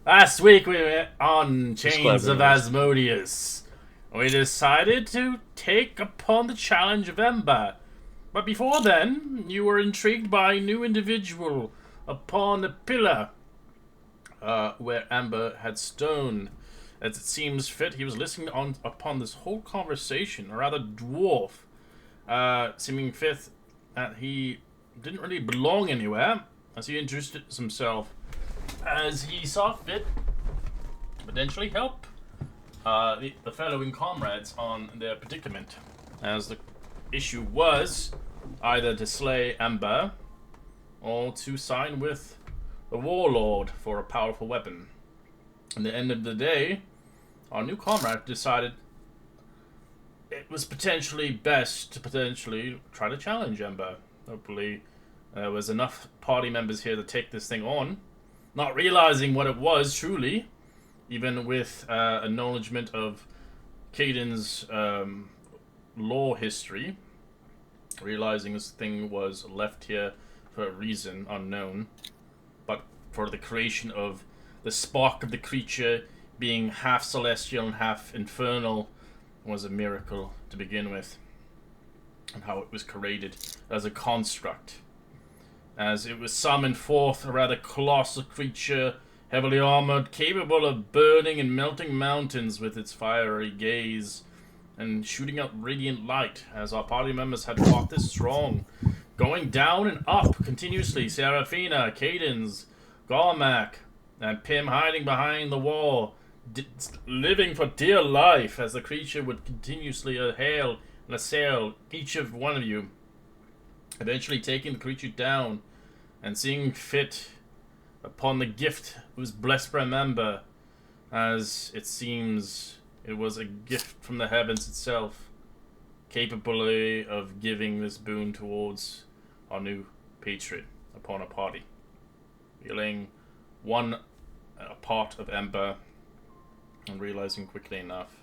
Last week we were on Just Chains clever of noise. Asmodeus. We decided to take upon the challenge of Ember. But before then, you were intrigued by a new individual upon a pillar where Ember had stone. As it seems fit, he was listening upon this whole conversation, a rather dwarf, seeming fit that he didn't really belong anywhere, as he introduced himself as he saw fit to potentially help the following comrades on their predicament, as the issue was either to slay Ember or to sign with the warlord for a powerful weapon. At the end of the day, our new comrade decided it was potentially best to potentially try to challenge Ember. Hopefully, there was enough party members here to take this thing on, not realizing what it was truly, even with acknowledgement of Caden's lore history, realizing this thing was left here for a reason unknown, but for the creation of the spark of the creature being half celestial and half infernal was a miracle to begin with, and how it was created as a construct. As it was summoned forth a rather colossal creature, heavily armored, capable of burning and melting mountains with its fiery gaze, and shooting out radiant light, as our party members had fought this strong, going down and up continuously. Serafina, Cadence, Garmac, and Pim hiding behind the wall, living for dear life, as the creature would continuously hail and assail each of one of you, eventually taking the creature down and seeing fit upon the gift whose blessed remember, as it seems it was a gift from the heavens itself, capable of giving this boon towards our new patriot upon a party. Feeling one a part of Ember and realizing quickly enough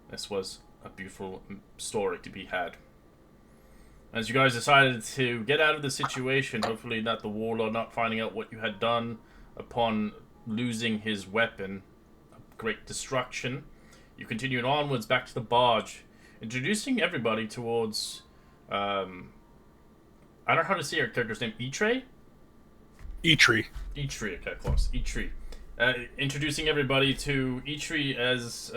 this was a beautiful story to be had. As you guys decided to get out of the situation, hopefully not the warlord not finding out what you had done upon losing his weapon, a great destruction, you continued onwards back to the barge, introducing everybody towards, I don't know how to say your character's name, Itre? Eitri. Itri, okay, close. Itri. Introducing everybody to Itri as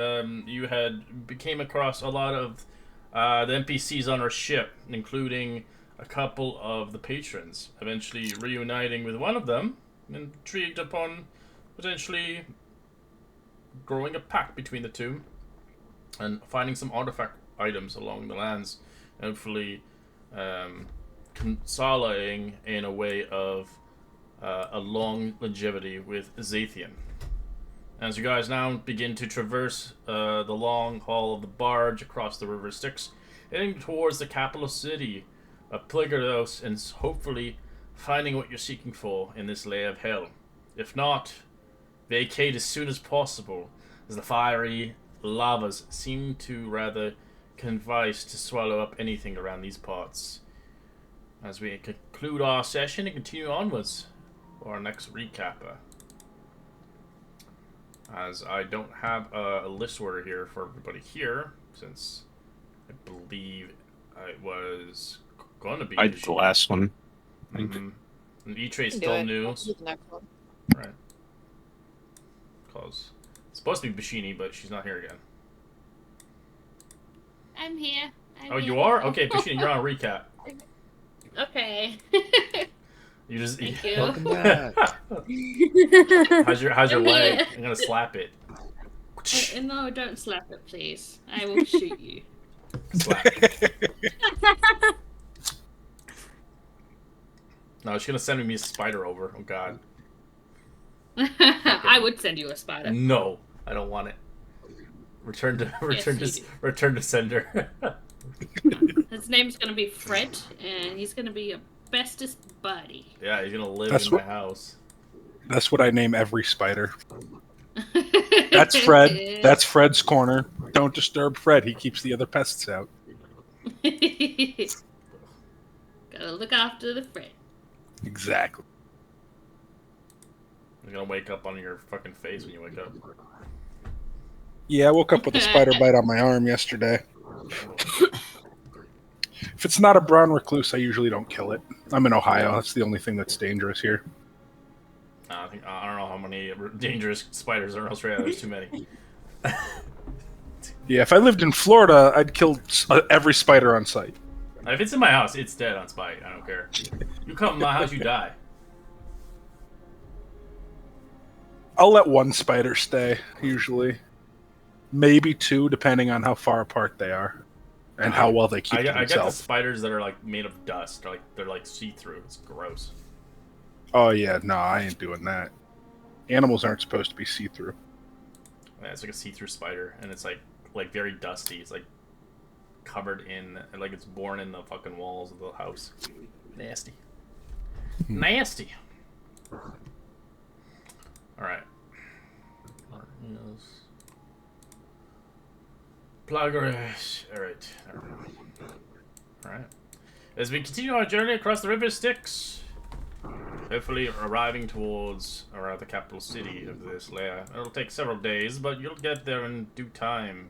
you had became across a lot of the NPCs on our ship, including a couple of the patrons, eventually reuniting with one of them, intrigued upon potentially growing a pact between the two, and finding some artifact items along the lands, and hopefully consolidating in a way of a long longevity with Zathian. As you guys now begin to traverse the long haul of the barge across the River Styx, heading towards the capital city of Pligardos, and hopefully finding what you're seeking for in this layer of hell. If not, vacate as soon as possible, as the fiery lavas seem to rather convice to swallow up anything around these parts. As we conclude our session and continue onwards for our next recapper. As I don't have a list order here for everybody here, since I believe it was going to be. I did the last one. Mm-hmm. And E-Tray's can do still it. new. I'll do the next one. Right. Because it's supposed to be Bashini, but she's not here again. I'm here. Oh, you are? Okay, Bashini, you're on a recap. Okay. You just. Thank you. Welcome back. how's your I'm leg? here. I'm gonna slap it. No, don't slap it, please. I will shoot you. Slap. No, she's gonna send me a spider over. Oh god. I would send you a spider. No, I don't want it. Return to sender. His name's gonna be Fred, and he's gonna be your bestest buddy. Yeah, he's gonna live That's in my what- house. That's what I name every spider. That's Fred. That's Fred's corner. Don't disturb Fred. He keeps the other pests out. Gotta look after the Fred. Exactly. You're gonna wake up on your fucking face when you wake up. Yeah, I woke up with a spider bite on my arm yesterday. If it's not a brown recluse, I usually don't kill it. I'm in Ohio. That's the only thing that's dangerous here. I don't know how many dangerous spiders are in Australia. There's too many. Yeah, if I lived in Florida, I'd kill every spider on sight. If it's in my house, it's dead on spite. I don't care. You come in my house, you die. I'll let one spider stay, usually. Maybe two, depending on how far apart they are. And how well they keep to I get the themselves. spiders that are like made of dust. They're like see-through. It's gross. Oh yeah, no, I ain't doing that. Animals aren't supposed to be see-through. Yeah, it's like a see-through spider, and it's like very dusty. It's like covered in, like it's born in the fucking walls of the house. Nasty. Nasty. Alright. Progress. Alright. Alright. As we continue our journey across the River Styx, hopefully arriving towards the capital city of this layer. It'll take several days, but you'll get there in due time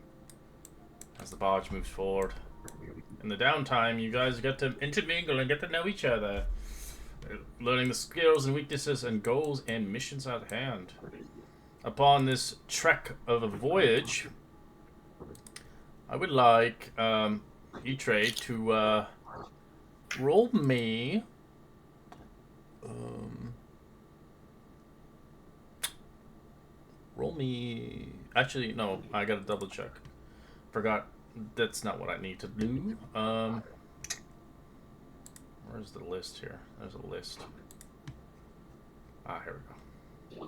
as the barge moves forward. In the downtime, you guys get to intermingle and get to know each other, learning the skills and weaknesses and goals and missions at hand. Upon this trek of a voyage, I would like E-Trade to roll me actually no, I gotta double check. Forgot, that's not what I need to do. Where's the list here? There's a list. Ah, here we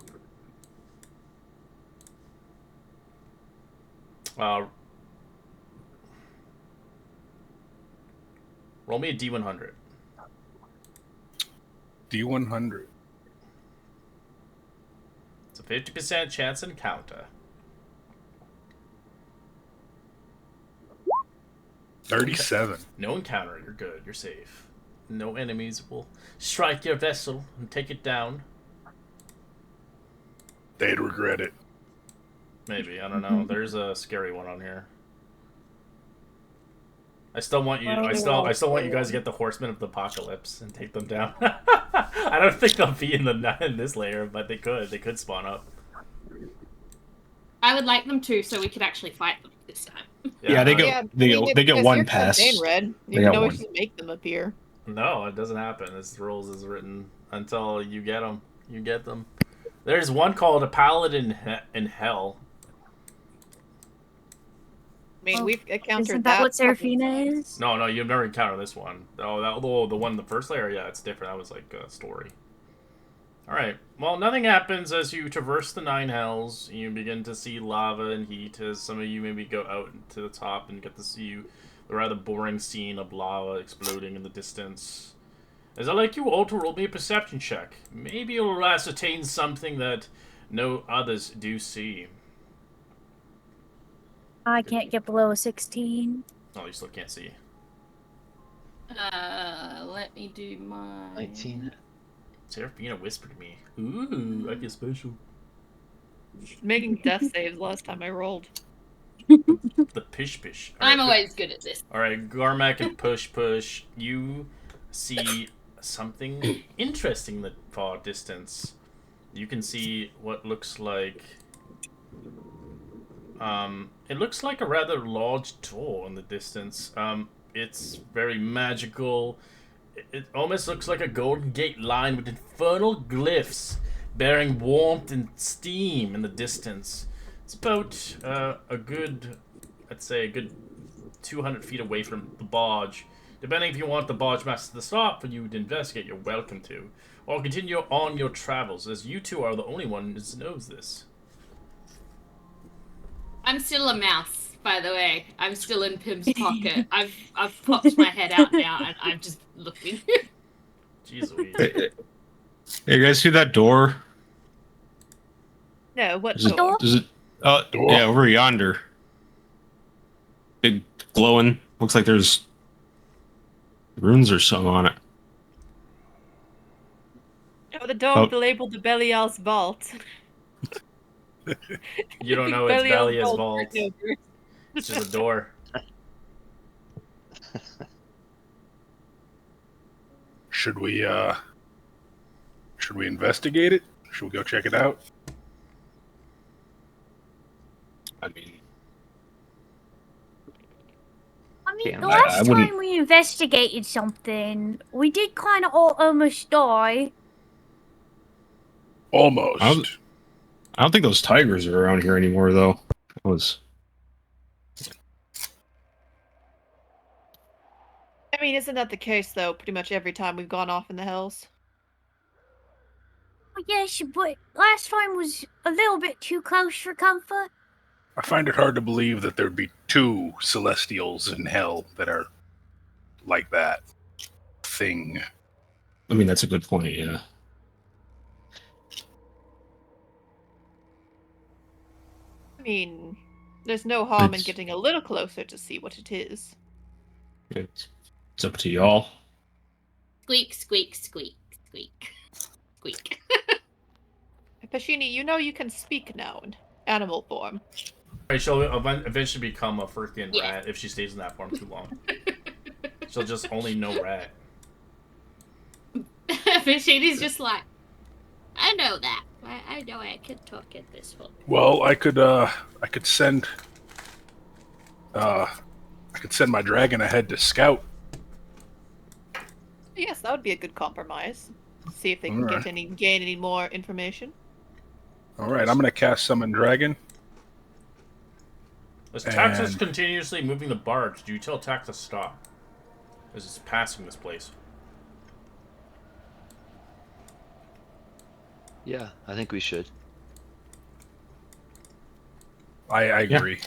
go. Roll me a D100. D100. It's a 50% chance encounter. 37. No encounter, you're good, you're safe. No enemies will strike your vessel and take it down. They'd regret it. Maybe, I don't know. There's a scary one on here. I still want you. I still want you guys to get the Horsemen of the Apocalypse and take them down. I don't think they'll be in this layer, but they could. They could spawn up. I would like them to, so we could actually fight them this time. Yeah, they get one pass. Red. You can always just make them appear. No, it doesn't happen. This rules is written until you get them. You get them. There's one called a Paladin in Hell. I mean, we've encountered Isn't that what Seraphina is? No, you've never encountered this one. Oh, the one in the first layer, yeah, it's different. That was like a story. Alright, well, nothing happens as you traverse the Nine Hells. You begin to see lava and heat as some of you maybe go out to the top and get to see the rather boring scene of lava exploding in the distance. As I'd like you all to roll me a perception check. Maybe you'll ascertain something that no others do see. I can't get below a 16. Oh, you still can't see. Let me do my 19. Seraphina whispered to me. Ooh, I feel special. Making death saves last time I rolled. The pish. I'm always good at this. Alright, Garmac and Push. You see something interesting in the far distance. You can see what looks like... it looks like a rather large door in the distance. It's very magical. It almost looks like a golden gate lined with infernal glyphs bearing warmth and steam in the distance. It's about a good 200 feet away from the barge. Depending if you want the barge master to stop for you to investigate, you're welcome to. Or continue on your travels, as you two are the only ones who knows this. I'm still a mouse, by the way. I'm still in Pim's pocket. I've popped my head out now, and I'm just looking. Jeez Louise. Hey, you guys see that door? No, what Does door? it? Oh, Door. yeah, over yonder. Big glowing. Looks like there's runes or something on it. Oh, the door with the label the Belial's Vault. You don't know it's Belial's vault. Vault. It's just a door. Should we investigate it? Should we go check it out? I mean, The last time we investigated something, we did kind of almost die. Almost. I don't think those tigers are around here anymore, though. I mean, isn't that the case, though, pretty much every time we've gone off in the hills? Yes, but last time was a little bit too close for comfort. I find it hard to believe that there'd be two Celestials in hell that are like that thing. I mean, that's a good point, yeah. I mean, there's no harm in getting a little closer to see what it is. It's up to y'all. Squeak, squeak, squeak, squeak, squeak. Pashini, you know you can speak now in animal form. She'll eventually become a freaking rat if she stays in that form too long. She'll just only know rat. Pashini's just like, I know that. I know I can talk in this form. Well, I could send my dragon ahead to scout. Yes, that would be a good compromise. See if they can gain any more information. All right, I'm gonna cast Summon Dragon. As Tax is continuously moving the barge, do you tell Tax to stop? As it's passing this place. Yeah, I think we should. I agree.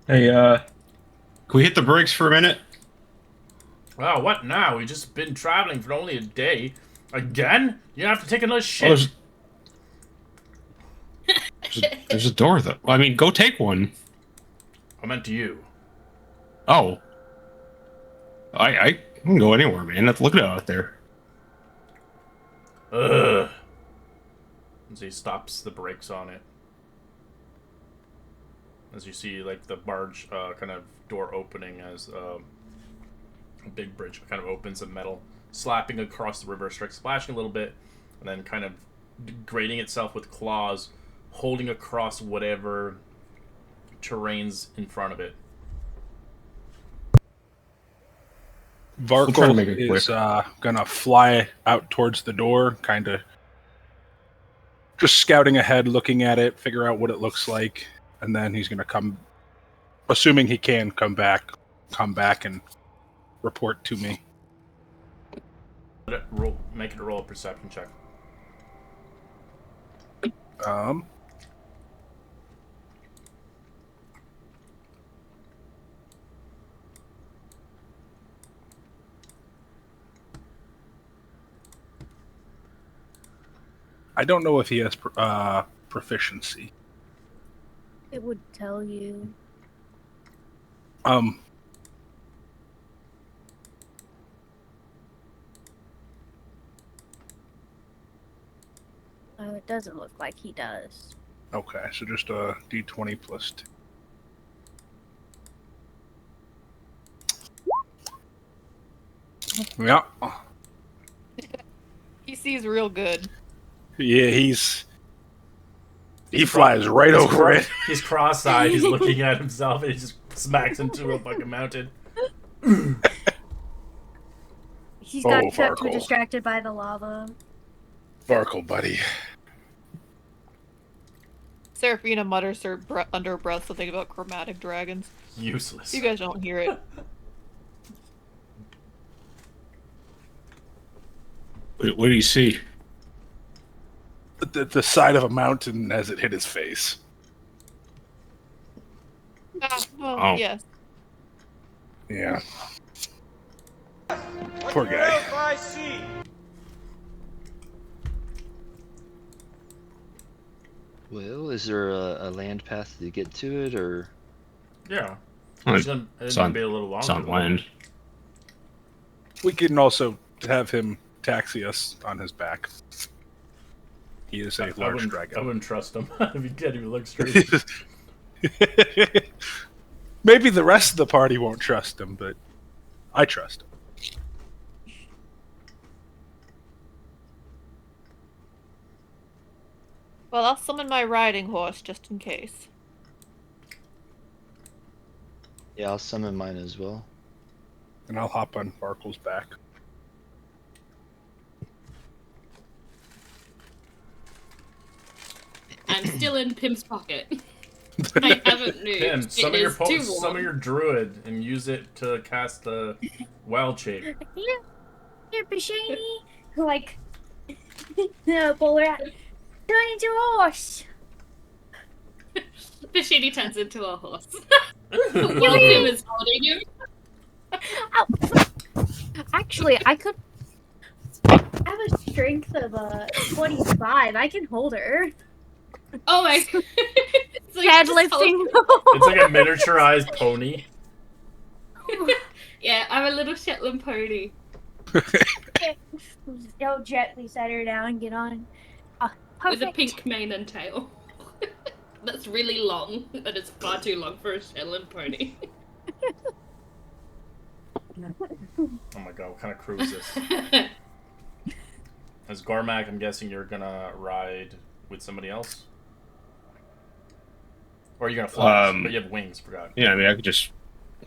Hey, can we hit the brakes for a minute? Wow, what now? We've just been traveling for only a day. Again? You have to take another shit. There's a door, though. I mean, go take one. I meant to you. Oh. I can go anywhere, man. Look at it out there. Ugh. As he stops the brakes on it. As you see, like, the barge kind of door opening as a big bridge kind of opens of metal, slapping across the River Styx, splashing a little bit, and then kind of grating itself with claws, holding across whatever terrain's in front of it. Varkle is gonna fly out towards the door, kind of just scouting ahead, looking at it, figure out what it looks like, and then he's gonna come, assuming he can come back and report to me. Make it a roll a perception check. I don't know if he has proficiency. It would tell you. It doesn't look like he does. Okay, so just a d20 plus 2. Yeah. He sees real good. Yeah, he flies right over it. He's cross-eyed, he's looking at himself, and he just smacks into a fucking mountain. He's got too distracted by the lava. Varkle, buddy. Seraphina mutters under her breath something about chromatic dragons. Useless. You guys don't hear it. What do you see? The side of a mountain as it hit his face. Well, yes. Yeah. Poor guy. Well, is there a land path to get to it, or? Yeah. It's It's gonna be a little longer. It's on land. We can also have him taxi us on his back. He is a large I dragon. wouldn't trust him. If he can't even look straight. Maybe the rest of the party won't trust him, but I trust him. Well, I'll summon my riding horse just in case. Yeah, I'll summon mine as well. And I'll hop on Barkle's back. I'm still in Pim's pocket. I haven't moved. Pim, summon It is your druid and use it to cast the wild shape. Here, Bashani. Like, no, Bowler, turn into a horse. Bashini turns into a horse. While Pim is holding him. Oh. Actually, I could. I have a strength of 25. I can hold her. Oh my god. It's like Deadlifting. It's like a miniaturized pony. Yeah, I'm a little Shetland pony. Don't gently set her down and get on. With a Perfect. pink mane and tail. That's really long. That is far too long for a Shetland pony. Oh my god, what kind of crew is this? As Garmac, I'm guessing you're gonna ride with somebody else? Or are you gonna fly? But you have wings, forgot. Yeah, I mean, I could just...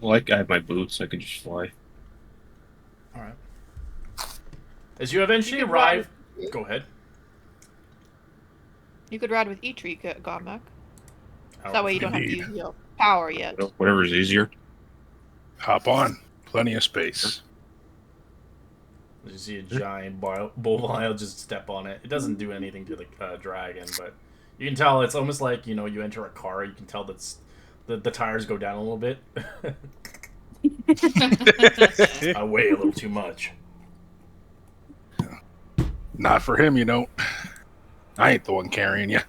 Like, I have my boots, I could just fly. Alright. As you eventually arrive... Go ahead. You could ride with Eitri, Garmac. That way you don't have to use your power yet. Whatever's easier. Hop on. Plenty of space. You see a giant bovile just step on it. It doesn't do anything to the dragon, but you can tell it's almost like, you know, you enter a car, you can tell that's the tires go down a little bit. I weigh a little too much. Not for him, you don't. I ain't the one carrying you.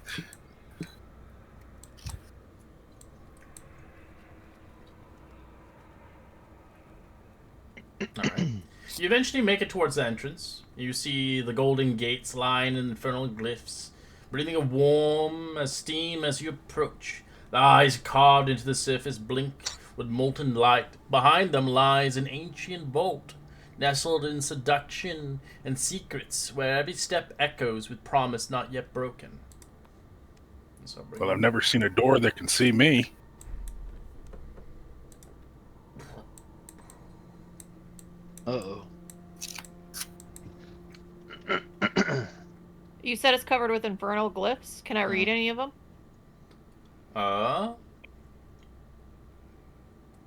Alright. You eventually make it towards the entrance. You see the golden gates lined in infernal glyphs, breathing a warm steam as you approach. The eyes carved into the surface blink with molten light. Behind them lies an ancient vault, nestled in seduction and secrets, where every step echoes with promise not yet broken. Well, I've never seen a door that can see me. Uh-oh. You said it's covered with infernal glyphs. Can I read any of them?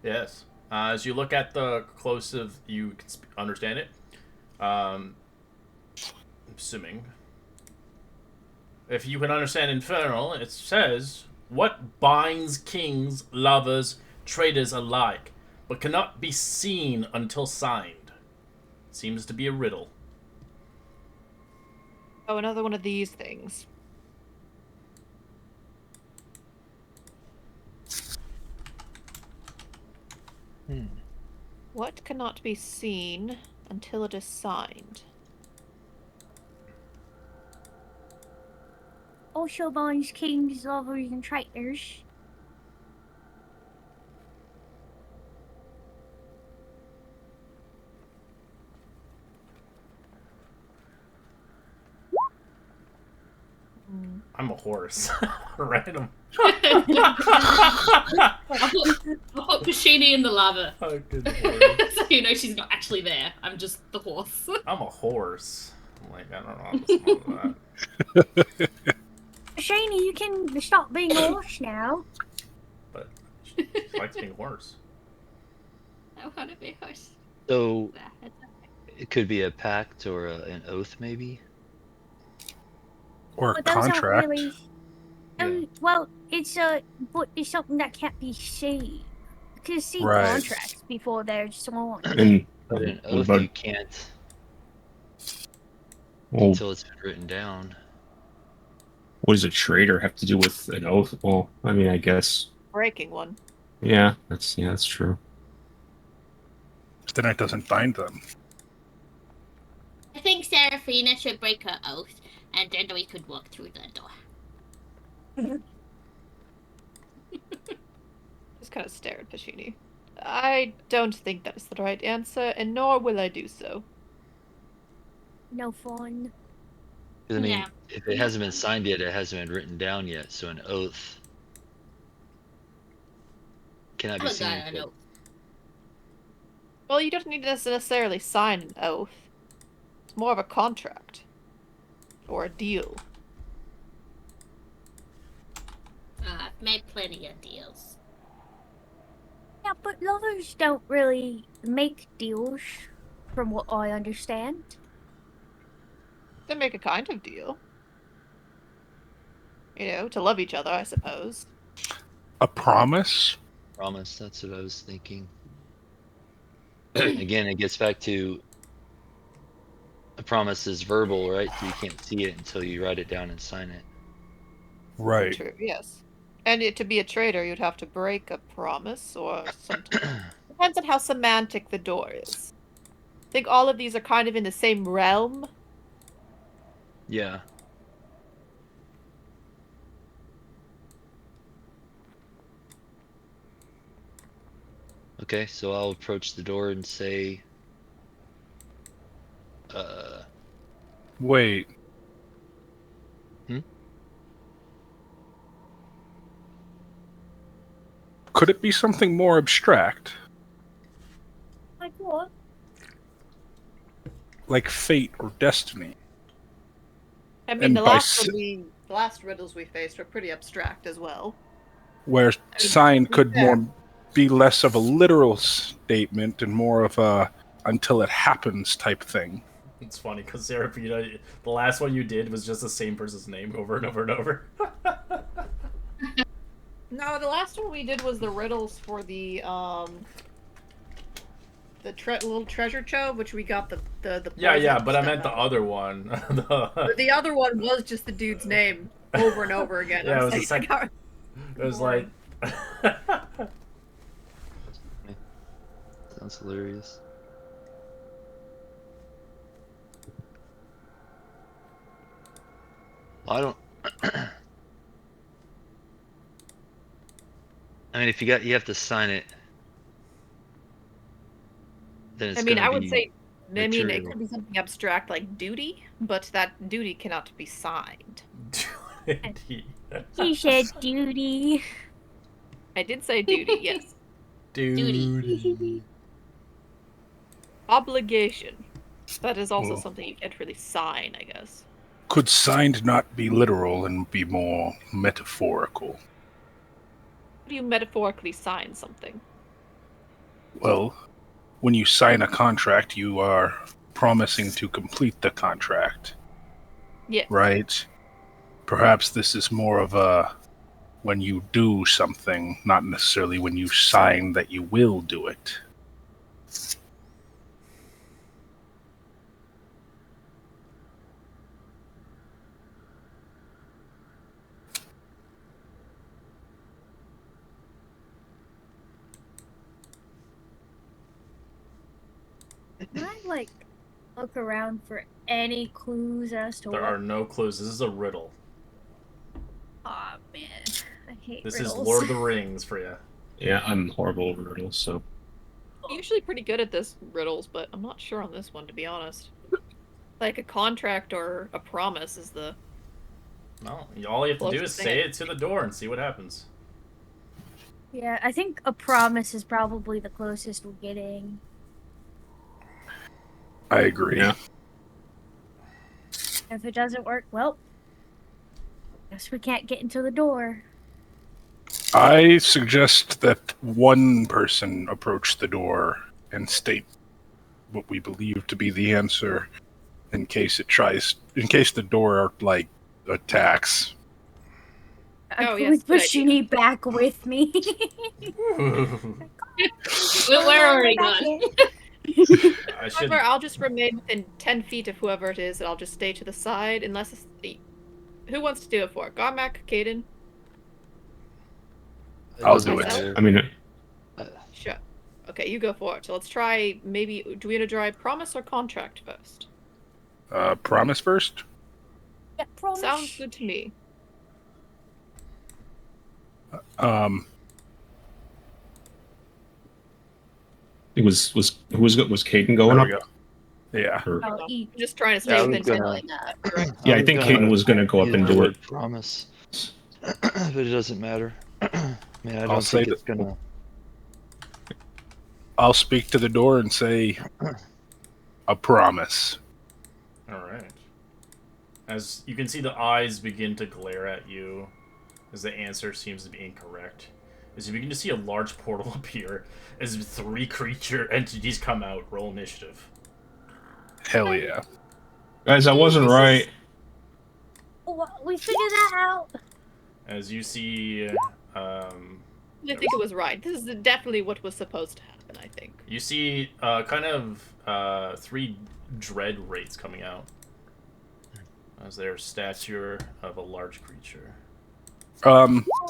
Yes. As you look at the close-up, you can understand it. I'm assuming. If you can understand infernal, it says, "What binds kings, lovers, traitors alike, but cannot be seen until signed." Seems to be a riddle. Oh, another one of these things. What cannot be seen until it is signed? Also binds kings, lovers, and traitors. I'm a horse. Random. I'll put Pashini in the lava. Oh, good horse. So you know she's not actually there. I'm just the horse. I'm a horse. I'm like, I don't know how to smell that. Shani, you can stop being a horse now. But she likes being a horse. I want to be a horse. So, it could be a pact or an oath, maybe? Or a But those aren't contract. really. Well, it's something that can't be seen. You can see Right. contracts before they're sworn. And But an what oath about- you can't well, until it's been written down. what does a traitor have to do with an oath? Well, I mean, I guess. Breaking one. Yeah, that's true. Then it doesn't bind them. Seraphina should break her oath, and then we could walk through the door. Just kind of stare at Pashini. I don't think that is the right answer, and nor will I do so. No fun. 'Cause, I mean, Yeah. if it hasn't been signed yet, it hasn't been written down yet. So an oath cannot be Oh, seen. God, I but- know. Well, you don't need to necessarily sign an oath. It's more of a contract. Or a deal. I've made plenty of deals. Yeah, but lovers don't really make deals, from what I understand. They make a kind of deal. You know, to love each other, I suppose. A promise? Promise. That's what I was thinking. Again, it gets back to a promise is verbal, right? So you can't see it until you write it down and sign it. Right. True, yes. And to be a traitor, you'd have to break a promise or something. Depends on how semantic the door is. I think all of these are kind of in the same realm. Yeah. Okay, so I'll approach the door and say, Wait. Hmm? Could it be something more abstract? Like what? Like fate or destiny? I mean, And the by last riddles we faced were pretty abstract as well. Where sign could yeah. more be less of a literal statement and more of a until it happens type thing. It's funny because Seraphina, the last one you did was just the same person's name over and over and over. No, the last one we did was the riddles for the little treasure trove, which we got the Yeah, but I stuff meant the out. other one. But the other one was just the dude's name over and over again. Yeah, I it was the like, second. "How-" It was like. sounds hilarious. Well, I don't. I mean, if you have to sign it, then it's I mean, gonna I would be say, I mean, it material. could be something abstract like duty, but that duty cannot be signed. He said duty. I did say duty, yes. Duty. Obligation. That is also Well. something you can't really sign, I guess. Could signed not be literal and be more metaphorical? How do you metaphorically sign something? Well, when you sign a contract, you are promising to complete the contract, Yeah. right? Perhaps this is more of a when you do something, not necessarily when you sign that you will do it. Can I, like, look around for any clues as to There what... are no clues. This is a riddle. Aw, man. I hate This riddles. is Lord of the Rings for you. Yeah, I'm horrible with riddles, so. I'm usually pretty good at this riddles, but I'm not sure on this one, to be honest. Like a contract or a promise is the... No, all you have to do is Closest say thing. it to the door and see what happens. Yeah, I think a promise is probably the closest we're getting. I agree. Yeah. If it doesn't work, well, guess we can't get into the door. I suggest that one person approach the door and state what we believe to be the answer in case the door like attacks. Oh, I'm yes, good pushing me back with me. We're already gone. I should. However, I'll just remain within 10 feet of whoever it is, and I'll just stay to the side, unless it's... Who wants to do it for? Garmac, Caden? I'll doesn't do it. matter. I mean, Sure. Okay, you go for it. So let's try, maybe... Do we want to try promise or contract first? Promise first? Yeah, promise. Sounds good to me. It was Caden going There up? we go. Yeah. Or- Oh, I'm just trying to Yeah, I stay was within gonna- 10 minutes. Yeah, I think Caden was gonna go up use and the do word it. promise, but it doesn't matter. Man, I I'll don't say think it's gonna. I'll speak to the door and say, a promise. All right. As you can see, the eyes begin to glare at you as the answer seems to be incorrect. As you begin to see a large portal appear as 3 creature entities come out. Roll initiative. Hell yeah. Guys, I wasn't right. We figured that out. As you see, I think it was right. This is definitely what was supposed to happen, I think. you see kind of 3 dread wraiths coming out as their stature of a large creature.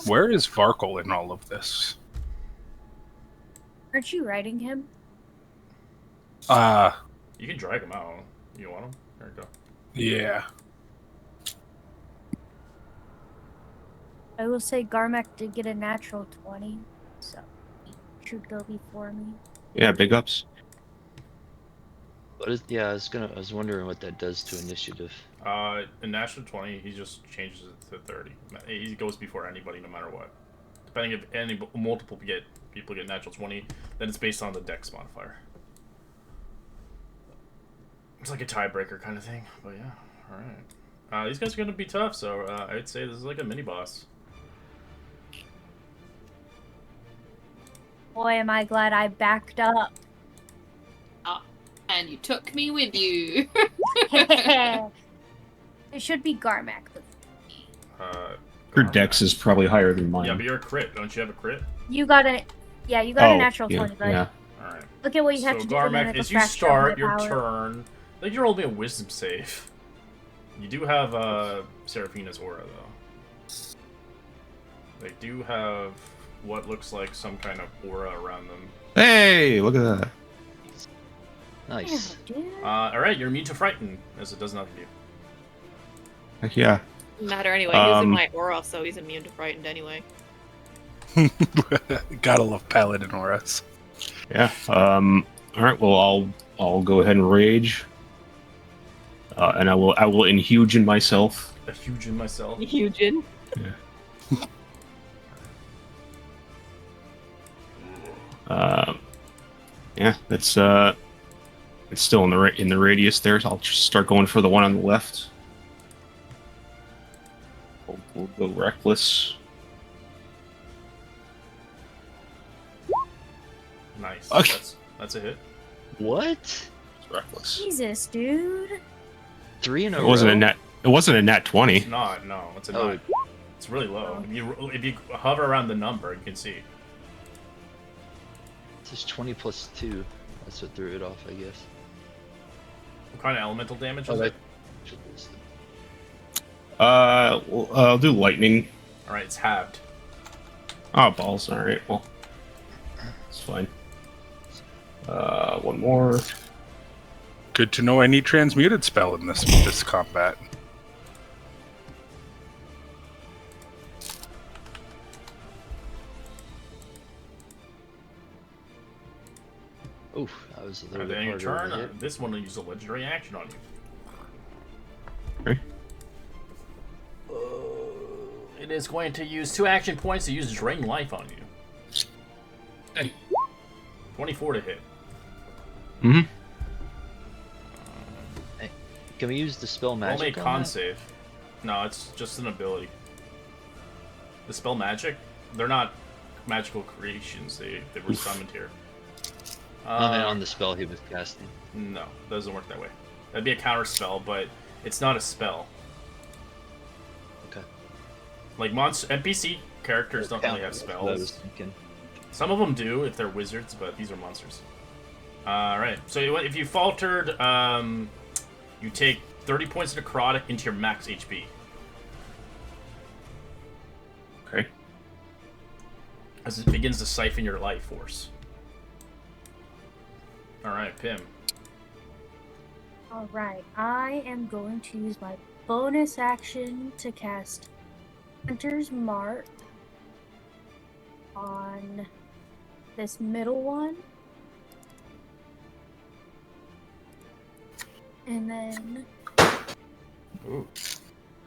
Where is Varkle in all of this? Aren't you writing him? You can drag him out. You want him? There you go. Yeah. I will say Garmac did get a natural 20, so he should go before me. Yeah, big ups. What is? Yeah, I was wondering what that does to initiative. In National 20, he just changes it to 30. He goes before anybody, no matter what. Depending if multiple people get natural 20, then it's based on the Dex modifier. It's like a tiebreaker kind of thing, but yeah, all right. These guys are gonna be tough, so I'd say this is like a mini boss. Boy, am I glad I backed up. And you took me with you. It should be Garmac. Your dex is probably higher than mine. Yeah, but you're a crit. Don't you have a crit? You got a natural 20, bud. Yeah. All right. Look at what you have So to do for Garmac, medical as you fracture start of your my power. turn, I think you rolled me a wisdom save. You do have Seraphina's aura, though. They do have what looks like some kind of aura around them. Hey, look at that. Nice. Yeah, dude. Alright, you're immune to frighten, as it does nothing to you. Heck yeah. Doesn't matter anyway. He's in my aura, so he's immune to frightened anyway. Gotta love paladin auras. Yeah. All right. Well, I'll go ahead and rage, and I will inhuge in myself. A huge in myself. Eugen. Yeah, it's still in the radius there. So I'll just start going for the one on the left. We'll go reckless. Nice. Okay. That's a hit. What? It's reckless. Jesus, dude. 3 in a It row? wasn't a net. It wasn't a nat 20. It's not, no. It's a 9. It's really low. If you hover around the number, you can see. It's just 20 plus 2. That's what threw it off, I guess. What kind of elemental damage Oh, is it? I'll do lightning. Alright, it's halved. Oh, balls. All right. Well, it's fine. One more. Good to know I need transmuted spell in this combat. Oof, that was a little At bit the end of harder your to turn, hit. this one will use a legendary action on you. Okay. It is going to use 2 action points to use Drain Life on you. Hey. 24 to hit. Mm-hmm. Can we use the spell Roll magic me a on con that? save. No, it's just an ability. The spell magic, they're not magical creations. They were summoned here. I mean, on the spell he was casting. No, doesn't work that way. That'd be a counter spell, but it's not a spell. Okay. Like NPC characters don't really have That's what I was spells. thinking. Some of them do if they're wizards, but these are monsters. Alright, so if you faltered, you take 30 points of necrotic into your max HP. Okay. As it begins to siphon your life force. Alright, Pim. Alright, I am going to use my bonus action to cast Hunter's Mark on this middle one. And then Ooh.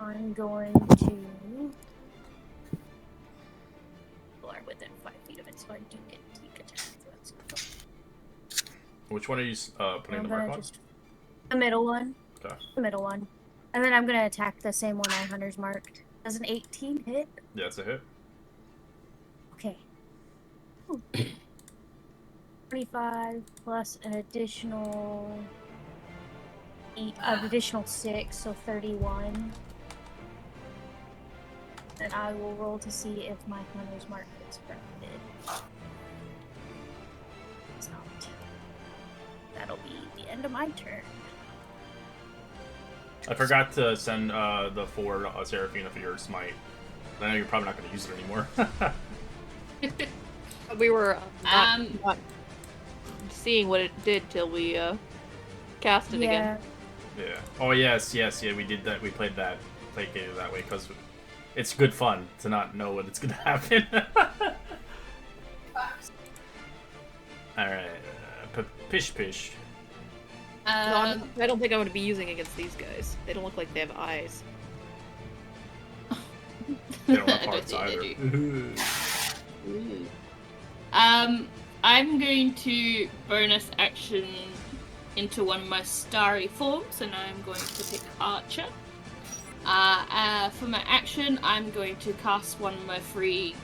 I'm going to are within 5 feet of it, so I do get sneak attack. So that's cool. Which one are you putting the mark on? The middle one. Okay. The middle one. And then I'm gonna attack the same one on Hunter's Mark. Does an 18 hit? Yeah, it's a hit. Okay. 25 plus an additional 6, so 31. And I will roll to see if my Hunter's Mark is corrupted. It's not. That'll be the end of my turn. I forgot to send the forward Seraphina for your smite. I know you're probably not going to use it anymore. We were not seeing what it did till we cast it again. Yeah. Oh yes, yeah. We did that. We played it that way because it's good fun to not know what it's going to happen. All right, pish. I don't think I'm going to be using against these guys. They don't look like they have eyes. They don't have hearts either. I'm going to bonus action into one of my starry forms, and I'm going to pick Archer. For my action, I'm going to cast one of my free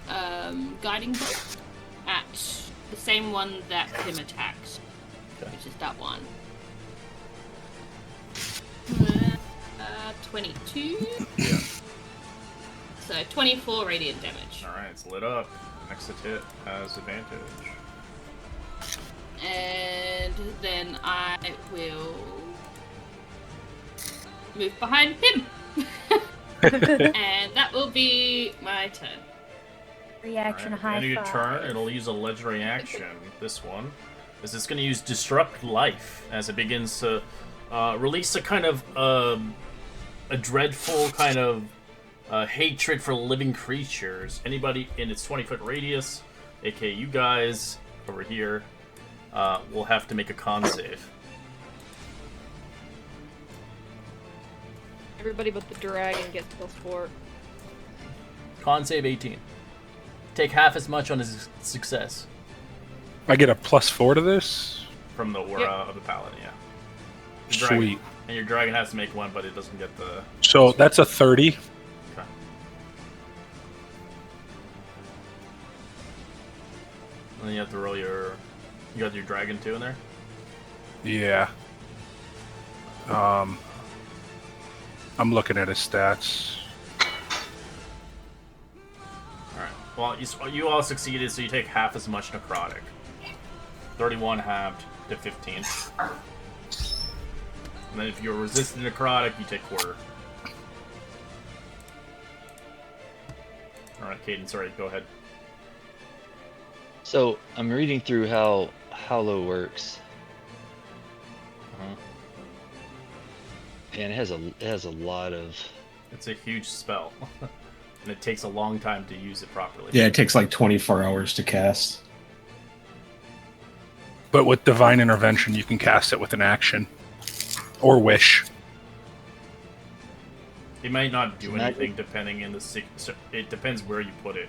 guiding bolts at the same one that Tim attacked, which is that one. 22. Yeah. So 24 radiant damage. Alright, it's lit up. Next hit has advantage. And then I will move behind him. And that will be my turn. Reaction Right. high End of your five. turn, it'll use a legendary action. This one is it's going to use Disrupt Life as it begins to release a kind of a dreadful kind of hatred for living creatures. Anybody in its 20-foot radius, aka you guys over here, will have to make a con save. Everybody but the dragon gets +4. Con save 18. Take half as much on his success. I get a +4 to this? From the aura of the paladin, yeah. Your Sweet. dragon, and your dragon has to make one, but it doesn't get the... So that's a 30. Okay. And then you have to roll your... You got your dragon too in there? Yeah. I'm looking at his stats. Alright. Well, you all succeeded, so you take half as much necrotic. 31 halved to 15. And then if you're resistant necrotic, you take quarter. Alright, Caden, sorry, go ahead. So I'm reading through how Hallow works, and it has a lot of. It's a huge spell, and it takes a long time to use it properly. Yeah, it takes like 24 hours to cast. But with Divine Intervention, you can cast it with an action. Or wish. It might not do anything depending in the it depends where you put it.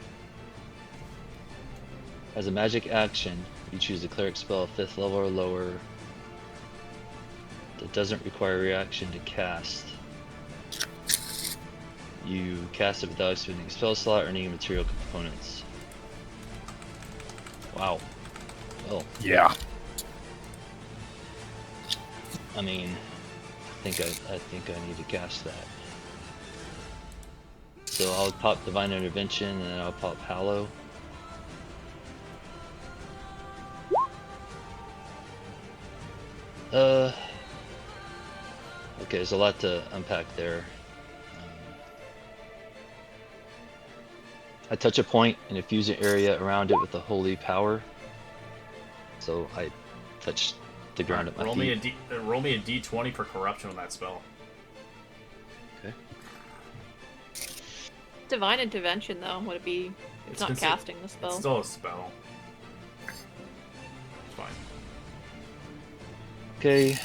As a magic action, you choose a cleric spell 5th level or lower that doesn't require reaction to cast. You cast it without expending a spell slot or needing material components. Wow. Well, Yeah. I mean, I think I need to cast that. So I'll pop Divine Intervention and then I'll pop Hallow. Okay, there's a lot to unpack there. I touch a point and infuse an area around it with the holy power. So I touch the ground at my roll feet. Roll me a d20 for corruption on that spell. Okay. Divine intervention, though, would it be? It's not casting the spell. It's still a spell. It's fine. Okay.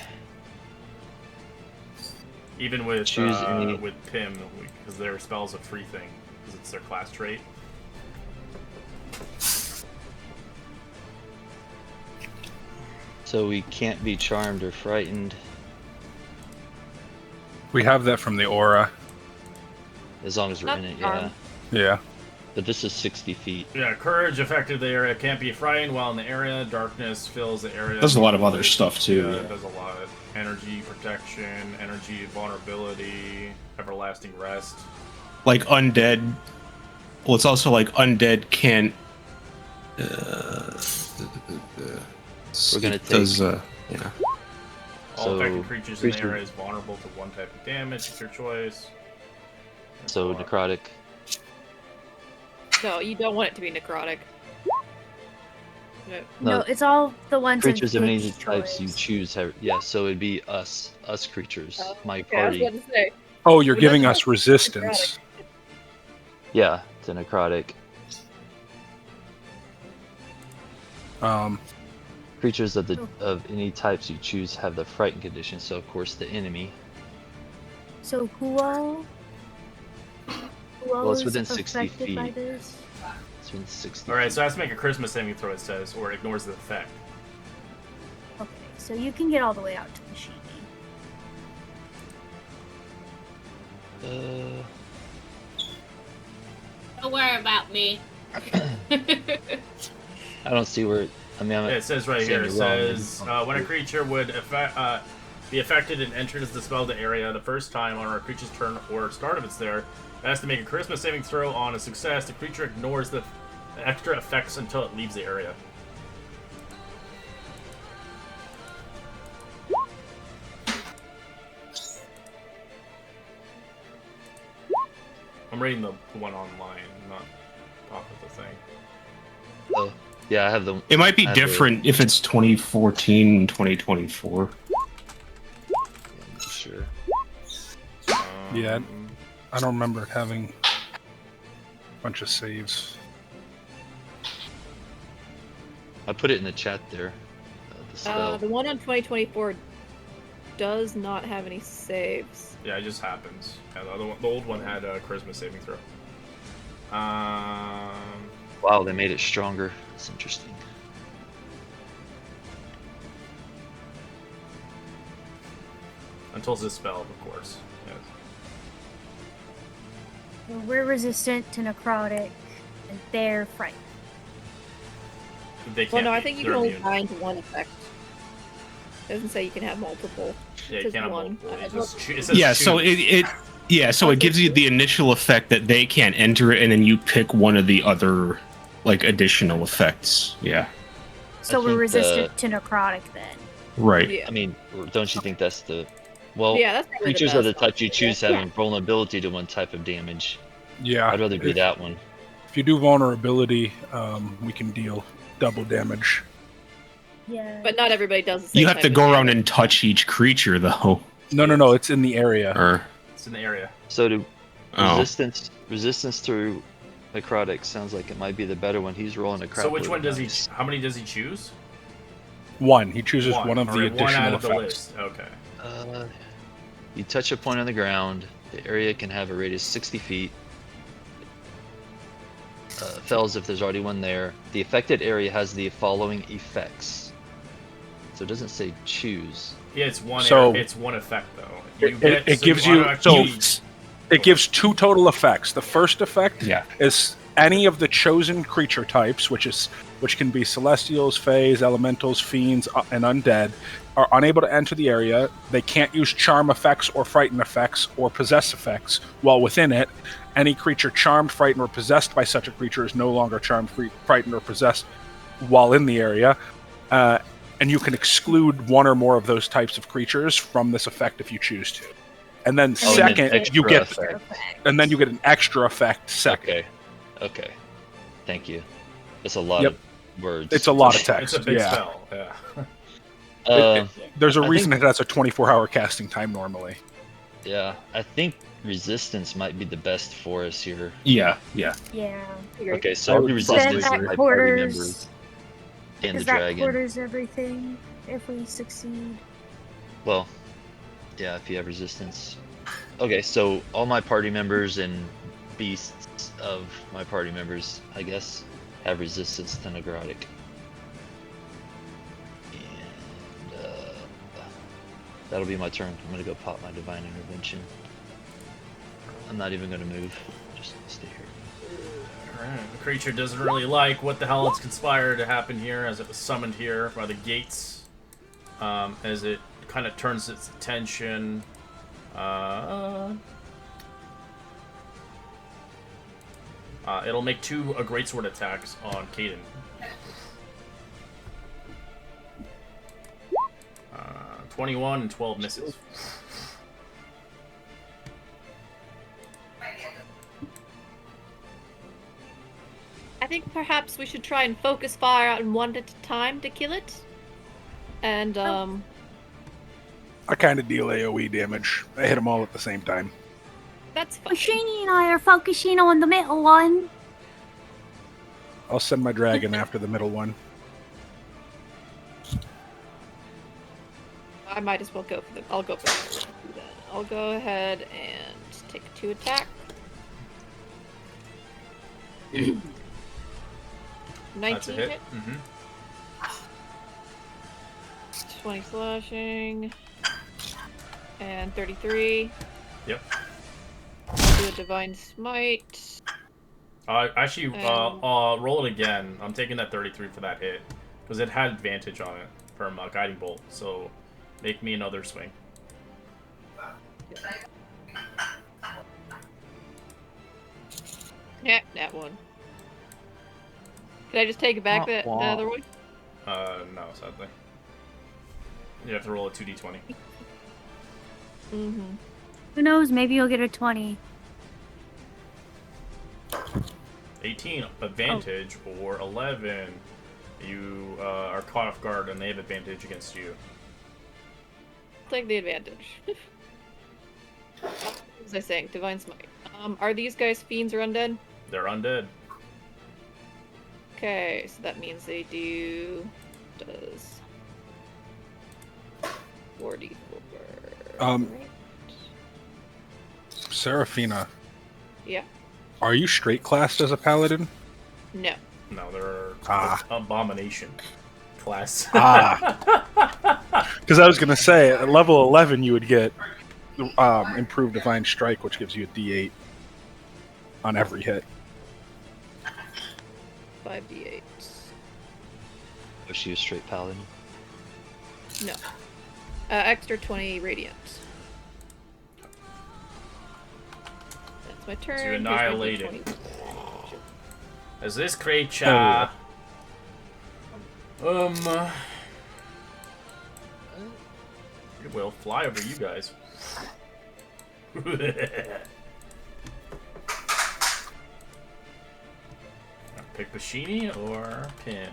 Even with Choose any... with Pim, because their spell's a free thing, because it's their class trait. So we can't be charmed or frightened. We have that from the aura. As long as we're in it, yeah. Yeah. But this is 60 feet. Yeah, courage affected the area. Can't be frightened while in the area. Darkness fills the area. Does a lot of other stuff too. Yeah, it does a lot. Energy protection, energy vulnerability, everlasting rest. Like undead. Well, it's also like undead can't. We're gonna take. Yeah. All affected creatures in the area is vulnerable to one type of damage. It's your choice. So necrotic. No, you don't want it to be necrotic. No, it's all the ones creatures of in any Pig's types you choice. choose have, yeah, so it'd be us creatures, my Okay, I was party. about to say. Oh, you're Who giving doesn't us have resistance. Yeah, to necrotic. Creatures of any types you choose have the frighten condition, so of course the enemy. So who all? Well, it's is within 60 affected by feet. this? It's within 60 Alright, so it has to make a charisma saving throw, it says, or it ignores the effect. Okay, so you can get all the way out to the sheet. Don't worry about me. I don't see where. I mean, It says right here. It saying you're says wrong. when a creature would be affected and enters the spell to area the first time on a creature's turn or start of its there, it has to make a charisma saving throw. On a success, the creature ignores the extra effects until it leaves the area. I'm reading the one online, not top of the thing. Oh, yeah, I have the. It might be I have different if it's 2014 and 2024. Yeah, I'm not sure. Yeah, I don't remember it having a bunch of saves. I put it in the chat there. The spell. The one on 2024 does not have any saves. Yeah, it just happens. Yeah, the old one had a charisma saving throw. Wow, they made it stronger. That's interesting. Until it's dispelled, of course. Yes. So we're resistant to necrotic, and they're frightened. They can't Well, no, I be- think you they're can only immune. bind one effect. It doesn't say you can have multiple. Yeah, you Just can't have one. multiple. It says Yeah, so choose. it gives you the initial effect that they can't enter it, and then you pick one of the other like additional effects. Yeah. So I we're think resistant to necrotic then. Right. Yeah. I mean, don't you think that's the? Well, Yeah, that's probably creatures the of the best type you choose Yeah. having vulnerability to one type of damage. Yeah, I'd rather do that one. If you do vulnerability, we can deal double damage. Yeah. But not everybody does the same You have type to of go around damage. and touch each creature, though. No, it's in the area. Or It's in the area. So to Oh. resistance to necrotic sounds like it might be the better one. He's rolling a crap. So which load one of does he? dice. How many does he choose? One. He chooses one of the Alright, additional one out of the effects. list. Okay. You touch a point on the ground. The area can have a radius 60 feet. Fails if there's already one there. The affected area has the following effects. So it doesn't say choose. Yeah, it's one. So- It's one effect though. It gives you it gives two total effects. The first effect yeah. is any of the chosen creature types, which can be celestials, fays, elementals, fiends, and undead, are unable to enter the area. They can't use charm effects or frighten effects or possess effects while within it. Any creature charmed, frightened, or possessed by such a creature is no longer charmed, frightened, or possessed while in the area. And you can exclude one or more of those types of creatures from this effect if you choose to. And then Oh, and then second, you extra get effect. and then you get an extra effect second. Okay. Thank you. That's a lot Yep. of words. It's a lot of It's text. a big Yeah. spell. Yeah. There's a I reason think- it has a 24-hour casting time normally. Yeah, I think resistance might be the best for us here. Yeah. Yeah. Okay, I so would resistance Then is that my party members quarters. and the Because that dragon. quarters everything if we succeed. Well, yeah, if you have resistance. Okay, so all my party members and beasts of my party members, I guess, have resistance to necrotic. And that'll be my turn. I'm gonna go pop my divine intervention. I'm not even gonna move. Just stay here. Alright, the creature doesn't really like what the hell has conspired to happen here, as it was summoned here by the gates. As it kind of turns its attention. It'll make 2 greatsword attacks on Caden. 21 and 12 misses. I think perhaps we should try and focus fire on one at a time to kill it. And, I kind of deal AoE damage. I hit them all at the same time. that's fine. Machini and I are focusing on the middle one. I'll send my dragon after the middle one. I might as well go for them. I'll go for them. Then I'll go ahead and take 2 attack. 19 That's a hit. hit. Mm-hmm. 20 slashing. And 33. Yep. Do a divine smite. Actually, roll it again. I'm taking that 33 for that hit. Because it had advantage on it from Guiding Bolt. So, make me another swing. Yeah, that one. Can I just take it back that other one? No, sadly. You have to roll a 2d20. Mm-hmm. Who knows? Maybe you'll get a 20. 18 advantage or 11. You are caught off guard and they have advantage against you. Take the advantage. What was I saying? Divine smite. Are these guys fiends or undead? They're undead. Okay, so that means they does 44. Um, right? Seraphina, Yeah. are you straight classed as a paladin? No. No, they're Ah. abomination class. Because I was going to say, at level 11 you would get improved divine strike, which gives you a d8 on every hit. 5d8. Was she a straight paladin? No. Extra 20 radiant. That's my turn. So you Here's my annihilate D20. it. As this creature... It will fly over you guys. Pick Bashini or Pim.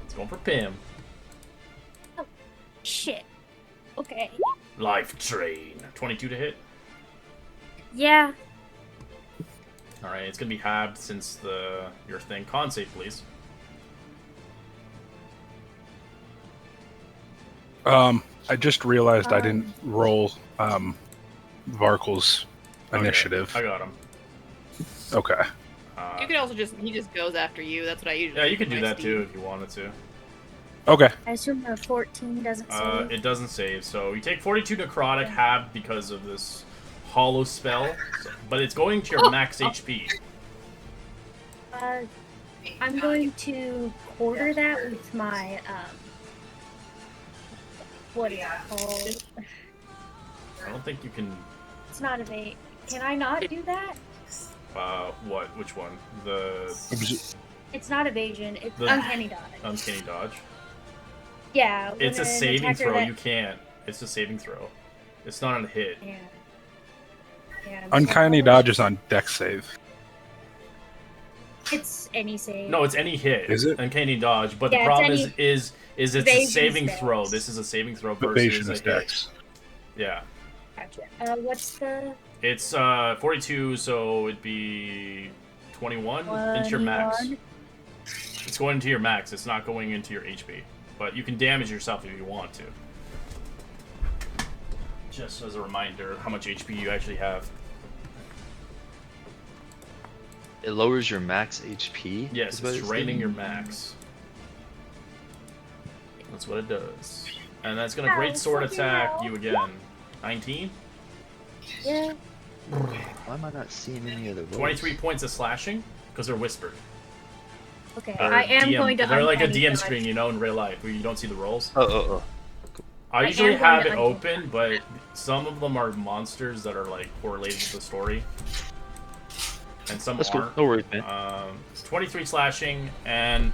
It's going for Pim. Shit. Okay. Life Drain. 22 to hit. Yeah. Alright, it's gonna be halved since your thing. Con save, please. I just realized I didn't roll Varkel's initiative. I got him. Okay. You could also he just goes after you. That's what I usually Yeah, do you could with do my that steed. too if you wanted to. Okay. I assume a 14 doesn't save. It doesn't save, so you take 42 necrotic, halved because of this hollow spell, but it's going to your max HP. I'm going to quarter that with my, what is it called? I don't think you can. It's not evade. Can I not do that? What? Which one? It's not evasion. It's The- uncanny dodge. Uncanny dodge. Yeah. when It's a an saving attacker throw. that- You can't. It's a saving throw. It's not a hit. Yeah. Yeah. Uncanny so- dodge is on dex save. It's any save. No, it's any hit. Is it? Uncanny dodge. But Yeah, the problem it's is it's a evasion saving stats. throw. This is a saving throw Evasion versus a hit. attacks. Yeah. Gotcha. What's the... It's 42, so it'd be 21 into your max. 21? It's going into your max. It's not going into your HP. But you can damage yourself if you want to. Just as a reminder, how much HP you actually have. It lowers your max HP? Yes, is what it's draining doing? your max. That's what it does. And that's gonna great sword attack you again. 19? Yeah. Why am I not seeing any other rolls? 23 points of slashing, because they're whispered. Okay, Or I am DM going to They're like a uncanny DM dodge. screen, you know, in real life, where you don't see the rolls. Oh. I I usually am going have to it uncanny open, but some of them are monsters that are like correlated to the story. And some That's cool. aren't. No worries, man. 23 slashing and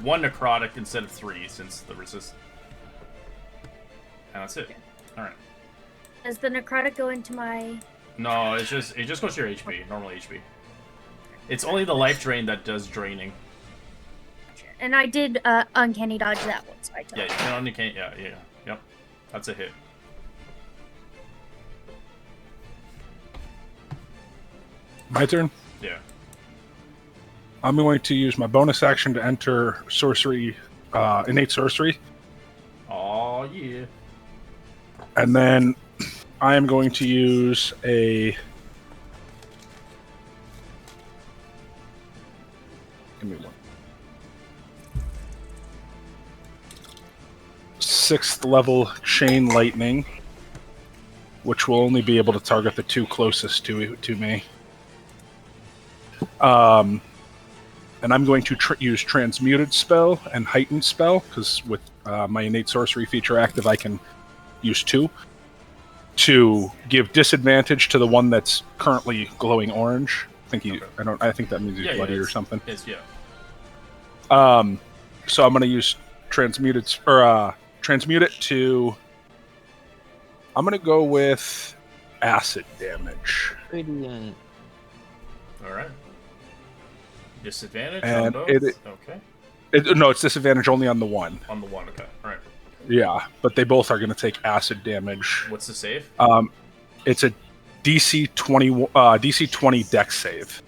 1 necrotic instead of 3 since the resist. And that's it. Alright. Does the necrotic go into my... No, it just goes to your HP, normal HP. It's only the life drain that does draining. And I did uncanny dodge that one, so I told Yeah, you can only can't. Yeah. Yep. That's a hit. My turn. Yeah. I'm going to use my bonus action to enter sorcery, innate sorcery, Oh yeah. and then I am going to use a. Give me one. 6th level chain lightning, which will only be able to target the 2 closest to me. And I'm going to use transmuted spell and heightened spell because with my innate sorcery feature active, I can use 2 to give disadvantage to the one that's currently glowing orange. I think that means he's bloody or something. Yes, yeah. So I'm going to use transmute it to. I'm going to go with acid damage. Radiant. All right. Disadvantage And on both. Okay. No, it's disadvantage only on the one. On the one. Okay. All right. Yeah, but they both are going to take acid damage. What's the save? It's a DC 20 Dex save.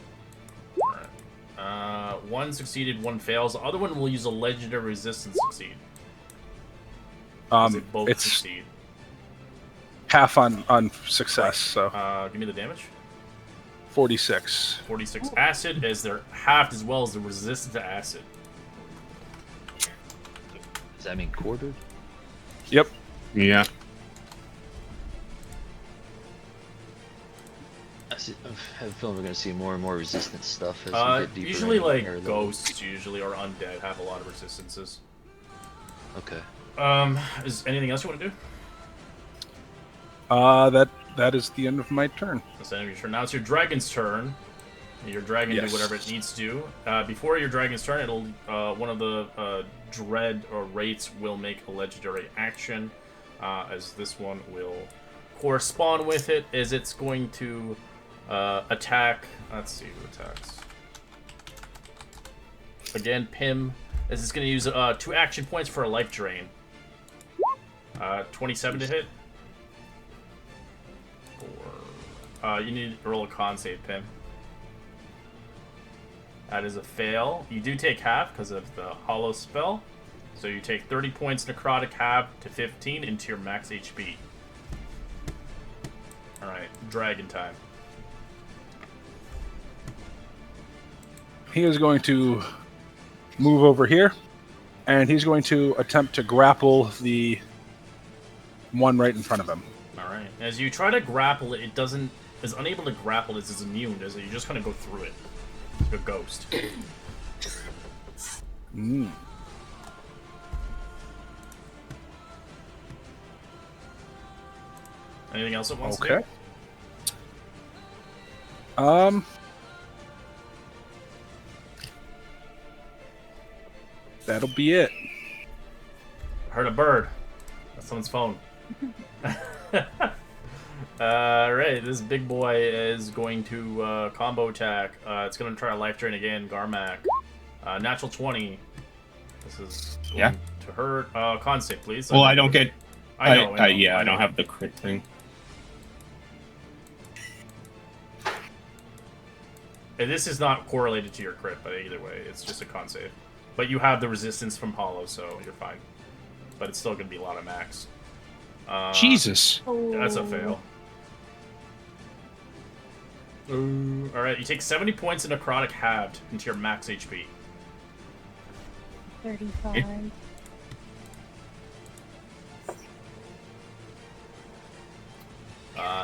All right. One succeeded, one fails. The other one will use a legendary resistance succeed. They both It's succeed. half on success, so Give me the damage. 46. 46 acid, as they're halved as well as the resistance to acid. Does that mean quartered? Yep. Yeah. I have a feeling we're going to see more and more resistant stuff as we get deeper. Usually, into like higher levels. ghosts, usually or undead, have a lot of resistances. Okay. Is anything else you want to do? That is the end of my turn. That's the end of your turn. Now it's your dragon's turn. Your dragon Yes. do whatever it needs to. Before your dragon's turn, it'll one of the dread or wraiths will make a legendary action, as this one will correspond with it. As it's going to attack. Let's see who attacks. Again, Pim. As it's going to use 2 action points for a life drain. 27 to hit. You need to roll a con save, Pim. That is a fail. You do take half because of the hollow spell. So you take 30 points necrotic, half to 15 into your max HP. Alright, dragon time. He is going to move over here, and he's going to attempt to grapple the one right in front of him. Alright. As you try to grapple it, it is unable to grapple as it's immune, does it? You just kind of go through it. Like a ghost. Anything else it wants to do? Okay. That'll be it. I heard a bird. That's someone's phone. Right, this big boy is going to combo attack. It's going to try a life drain again, Garmac. Natural 20. This is going to hurt. Con save, please. Well, I don't get... I know. I don't have the crit thing. And this is not correlated to your crit, but either way, it's just a con save. But you have the resistance from Hollow, so you're fine. But it's still going to be a lot of max. Jesus. That's a fail. Ooh. Alright, you take 70 points of necrotic halved into your max HP. 35.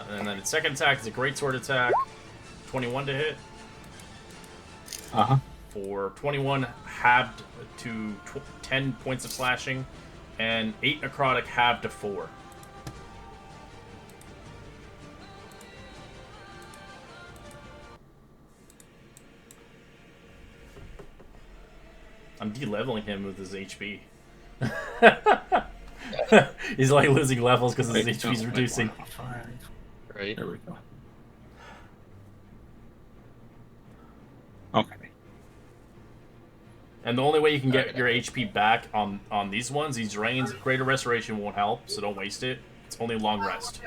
And then its second attack is a great sword attack. 21 to hit. Uh-huh. For 21 halved to 10 points of slashing. And 8 necrotic halved to 4. I'm de-leveling him with his HP. He's like losing levels because his HP's reducing. Right. There we go. Okay. And the only way you can get your HP back on these ones, these drains, Greater Restoration won't help, so don't waste it. It's only long rest.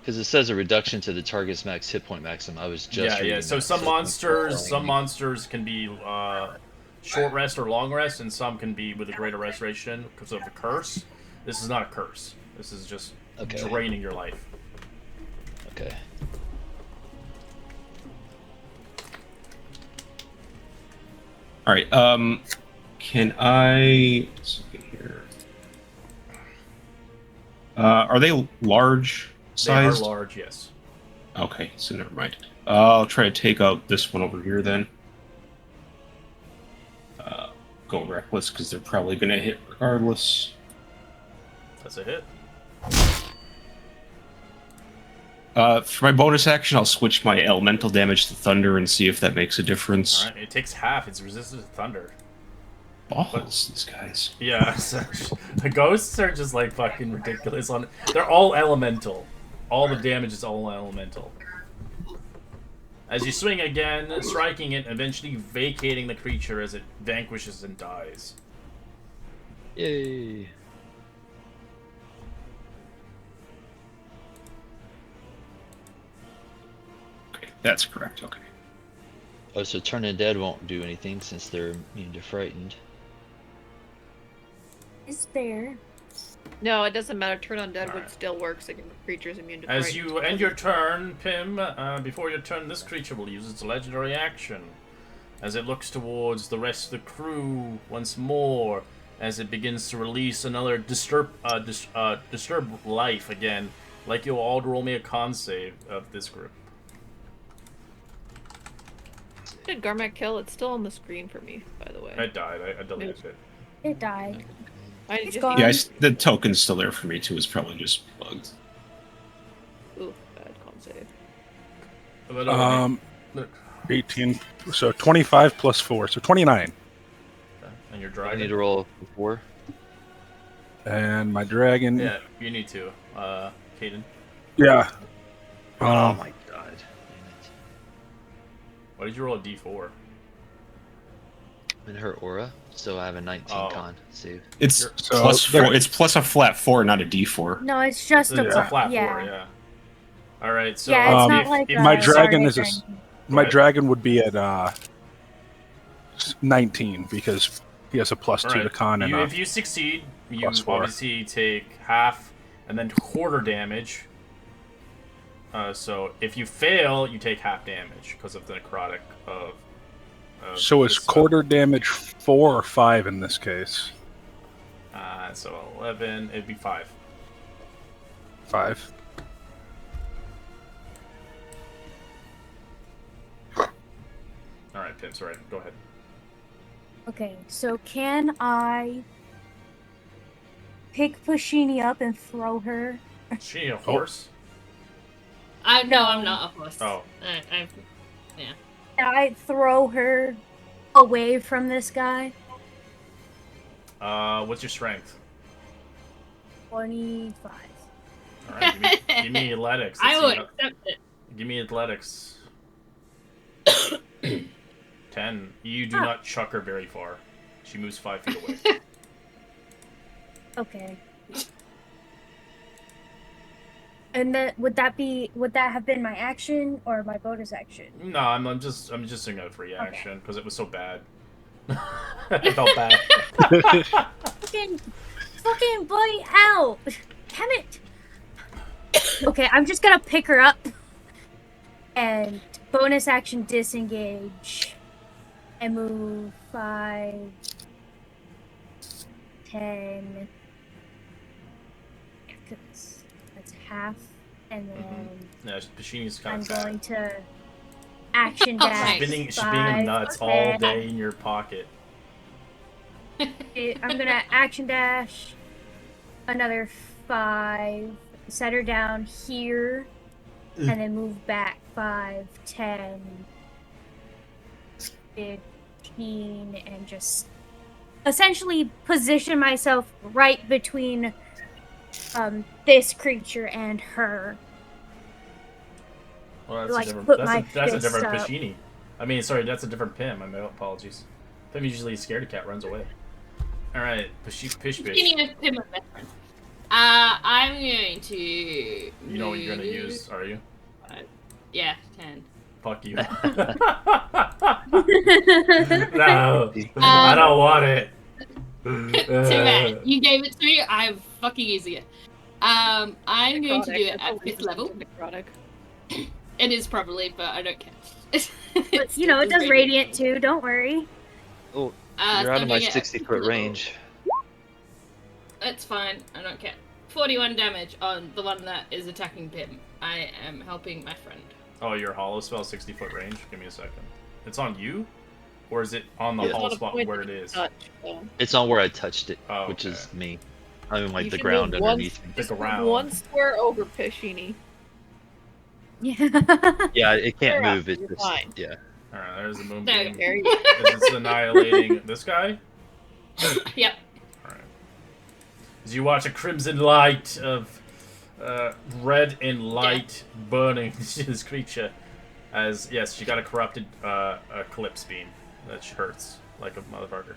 Because it says a reduction to the target's max hit point maximum. I was just yeah. So some monsters can be short rest or long rest, and some can be with a Greater Restoration because of the curse. This is not a curse. This is just draining your life. Okay. All right. Can I? Let's see here. Are they large sized? They are large, yes. Okay, so never mind. I'll try to take out this one over here then. Go reckless because they're probably going to hit regardless. That's a hit. For my bonus action, I'll switch my elemental damage to thunder and see if that makes a difference. Alright, it takes half. It's resistant to thunder. Balls, these guys. Yeah, so the ghosts are just like fucking ridiculous. They're all elemental. All the damage is all elemental. As you swing again, striking it, eventually vacating the creature as it vanquishes and dies. Yay. Okay, that's correct, okay. Oh, so Turn Undead won't do anything since they're immune to frightened. Is there? No, it doesn't matter. Turn Undead would still work against creatures immune to As frightened. you end your turn, Pim, before your turn, this creature will use its legendary action. As it looks towards the rest of the crew once more, as it begins to release another disturb life again. Like you'll all roll me a con save of this group. Did Garmac kill? It's still on the screen for me, by the way. It died. I deleted it. It died. It's gone. Yeah, the token's still there for me too. It's probably just bugged. Ooh, bad con save. 18. So 25 plus 4, so 29. And your I dragon. need to roll 4. And my dragon. Yeah, you need to, Caden. Yeah. Oh my god. Damn it. Why did you roll a d4? In her aura, so I have a 19 con save. It's So plus 4. It's plus a flat 4, not a d4. No, it's just It's a flat 4, yeah. yeah. Alright, so Yeah, it's not like my dragon sorry, is a dragon. my dragon would be at 19 because he has a plus 2 to con and if you succeed, you plus 4. obviously take half and then quarter damage. So if you fail, you take half damage because of the necrotic of. So is quarter damage 4 or 5 in this case? So 11, it'd be 5. 5. All right, Pim, sorry, go ahead. Okay, so can I pick Pushini up and throw her? Is she a horse? No, I'm not a horse. Oh. Yeah. Can I throw her away from this guy? What's your strength? 25. Alright, give me athletics. I will Let's see accept it. Give me athletics. 10. You do not chuck her very far. She moves 5 feet away. Okay. And then would that have been my action or my bonus action? No, I'm just doing a free action because it was so bad. I felt bad. fucking bite out! Damn it! Okay, I'm just gonna pick her up and bonus action disengage and move 5, 10. Because that's half, and then Yeah, Pashini's kind I'm of fat. going to action dash. She's being nuts all day in your pocket. I'm gonna action dash another 5, set her down here, and then move back 5, 10, 15, and just essentially position myself right between this creature and her. Well, that's Like, a different. put That's my a fist different up. Pashini. I mean, sorry, that's a different Pim. My apologies. Pim usually is scared a cat runs away. All right, Pish. I'm going to. You know what you're gonna use, are you? Yeah, 10. Fuck you. No, I don't want it. Too bad. You gave it to me. I'm fucking easier. I'm going to do it at 5th level. Necrotic. It is probably, but I don't care. But, you know, it does radiant too, don't worry. Oh, So you're out of my I'm doing it at 60-foot 5th level. range. That's fine. I don't care. 41 damage on the one that is attacking Pim. I am helping my friend. Oh, your hollow spell 60-foot range? Give me a second. It's on you? Or is it on the Yeah. hollow Not a spot point where of it is? touch, though. It's on where I touched it, Oh, which okay. is me. I mean, like You the should ground move underneath me. The Just move ground. one square over Pashini. Yeah. Yeah, it can't Square up, move. It's you're just, fine. yeah. Alright, there's the moonbeam. There. There you go. Is this annihilating this guy? Yep. Alright. As you watch a crimson light of red and light burning this creature. As, yes, she got a corrupted eclipse beam. That hurts like a motherfucker.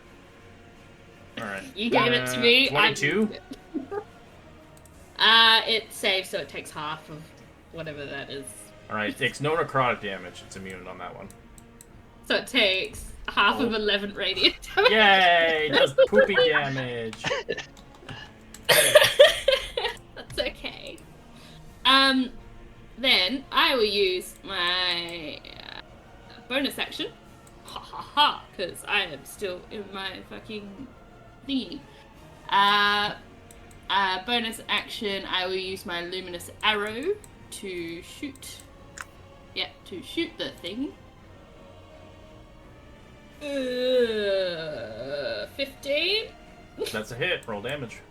Alright. You gave it to me. 22? It saves, so it takes half of whatever that is. Alright, it takes no necrotic damage. It's immune on that one. So it takes half of 11 radiant damage. Yay! It does poopy damage. That's okay. Then I will use my bonus action. Ha ha ha! Because I am still in my fucking thingy. Bonus action. I will use my luminous arrow to shoot. Yeah, to shoot the thing. 15. That's a hit. Roll damage.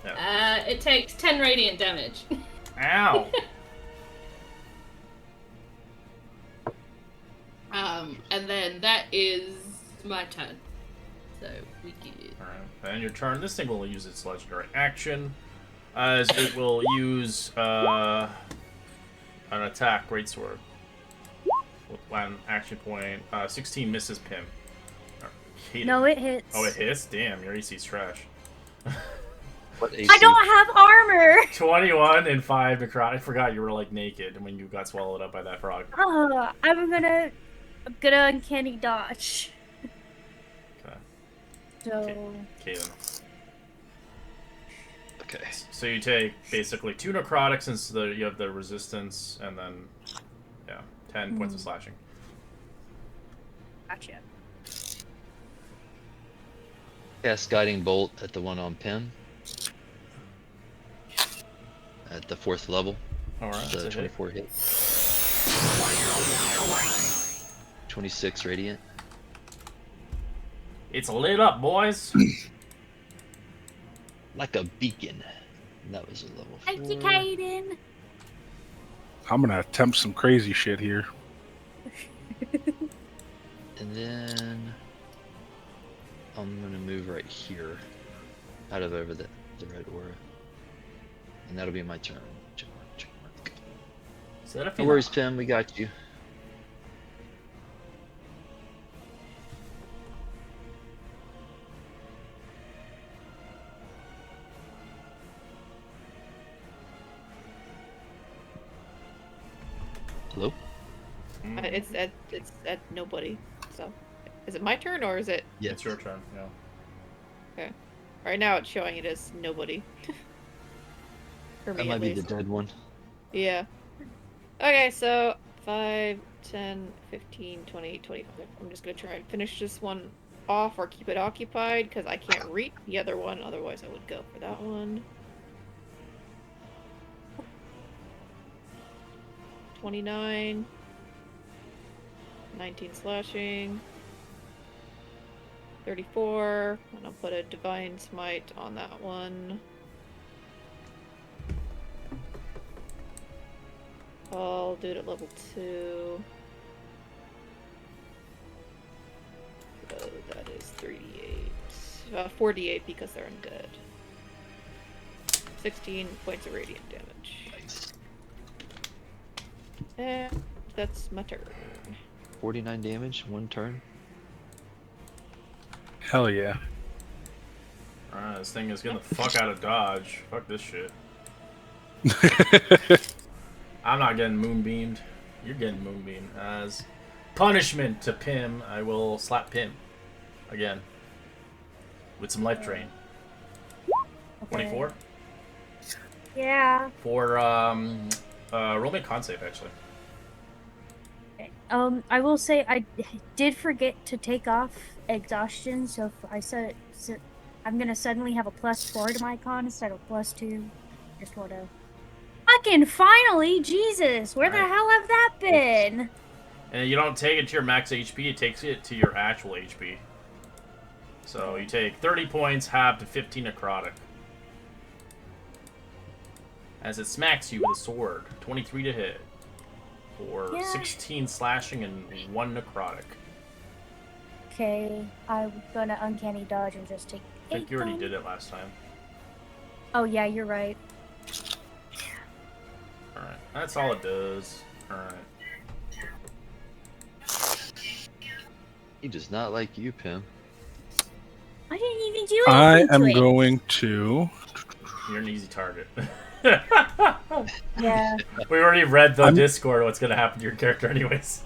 Yeah. It takes 10 radiant damage. Ow! And then that is my turn. So we get. Alright, and your turn. This thing will use its legendary action, as it will use an attack greatsword with one action point. 16 misses Pim. No, it hits. Oh, it hits? Damn, your AC's trash. What AC? I don't have armor! 21 and 5 necrotic. I forgot you were like naked when you got swallowed up by that frog. I'm gonna uncanny dodge. Okay. So Kaden. Okay. So you take basically 2 necrotic since you have the resistance, and then, yeah, 10 points of slashing. gotcha. Cast Guiding Bolt at the one on Pim. At the 4th level. Alright, The that's a hit. 24 hit. 26 radiant. It's lit up, boys. Like a beacon. And that was a level 4. Thank you, Kaden. I'm gonna attempt some crazy shit here. And then I'm gonna move right here, out of over the red aura. and that'll be my turn. Check mark. No Serafina. worries, Pim. We got you. Hello? It's at nobody. So, is it my turn or is it? Yes. It's your turn. Yeah. Okay. Right now it's showing it as nobody. For me, That might at be the least. dead one. Yeah. Okay, so 5, 10, 15, 20, 25. I'm just gonna try and finish this one off or keep it occupied because I can't reach the other one. Otherwise, I would go for that one. 29. 19 slashing. 34. And I'll put a divine smite on that one. I'll do it at level 2. So that is 38. 48 because they're undead. 16 points of radiant damage. Nice. And that's my turn. 49 damage, 1 turn. Hell yeah. Alright, this thing is getting the fuck out of dodge. Fuck this shit. I'm not getting moonbeamed. You're getting moonbeamed. As punishment to Pim, I will slap Pim. Again. With some life drain. Okay. 24? Yeah. For, roll me a con save, actually. I will say I did forget to take off exhaustion, so if I said I'm gonna suddenly have a +4 to my con instead of +2. Just wanna. Fucking finally, Jesus! Where the Right. hell have that been? And you don't take it to your max HP, it takes it to your actual HP. So you take 30 points, half to 15 necrotic. As it smacks you with a sword. 23 to hit. For Yeah. 16 slashing and 1 necrotic. Okay, I'm gonna uncanny dodge and just take. I think you already did it last time. Oh yeah, you're right. Alright, that's all it does. Alright. He does not like you, Pim. I didn't even do I anything am to it. going to. You're an easy target. Yeah, We already read the I'm- Discord what's gonna happen to your character anyways.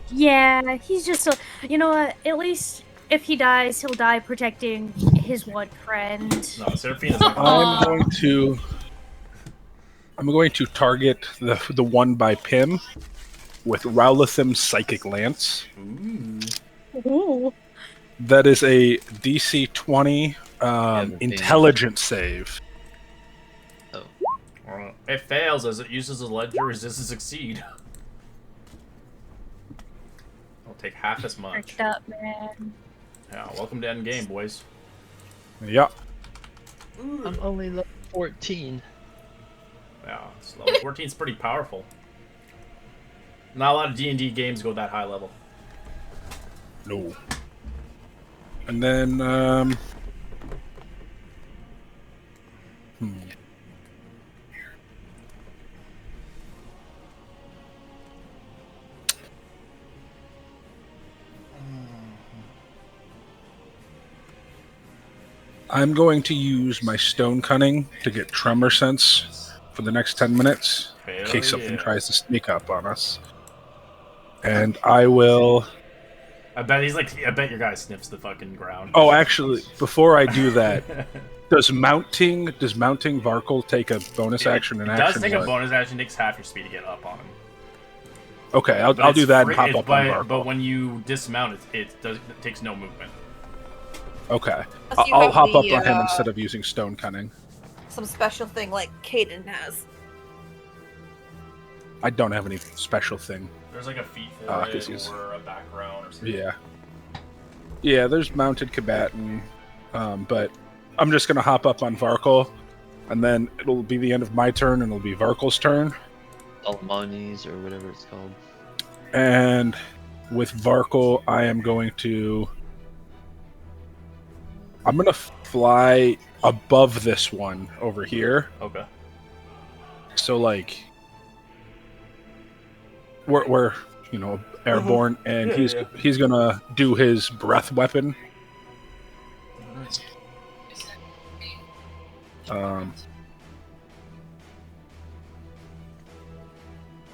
yeah. He's just so. You know what? At least if he dies, he'll die protecting his one friend. No, Seraphina's not gonna I'm going to target the one by Pim with Rowlithim's Psychic Lance. Ooh. Ooh. That is a DC 20 the intelligence save. It fails as it uses a ledger resist to succeed. I'll take half as much. Fricked up, man. Yeah, welcome to endgame, boys. Yep. I'm only level 14. Yeah, it's level 14 is pretty powerful. Not a lot of D&D games go that high level. No. And then, I'm going to use my Stone Cunning to get Tremor Sense for the next 10 minutes in Hell case something yeah. tries to sneak up on us. And I will... I bet your guy sniffs the fucking ground. Oh, actually, before I do that, does mounting Varkle take a bonus action and it action? does take a what? bonus action, takes half your speed to get up on him. Okay, I'll But do it's that free- and hop it- up but, on Varkle. But when you dismount, it takes no movement. Okay, Unless you I'll have hop up the, on him instead of using Stone Cunning. Some special thing like Caden has. I don't have any special thing. There's like a feat for 'cause it he's- or a background or something. Yeah. Yeah, there's mounted combatant, but I'm just gonna hop up on Varkle, and then it'll be the end of my turn, and it'll be Varkle's turn. Almanis or whatever it's called. And with Varkle, I'm gonna fly above this one over here, Okay. So like, we're airborne, and Yeah, he's gonna do his breath weapon.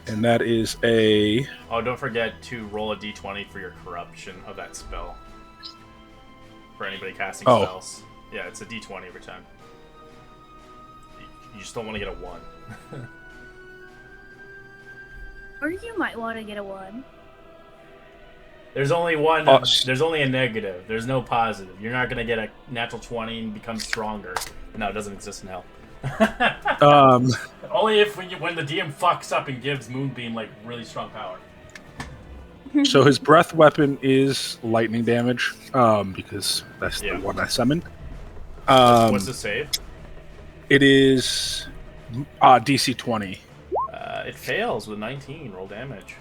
And that is a Oh, don't forget to roll a d20 for your corruption of that spell. For anybody casting spells. Yeah, it's a d20 every time. You just don't want to get a 1. Or you might want to get a 1. There's only one. There's only a negative. There's no positive. You're not gonna get a natural 20 and become stronger. No, it doesn't exist in hell. Only if when the DM fucks up and gives Moonbeam like really strong power. So his breath weapon is lightning damage, because that's the one I summoned. What's the save? It is DC 20. It fails with 19. Roll damage.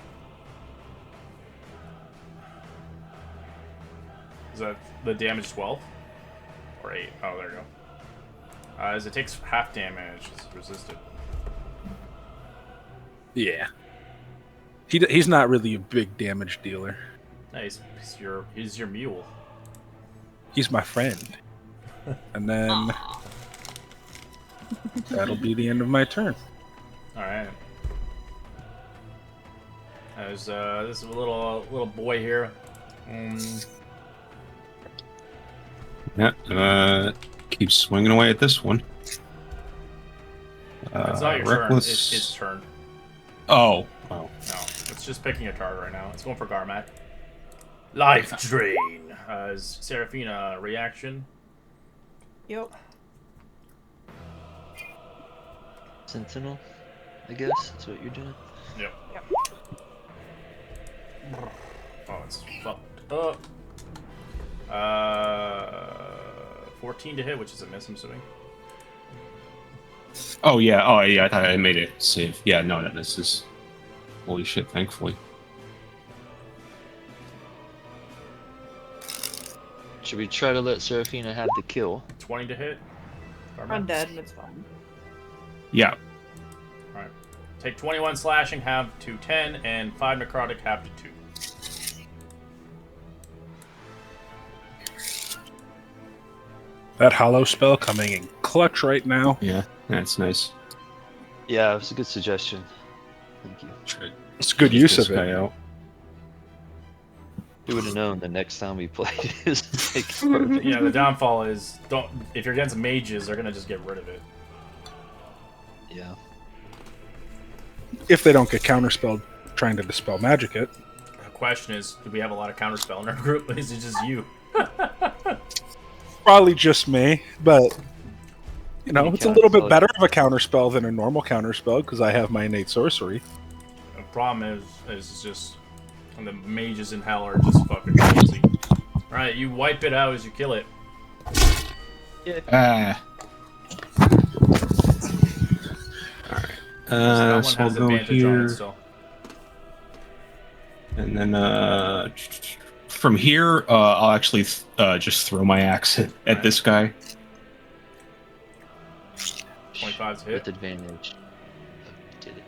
Is that the damage 12? Or 8? Oh, there you go. As it takes half damage, it's resisted. Yeah. He's not really a big damage dealer. Nice. He's your mule. He's my friend. And then that'll be the end of my turn. Alright. There's this little boy here. Yeah, keep swinging away at this one. It's not your reckless... turn. It's turn. Oh. No, it's just picking a target right now. It's going for Garmat. Life Drain. Is Seraphina reaction? Yep. Sentinel, I guess that's what you're doing. Yep. Oh, it's fucked up. 14 to hit, which is a miss, I'm assuming. Oh yeah, I thought I made it save. Yeah, no, that misses. Holy shit, thankfully. Should we try to let Seraphina have the kill? 20 to hit. I'm dead, and it's fine. Yeah. Alright. Take 21 slashing, half to 10, and 5 necrotic, half to 2. That hollow spell coming in clutch right now. Yeah, that's nice. Yeah, it was a good suggestion. Thank you. It's a good use of it. Out. Who would have known the next time we played is like perfect. Yeah, the downfall is if you're against mages, they're gonna just get rid of it. Yeah. If they don't get counterspelled trying to dispel magic it. The question is, do we have a lot of counterspell in our group? Is it just you? Probably just me, but it's a little bit better of a counterspell than a normal counterspell because I have my innate sorcery. The problem is just the mages in hell are just fucking crazy. Alright, you wipe it out as you kill it. Yeah. Alright. That one So I'll has go advantage on it here. still. And then from here, I'll actually just throw my axe at this guy. 25 to hit. With advantage. Did it.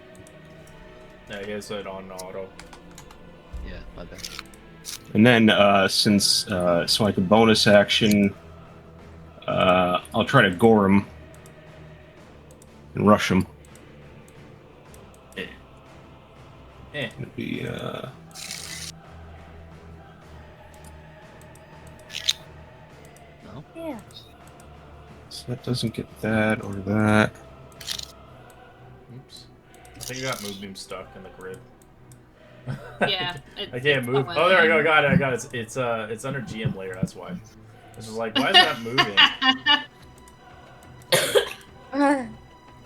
Yeah, he has it on auto. Yeah, my bad. And then since so I can bonus action, I'll try to gore him and rush him. It'll be No? Yeah. so that doesn't get that or that. Oops. I think I got Moonbeam stuck in the grid. Yeah. I can't move. Oh, there I go. Got it. It's under GM layer. That's why. I was just like, why is that moving?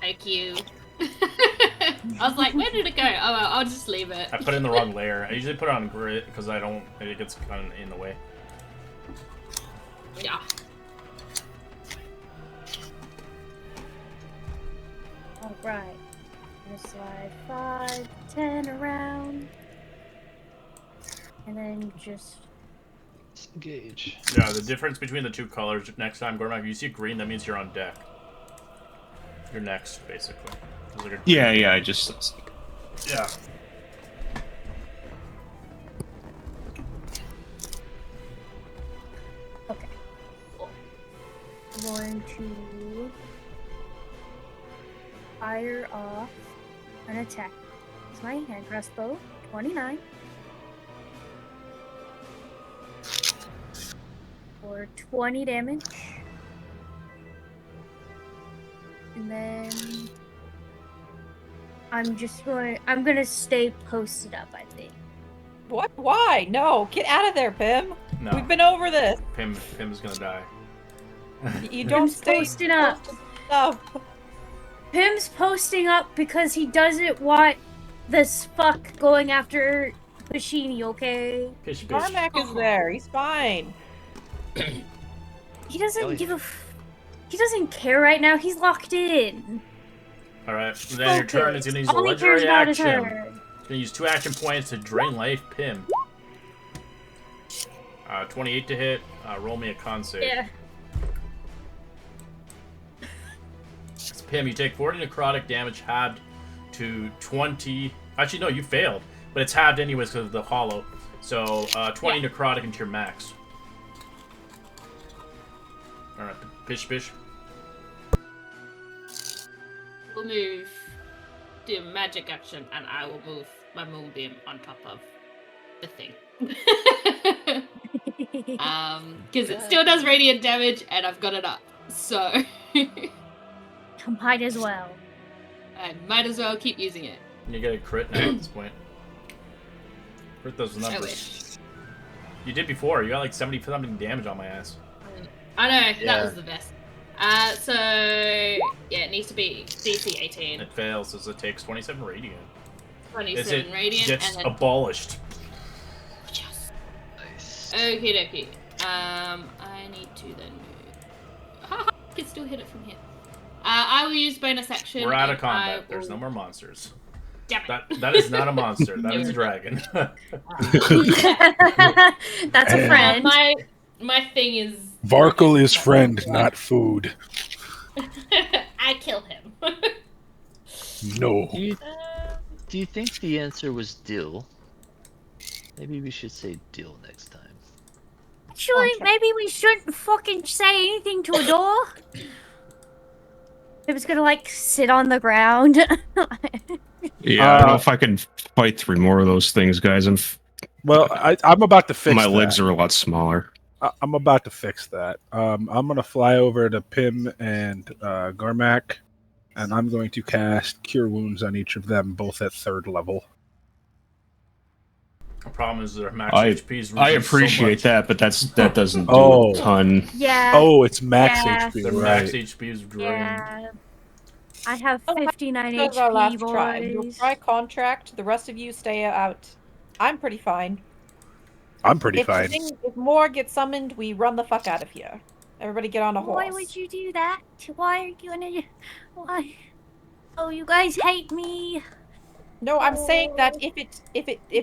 Thank you. I was like, where did it go? Oh, well, I'll just leave it. I put it in the wrong layer. I usually put it on grid because it gets kind of in the way. Yeah. Alright. Gonna slide 5, 10 around. And then just... Engage. Yeah, the difference between the two colors next time, Gormak, if you see green, that means you're on deck. You're next, basically. Like a Yeah, I just... Yeah. Okay. I'm going to fire off an attack. It's my hand crossbow. 29. For 20 damage. And then I'm gonna stay posted up, I think. What? Why? No, get out of there, Pim. No. We've been over this. Pim's gonna die. You don't Pim's stay posting up. stuff. Pim's posting up because he doesn't want this fuck going after Bashini, okay? Pish. Carmack is there. He's fine. He doesn't give a he doesn't care right now. He's locked in. Alright, then your turn is gonna use a All he cares legendary about is action. her. It's gonna use 2 action points to drain life Pim. 28 to hit. Roll me a con save. Yeah. Pim, you take 40 necrotic damage halved to 20. Actually, no, you failed. But it's halved anyways because of the hollow. So, 20 necrotic into your max. Alright, Pish. We'll move, do a magic action, and I will move my moonbeam on top of the thing. Because it still does radiant damage, and I've got it up. So, Might as well. I might as well keep using it. You get a crit now at this point. Crit those I numbers. wish. You did before. You got like 70-something damage on my ass. I know, Yeah. that was the best. So, yeah, it needs to be DC 18. It fails, so it takes 27 radiant. 27 radiant, gets and then... abolished. Yes. Nice. Okie dokie. I need to then move. Haha, I can still hit it from here. I will use bonus action. We're out of and combat. I There's will- no more monsters. Damn it. That is not a monster. That is a dragon. That's a friend. My thing is... Varkle is friend, not food. I kill him. No. Do you think the answer was dill? Maybe we should say dill next time. Actually, maybe we shouldn't fucking say anything to a door. It was gonna like sit on the ground. Yeah, I don't know if I can fight 3 more of those things, guys. Well, I'm about to fix My that. legs are a lot smaller. I'm about to fix that. I'm going to fly over to Pim and Garmac, and I'm going to cast Cure Wounds on each of them, both at 3rd level. The problem is their max HP is I reduced so appreciate much. that, but that doesn't do Oh. a ton. Yeah. Oh, it's max Yeah. HP, Their right. max HP is drained. Yeah. I have Oh, 59 That was our last HP, try. You'll boys. try contract. The rest of you stay out. I'm pretty fine. I'm pretty If fine. if more get summoned, we run the fuck out of here. Everybody get on a horse. Why would you do that? Why are you gonna? Why? Oh, you guys hate me. No, I'm saying that if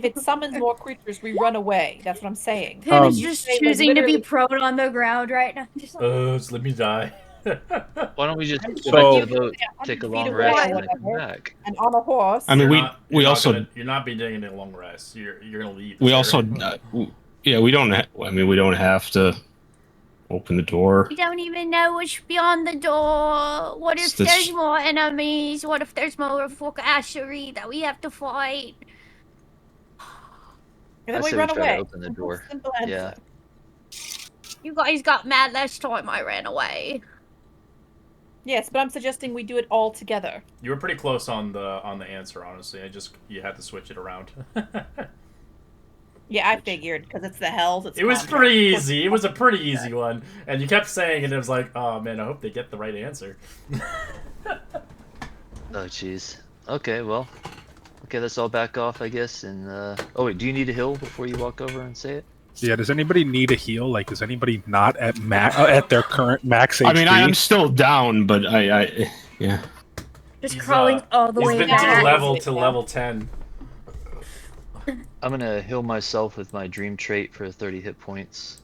it summons more creatures, we run away. That's what I'm saying. Pim is Um, just They, like, choosing to be literally- prone on the ground right now. Just like, Just let me die. Why don't we just go So- back to the boat, Yeah, take a 100 feet long rest, away and or then come whatever. back? And on a horse. I mean, You're not be taking a long rest. You're gonna leave. we also we don't we don't have to open the door. we don't even know what's beyond the door. What if This- there's more enemies? What if there's more fuck ashery that we have to fight? And I then we say run we try to away. open the door. Simple answer. Yeah. You guys got mad last time I ran away. Yes, but I'm suggesting we do it all together. You were pretty close on the answer, honestly. You had to switch it around. Yeah, I figured because it's the hells. It's It was contract. pretty easy. It was a pretty easy one, and you kept saying it. And it was like, oh man, I hope they get the right answer. Oh, jeez. Okay, well. Okay, let's all back off, I guess. And oh wait, do you need a heal before you walk over and say it? Yeah, does anybody need a heal? Like, is anybody not at at their current max HP? I mean, I'm still down, but I yeah. Just He's, crawling all the He's way been back. de-leveled to level 10. I'm gonna heal myself with my dream trait for 30 hit points,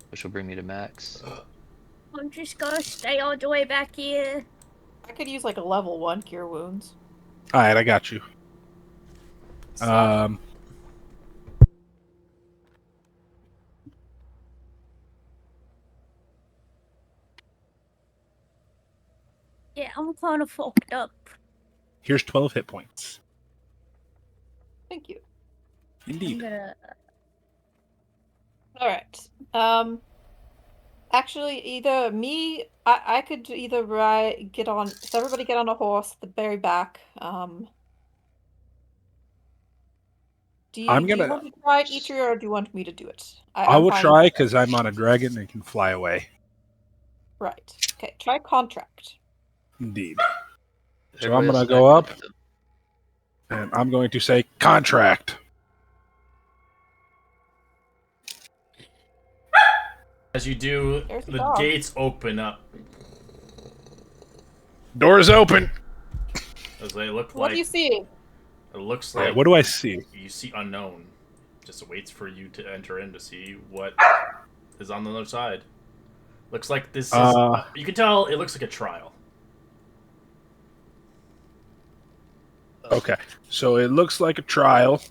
which will bring me to max. I'm just gonna stay all the way back here. I could use like a level 1 cure wounds. All right, I got you. Yeah, I'm kind of fucked up. Here's 12 hit points. Thank you. Indeed. All right. Actually, either me, I could either get on. Does everybody get on a horse at the very back? Do you want to try it, Eater, or do you want me to do it? I will try because I'm on a dragon and can fly away. Right. Okay. Try contract. Indeed. So I'm going to go up, and I'm going to say contract. As you do, the gates open up. Doors open. As they look What do you see? It looks like. What do I see? You see unknown. Just waits for you to enter in to see what is on the other side. Looks like this is. You can tell it looks like a trial. Okay, so it looks like a trial.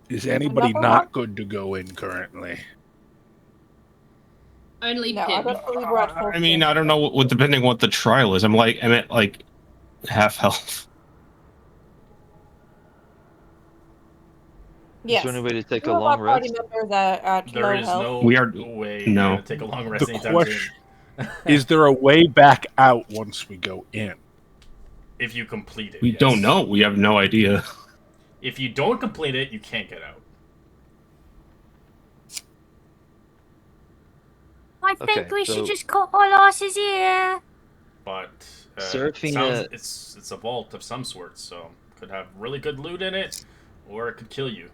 Is anybody not good to go in currently? Only No, Pim. I don't believe we're at full. I mean, I don't know what depending on what the trial is. I'm at like half health. Yes. Is there any way to take a Two of long our party rest? members are at There low is health. no We are- way no. you're gonna take a long rest The anytime question soon. Is there a way back out once we go in? If you complete it, We yes. don't know. We have no idea. If you don't complete it, you can't get out. I think we so- should just cut our losses here. But Seraphina- it's a vault of some sort, so could have really good loot in it, or it could kill you.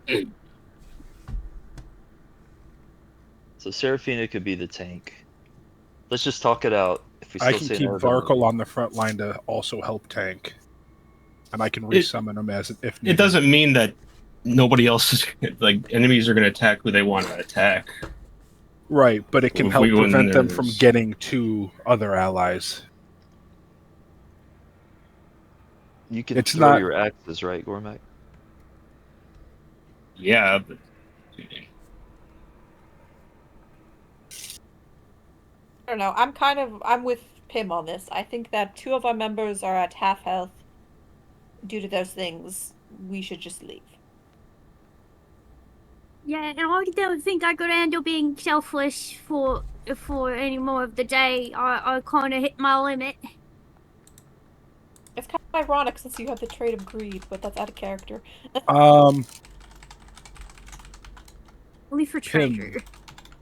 So Seraphina could be the tank. Let's just talk it out. If we I still can say keep no, then- Varkle on the front line to also help tank. And I can resummon him as if needed. It doesn't mean that nobody else is like enemies are going to attack who they want to attack. Right, but it can If help we win, prevent them from there's- getting to other allies. You can It's throw not- your axes, right, Gormac? Yeah, but I don't know. I'm with Pim on this. I think that two of our members are at half health. Due to those things, we should just leave. Yeah, and I don't think I could handle being selfless for any more of the day. I kind of hit my limit. It's kind of ironic since you have the trait of greed, but that's out of character. Only for treasure.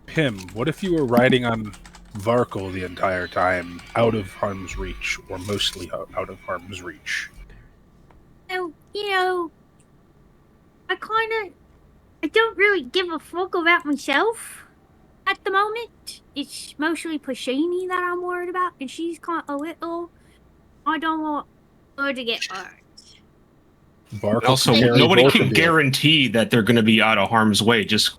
Pim, what if you were riding on Varkle the entire time, out of harm's reach, or mostly out of harm's reach? So, I don't really give a fuck about myself at the moment. It's mostly Pashini that I'm worried about, and she's kind of little. I don't want her to get hurt. Varkle also can carry nobody both can of you. guarantee that they're going to be out of harm's way. Just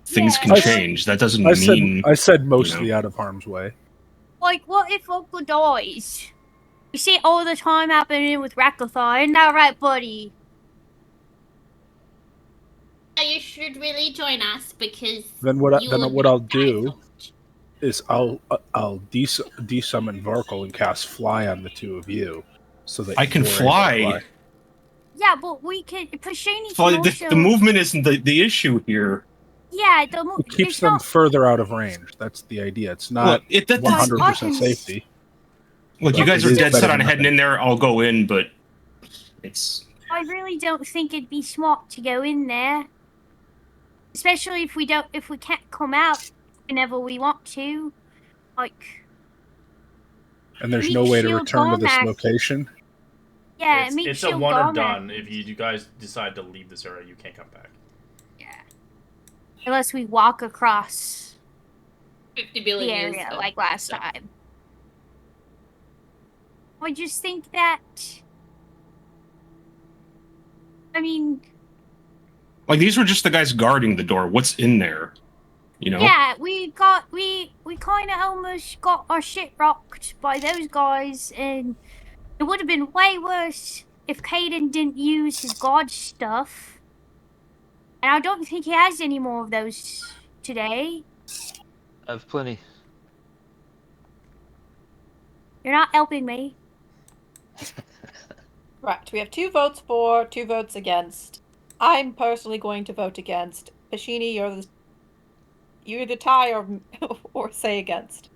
things Yeah, can I- change. That doesn't I mean said mostly out of harm's way. Like, what if Uncle dies? We see it all the time happening with Rakathar, isn't that right, buddy? You should really join us because Then what you will I'll die do so much. is I'll desummon Varkle and cast fly on the two of you, so that I can you're able to fly. Yeah, but we can. Pashini Well, can also. the movement isn't the issue here. Yeah, It keeps it's them not. further out of range. That's the idea. It's not Look, that's 100% I can- safety. Look, you But guys it are is dead better set on than heading nothing. in there. I'll go in, but it's I really don't think it'd be smart to go in there, especially if we can't come out whenever we want to. Like, And there's Meat no way to shield return to this Gormac. location. yeah, It's a one or done. If you guys decide to leave this area, you can't come back. Unless we walk across 50 billion the years. area though. like last So- time. I just think that. I mean, like these were just the guys guarding the door. What's in there? You know? Yeah, we kind of almost got our shit rocked by those guys, and it would have been way worse if Caden didn't use his god stuff. And I don't think he has any more of those today. I have plenty. You're not helping me. Right. We have 2 votes for, 2 votes against. I'm personally going to vote against. Pashini, you either tie or say against.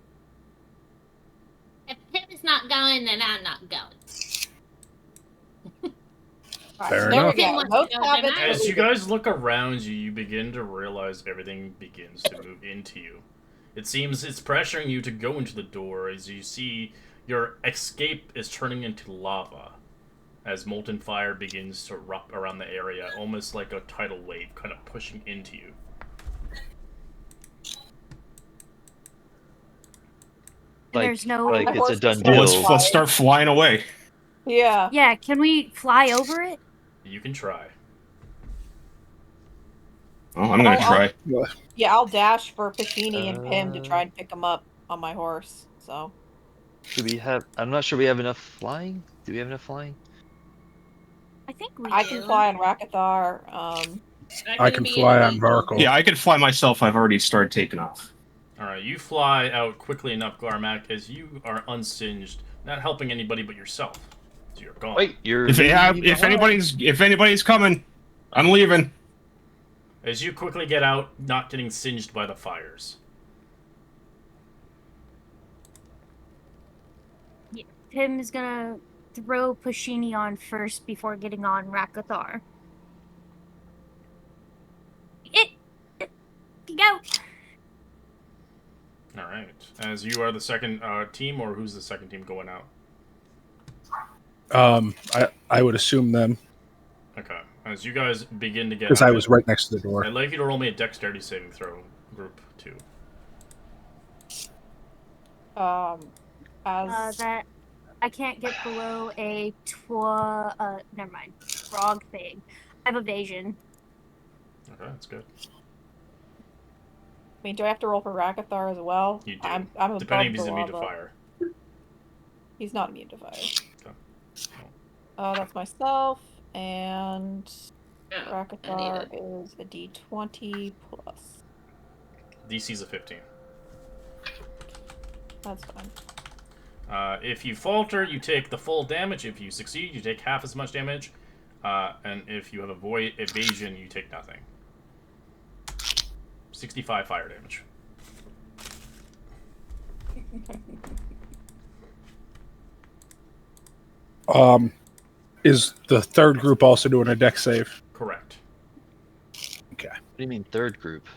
If Pip's not going, then I'm not going. All right, Fair so there enough. we go. Tim wants Votes to go, have then it. I As you guys look around you, you begin to realize everything begins to move into you. It seems it's pressuring you to go into the door as you see your escape is turning into lava as molten fire begins to erupt around the area, almost like a tidal wave kind of pushing into you. And there's no. Like it's a done Well, deal. let's start flying away. Yeah. Yeah, can we fly over it? You can try. Oh, I'm gonna try. Yeah, I'll dash for Pashini and Pim to try and pick him up on my horse. So. Do we have? I'm not sure we have enough flying. Do we have enough flying? I think we I do. can fly on Rakathar. I can fly on Varkle. Yeah, I can fly myself. I've already started taking off. Alright, you fly out quickly enough, Garmac, as you are unsinged, not helping anybody but yourself. So you're gone. Wait, you're. If anybody's coming, I'm leaving. As you quickly get out, not getting singed by the fires. Tim is gonna throw Pashini on first before getting on Rakathar. Go. Alright. As you are the second team, or who's the second team going out? I would assume them Okay. As you guys begin to get because out, I was right next to the door. I'd like you to roll me a dexterity saving throw, group 2. That I can't get below a never mind. Frog thing. I have evasion. Okay, that's good. I mean, do I have to roll for Rakathar as well? You do. I'm Depending if above he's the immune to lava. fire. He's not immune to fire. Okay. That's myself, and Yeah, Rakathar is a D20 plus. DC's a 15. That's fine. If you falter, you take the full damage. If you succeed, you take half as much damage. And if you have evasion, you take nothing. 65 fire damage. Is the third group also doing a deck save? Correct. Okay. What do you mean third group?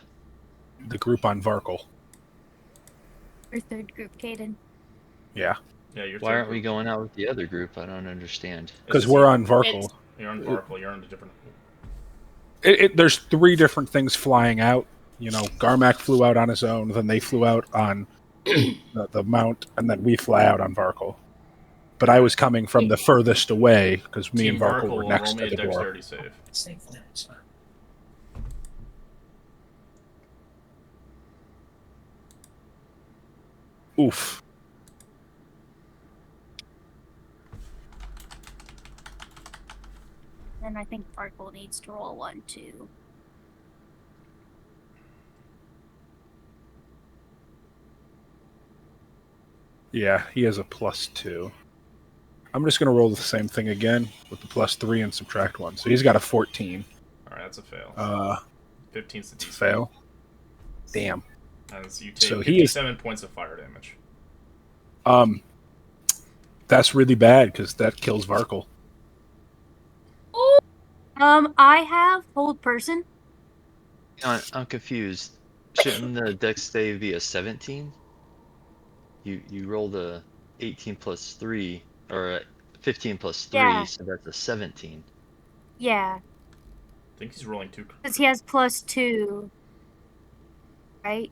The group on Varkle. Or third group, Caden. Yeah. Yeah, you're. Why aren't we going out with the other group? I don't understand. Because we're on Varkle. You're on Varkle. You're on a different. There's 3 different things flying out. You know, Garmac flew out on his own, then they flew out on the mount, and then we fly out on Varkle. But I was coming from the furthest away because me Team and Varkle Varkle were will next roll me to a the door. dexterity save. Oof. Then I think Barkle needs to roll 1 too. Yeah, he has a +2. I'm just going to roll the same thing again with the +3 and subtract 1. So he's got a 14. All right, that's a fail. 15's the DC. Fail. Damn. And so you take So he is- 57 points of fire damage. That's really bad because that kills Varkle. I have hold person. I'm confused. Shouldn't the dex save be a 17? You rolled a 18 plus 3, or a 15 plus 3, Yeah. so that's a 17. Yeah, I think he's rolling 2. because he has +2. Right?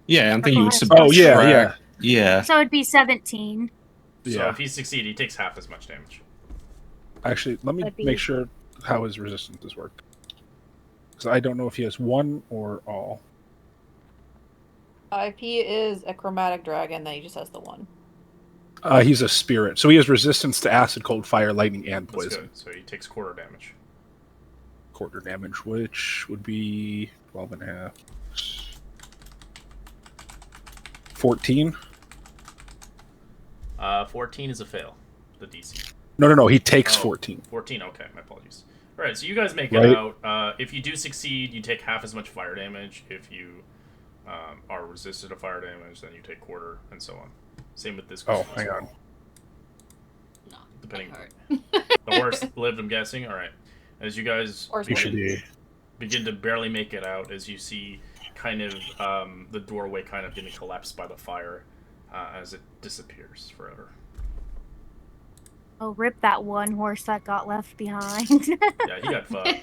Yeah, I'm thinking you would Oh, subtract. yeah. Yeah. So it'd be 17. So Yeah. if he succeeds, he takes half as much damage. Actually, let me That'd be- make sure how his resistances work. Because I don't know if he has 1 or all. If he is a chromatic dragon, then he just has the one. He's a spirit, so he has resistance to acid, cold, fire, lightning, and That's poison. good. So he takes quarter damage. Quarter damage, which would be 12 and a half. 14? 14 is a fail. The DC. No. He takes 14. 14. Okay, my apologies. All right, so you guys make Right. it out. If you do succeed, you take half as much fire damage. If you are resistant to fire damage, then you take quarter, and so on. Same with this. Oh, group as hang well. on. No, Depending. that hurt. The horse lived, I'm guessing. All right. As you guys Horse He should begin be. to barely make it out, as you see kind of the doorway kind of getting collapsed by the fire as it disappears forever. Oh, rip that one horse that got left behind. Yeah, he got fucked.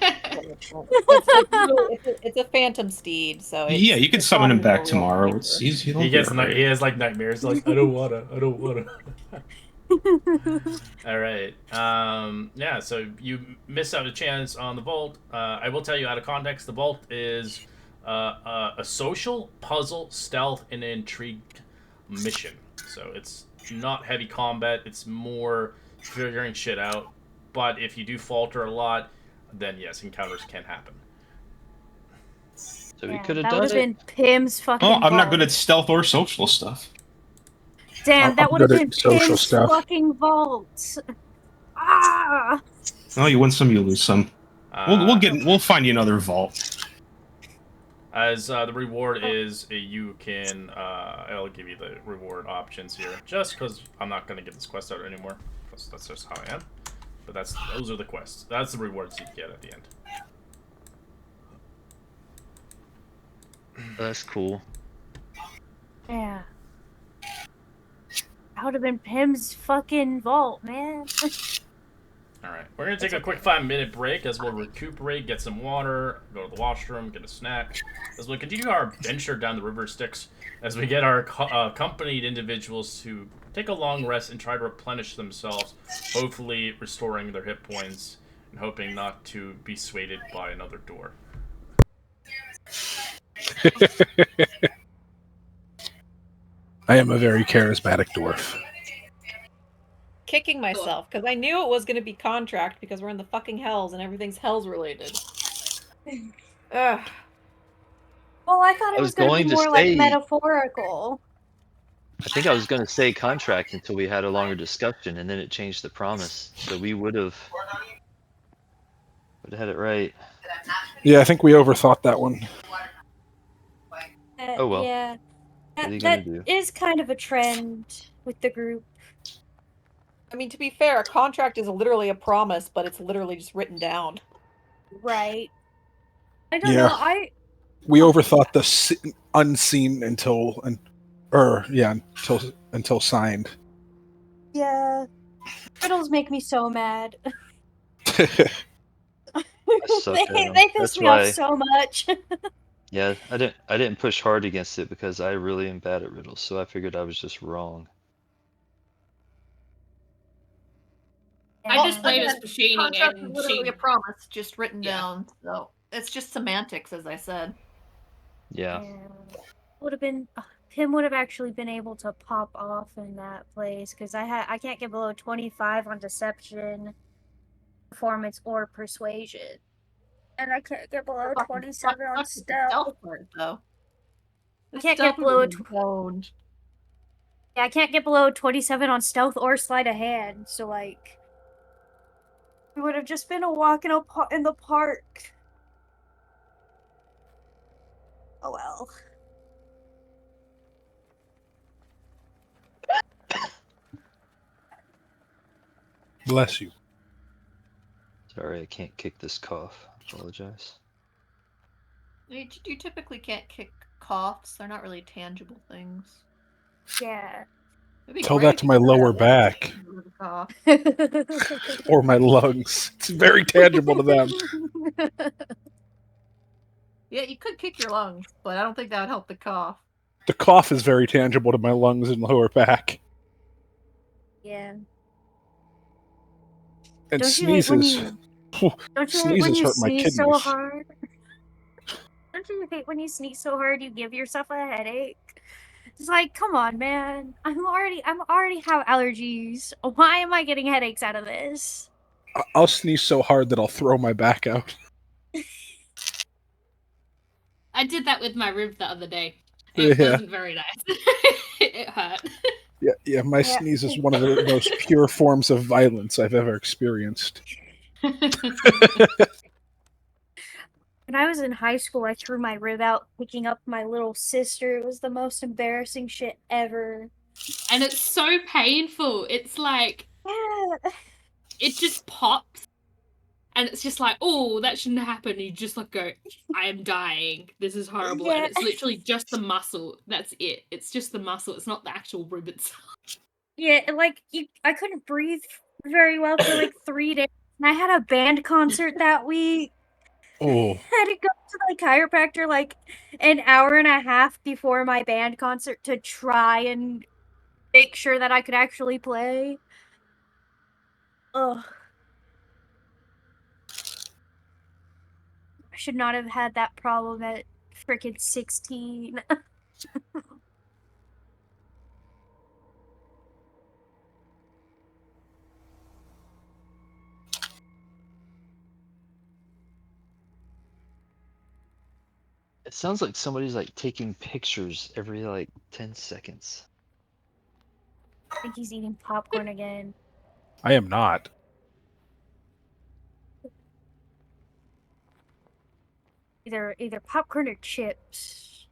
It's a phantom steed, so it's, Yeah, you can it's summon not him even a back real tomorrow. creature. He'll He be gets alright. he has like nightmares. Like I don't wanna. All right. Yeah. So you miss out a chance on the vault. I will tell you out of context. The vault is a social puzzle, stealth, and intrigue mission. So it's not heavy combat. It's more figuring shit out. But if you do falter a lot, then yes, encounters can happen. So we Yeah, could have that done would have it. been Pim's fucking Oh, I'm not vault. good at stealth or social stuff. Damn, I'm that would have good been at social Pim's stuff. fucking vault. Ah! Oh, you win some, you lose some. We'll find you another vault. As the reward is, you can. I'll give you the reward options here, just because I'm not going to give this quest out anymore. Because that's just how I am. But those are the quests. That's the rewards you get at the end. That's cool. Yeah. That would have been Pim's fucking vault, man. Alright, we're going to take a quick 5-minute break as we'll recuperate, get some water, go to the washroom, get a snack, as we continue our adventure down the River Styx, as we get our accompanied individuals to take a long rest and try to replenish themselves, hopefully restoring their hit points and hoping not to be swayed by another door. I am a very charismatic dwarf. Kicking myself because I knew it was going to be contract because we're in the fucking hells and everything's hells related. Ugh. Well, I thought I it was was going to going be to more like say- metaphorical. I think I was going to say contract until we had a longer discussion, and then it changed the promise. So we would have had it right. Yeah, I think we overthought that one. Oh, well. Yeah. What are you gonna That do? is kind of a trend with the group. I mean, to be fair, a contract is literally a promise, but it's literally just written down. Right. I don't Yeah. know. We overthought the unseen until signed. Yeah. Riddles make me so mad. I suck at 'em. they piss That's me off why- so much. Yeah, I didn't push hard against it because I really am bad at riddles, so I figured I was just wrong. I just played as Bashini Contract is and literally she. a promise, just written Yeah. down. So it's just semantics, as I said. Yeah. Would have been Pim would have actually been able to pop off in that place because I can't get below 25 on deception, performance, or persuasion, and I can't get below 27 on stealth. Part, though. I can't get below Zoned. Yeah, I can't get below 27 on stealth or sleight of hand. So like, it would have just been a walk in the park. Oh well. Bless you. Sorry, I can't kick this cough. Apologize. You typically can't kick coughs. They're not really tangible things. Yeah. It'd be Tell great that if to you my could lower have back. a cough. Or my lungs. It's very tangible to them. Yeah, you could kick your lungs, but I don't think that would help the cough. The cough is very tangible to my lungs and lower back. Yeah. And Don't you hate when sneezes. Don't you hate when Sneezes you hurt my sneeze so kidneys. hard? Don't you hate when you sneeze so hard you give yourself a headache? It's like, come on, man. I'm already have allergies. Why am I getting headaches out of this? I'll sneeze so hard that I'll throw my back out. I did that with my rib the other day. It Yeah. wasn't very nice. It hurt. Yeah, my Yeah. sneeze is one of the most pure forms of violence I've ever experienced. When I was in high school, I threw my rib out picking up my little sister. It was the most embarrassing shit ever. And it's so painful. It's like, Yeah. it just pops. And it's just like, oh, that shouldn't happen. You just like go, I am dying. This is horrible. Yeah. And it's literally just the muscle. That's it. It's just the muscle. It's not the actual rib itself. Yeah, like I couldn't breathe very well for like 3 days. And I had a band concert that week. Oh, I had to go to the chiropractor like an hour and a half before my band concert to try and make sure that I could actually play. Ugh. I should not have had that problem at frickin' 16. It sounds like somebody's like taking pictures every like 10 seconds. I think he's eating popcorn again. I am not. Either popcorn or chips.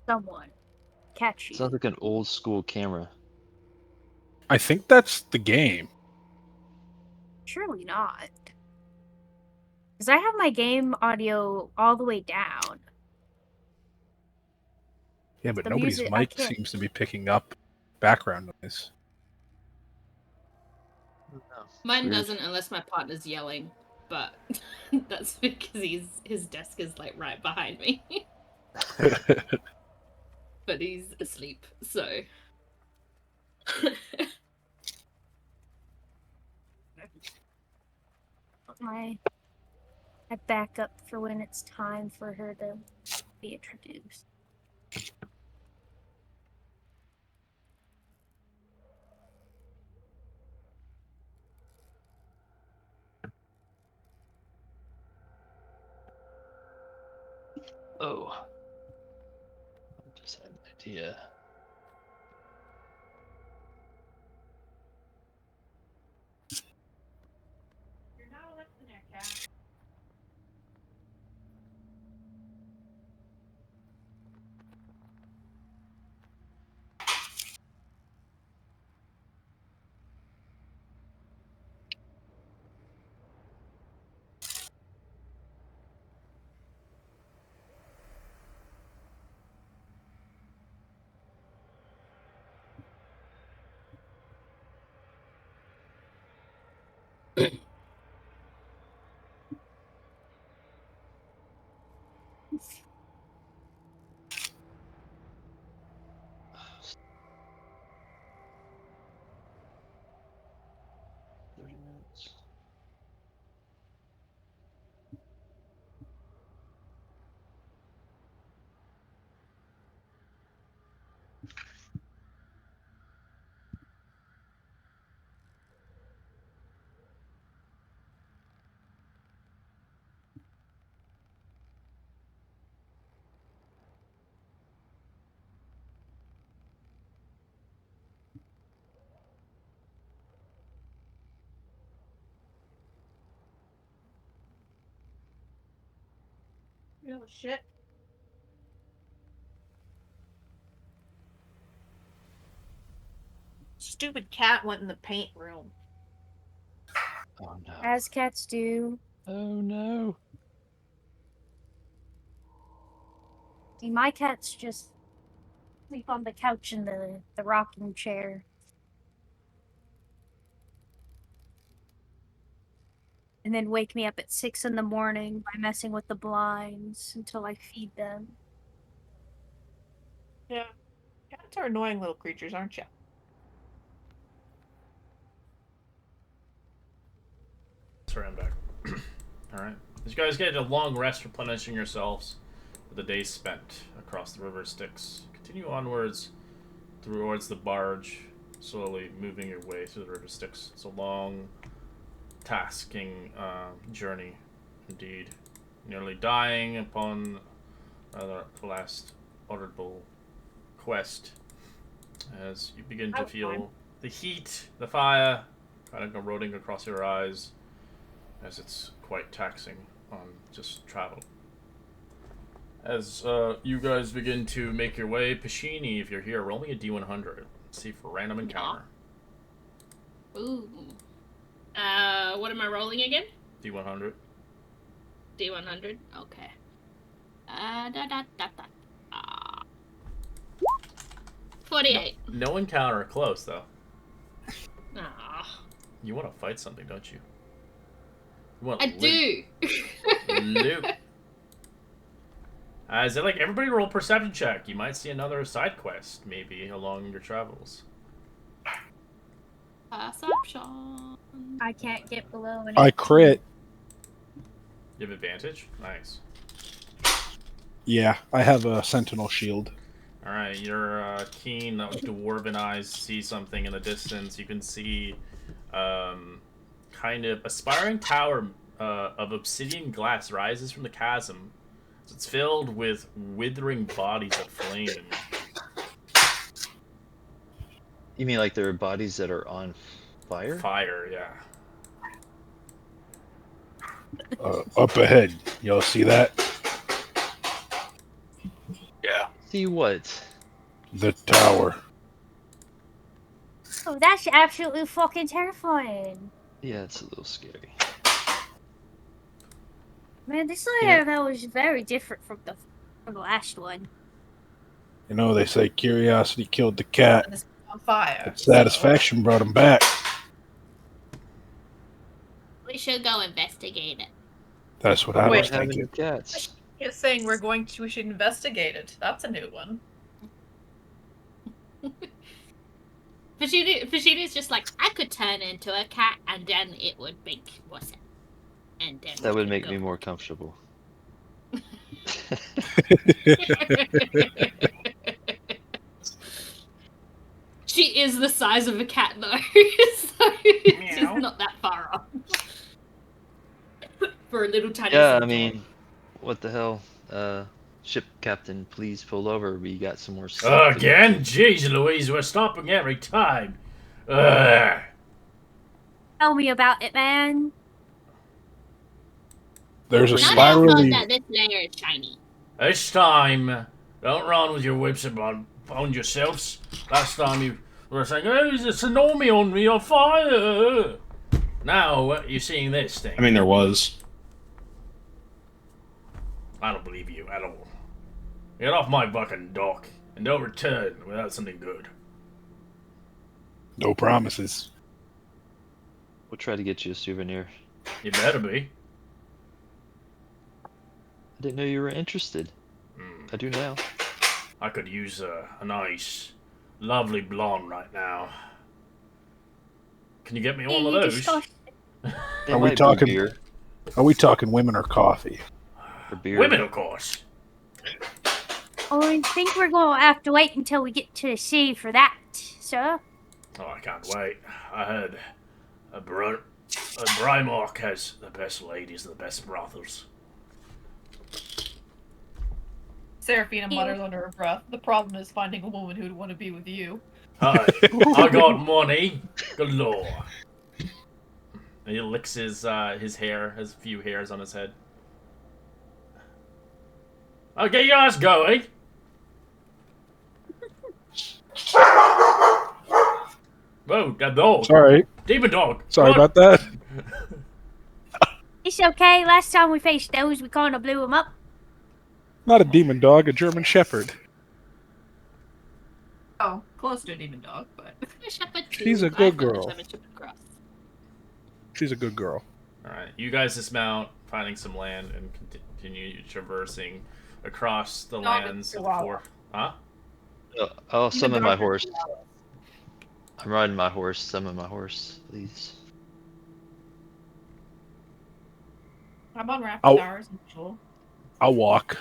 Someone catch you. Sounds like an old school camera. I think that's the game. Surely not. Because I have my game audio all the way down. Yeah, but The nobody's music, I mic can't- seems to be picking up background noise. Mine Weird. doesn't unless my partner's yelling. But that's because his desk is like right behind me. But he's asleep, so. I back up for when it's time for her to be introduced. Oh. I just had an idea. You're not a listener, cat. Oh shit. Stupid cat went in the paint room. Oh no. As cats do. Oh no. See, my cats just sleep on the couch in the rocking chair. And then wake me up at 6 in the morning by messing with the blinds until I feed them. Yeah. Cats are annoying little creatures, aren't you? Sorry, I'm back. Alright. You guys get a long rest replenishing yourselves. the days spent across the River Styx. Continue onwards towards the barge, slowly moving your way through the River Styx. It's a long, tasking journey, indeed. Nearly dying upon the last audible quest as you begin to feel the heat, the fire, kind of eroding across your eyes, as it's quite taxing on just travel. As you guys begin to make your way, Pashini, if you're here, roll me a D100. Let's see for random encounter. Ooh. What am I rolling again? D100. D100. Okay. 48. No encounter close though. Aw. You want to fight something, don't you? You want I do. loot. Is it like everybody roll perception check? You might see another side quest maybe along your travels. Perception. I can't get below an I 18. crit. You have advantage? Nice. Yeah, I have a sentinel shield. Alright, your keen dwarven eyes see something in the distance. You can see kind of a spiraling tower of obsidian glass rises from the chasm. It's filled with withering bodies of flame. You mean like there are bodies that are on fire? Fire, yeah. Up ahead. Y'all see that? Yeah. See what? The tower. Oh, that's absolutely fucking terrifying. Yeah, it's a little scary. Man, this Yeah. level was very different from the last one. You know, they say curiosity killed the cat, And it's on fire. but satisfaction brought him back. We should go investigate it. That's what I Wait, was What happened thinking. to cats? You're saying we should investigate it. That's a new one. Vegeta's just like, I could turn into a cat and then it would make more sense. And then That we would could make go. me more comfortable. She is the size of a cat though, so she's not that far off. For a little tiny Yeah, I centaur. mean, what the hell? Ship captain, please pull over. We got some more stuff. to get Again? Jeez Louise, we're stopping every time. Ugh. Tell me about it, man. There's a Not spirally. that this layer is shiny. This time, don't run with your whips upon yourselves. Last time you were saying, oh, there's a tsunami on me, on fire. Now, you're seeing this thing. I mean, there was. I don't believe you at all. Get off my fucking dock, and don't return without something good. No promises. We'll try to get you a souvenir. You better be. I didn't know you were interested. Hmm. I do now. I could use a nice, lovely blonde right now. Can you get me one of You those? disgust- They Are we might brew talking- beer Are we talking women or coffee? or beer? Women, of course. Oh, I think we're going to have to wait until we get to the sea for that, sir. Oh, I can't wait. I heard Brymark has the best ladies and the best brothels. Seraphina mutters under her breath. The problem is finding a woman who'd want to be with you. I got money galore. And he licks his hair, has a few hairs on his head. I'll get your ass going. Whoa, that dog. Sorry. Demon dog. Sorry Run. about that. It's okay. Last time we faced those, we kind of blew them up. Not a demon dog, a German Shepherd. Oh, close to a demon dog, but She's a good girl. She's a good girl. Alright, you guys dismount, finding some land, and continue traversing across the lands of the four. Huh? I'll summon my horse. I'm riding my horse. Summon my horse, please. I'm on rapid Oh. hours as usual. I'll walk.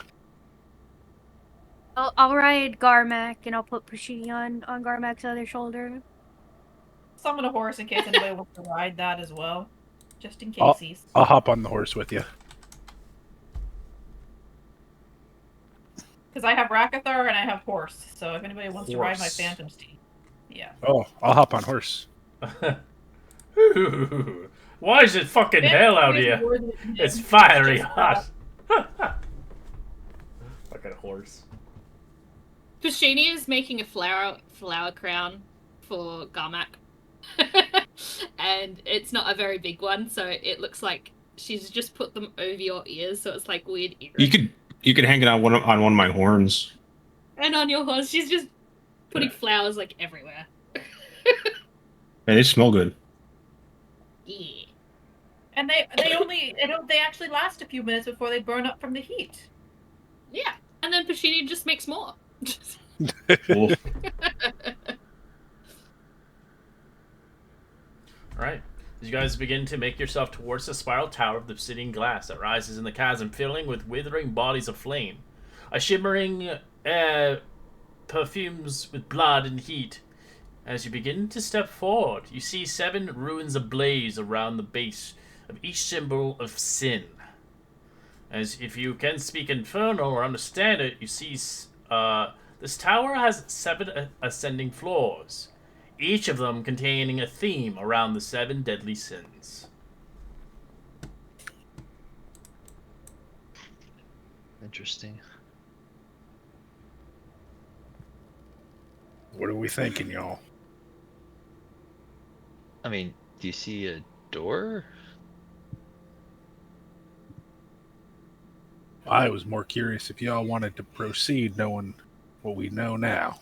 I'll ride Garmac, and I'll put Pushini on Garmac's other shoulder. Summon a horse in case anybody wants to ride that as well. Just in I'll- case he's... I'll hop on the horse with you. Because I have Rakathar and I have horse, so if anybody wants to ride my Horse. Phantom Steed. Yeah. Oh, I'll hop on horse. Why is it fucking hell out here? It's fiery hot. Fucking horse. Pushini is making a flower crown for Garmac. And it's not a very big one, so it looks like she's just put them over your ears, so it's like weird earrings. You could hang it on one of my horns. And on your horse, she's just putting flowers like everywhere. And they smell good. Yeah. And they actually last a few minutes before they burn up from the heat. Yeah. And then Pushini just makes more. Cool. Alright. As you guys begin to make yourself towards the spiral tower of the obsidian glass that rises in the chasm, filling with withering bodies of flame. A shimmering air perfumes with blood and heat. As you begin to step forward, you see 7 ruins ablaze around the base of each symbol of sin. As if you can speak Infernal or understand it, you see this tower has 7 ascending floors, each of them containing a theme around the 7 deadly sins. Interesting. What are we thinking, y'all? I mean, do you see a door? I was more curious if y'all wanted to proceed knowing what we know now.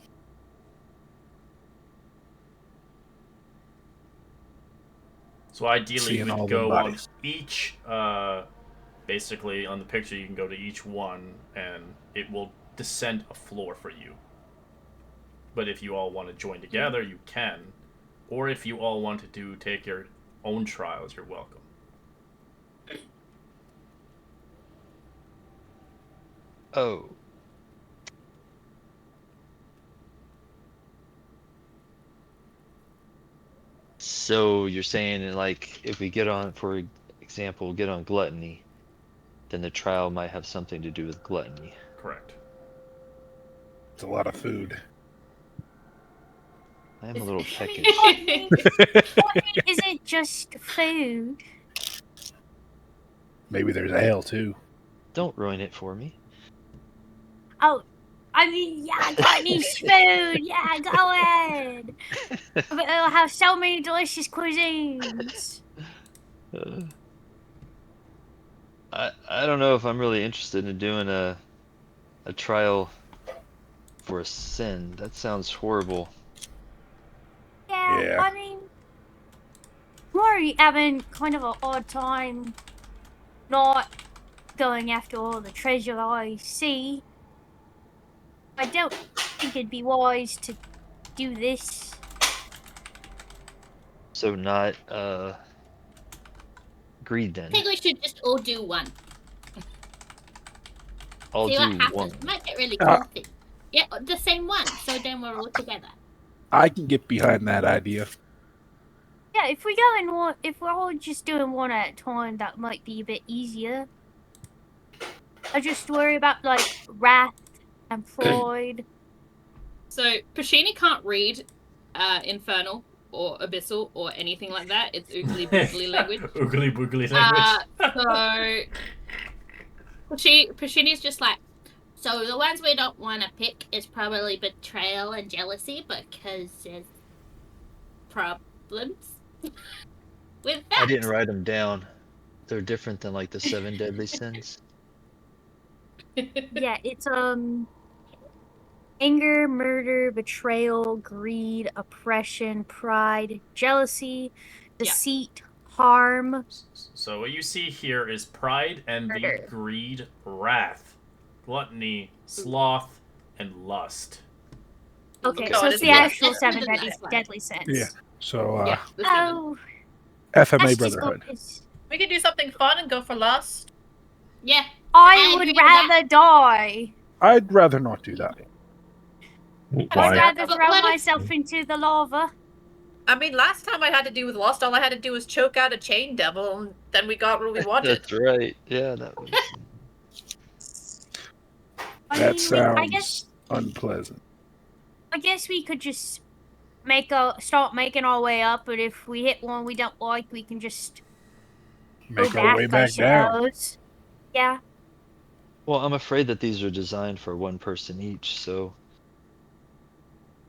So ideally, Seeing you all would the go on bodies. each, basically on the picture you can go to each one, and it will descend a floor for you. But if you all want to join together, you can. Or if you all want to take your own trials, you're welcome. Oh. So you're saying like if we get on, for example, get on gluttony, then the trial might have something to do with gluttony. Correct. It's a lot of food. I am a little peckish. Gluttony isn't just food. Maybe there's ale too. Don't ruin it for me. Oh, I mean, yeah, gluttony's food. Yeah, go ahead. But it'll have so many delicious cuisines. I don't know if I'm really interested in doing a trial for a sin. That sounds horrible. Yeah, Yeah. I mean, I'm already having kind of an odd time not going after all the treasure I see. I don't think it'd be wise to do this. So not greed I then. think we should just all do one. I'll See what do happens. one. Might get really Uh, comfy. Yeah, the same one. So then we're all together. I can get behind that idea. Yeah, if we go in one, if we're all just doing one at a time, that might be a bit easier. I just worry about like wrath and pride. So Pushini can't read Infernal or Abyssal or anything like that. It's oogly boogly language. Oogly boogly language. So Pushini's just like, so the ones we don't want to pick is probably betrayal and jealousy because there's problems with that. I didn't write them down. They're different than like the 7 deadly sins. Yeah, it's anger, murder, betrayal, greed, oppression, pride, jealousy, deceit, harm. So what you see here is pride, envy, Murder. greed, wrath, gluttony, sloth, and lust. Okay, God, so it's it's the not- actual that's 7 not the last one. deadly sins. Yeah. So, Yeah, the seven. Oh, FMA that's just Brotherhood. obvious. We could do something fun and go for lust. Yeah. I And would we know that- rather die. I'd rather not do that. I'd Why? rather But throw let us- myself into the lava. I mean, last time I had to deal with Lost, all I had to do was choke out a chain devil, and then we got what we wanted. That's right. Yeah, that was. I That mean, sounds unpleasant. I guess we could just start making our way up, but if we hit one we don't like, we can just Make go our way I back down. suppose. Yeah. Well, I'm afraid that these are designed for one person each, so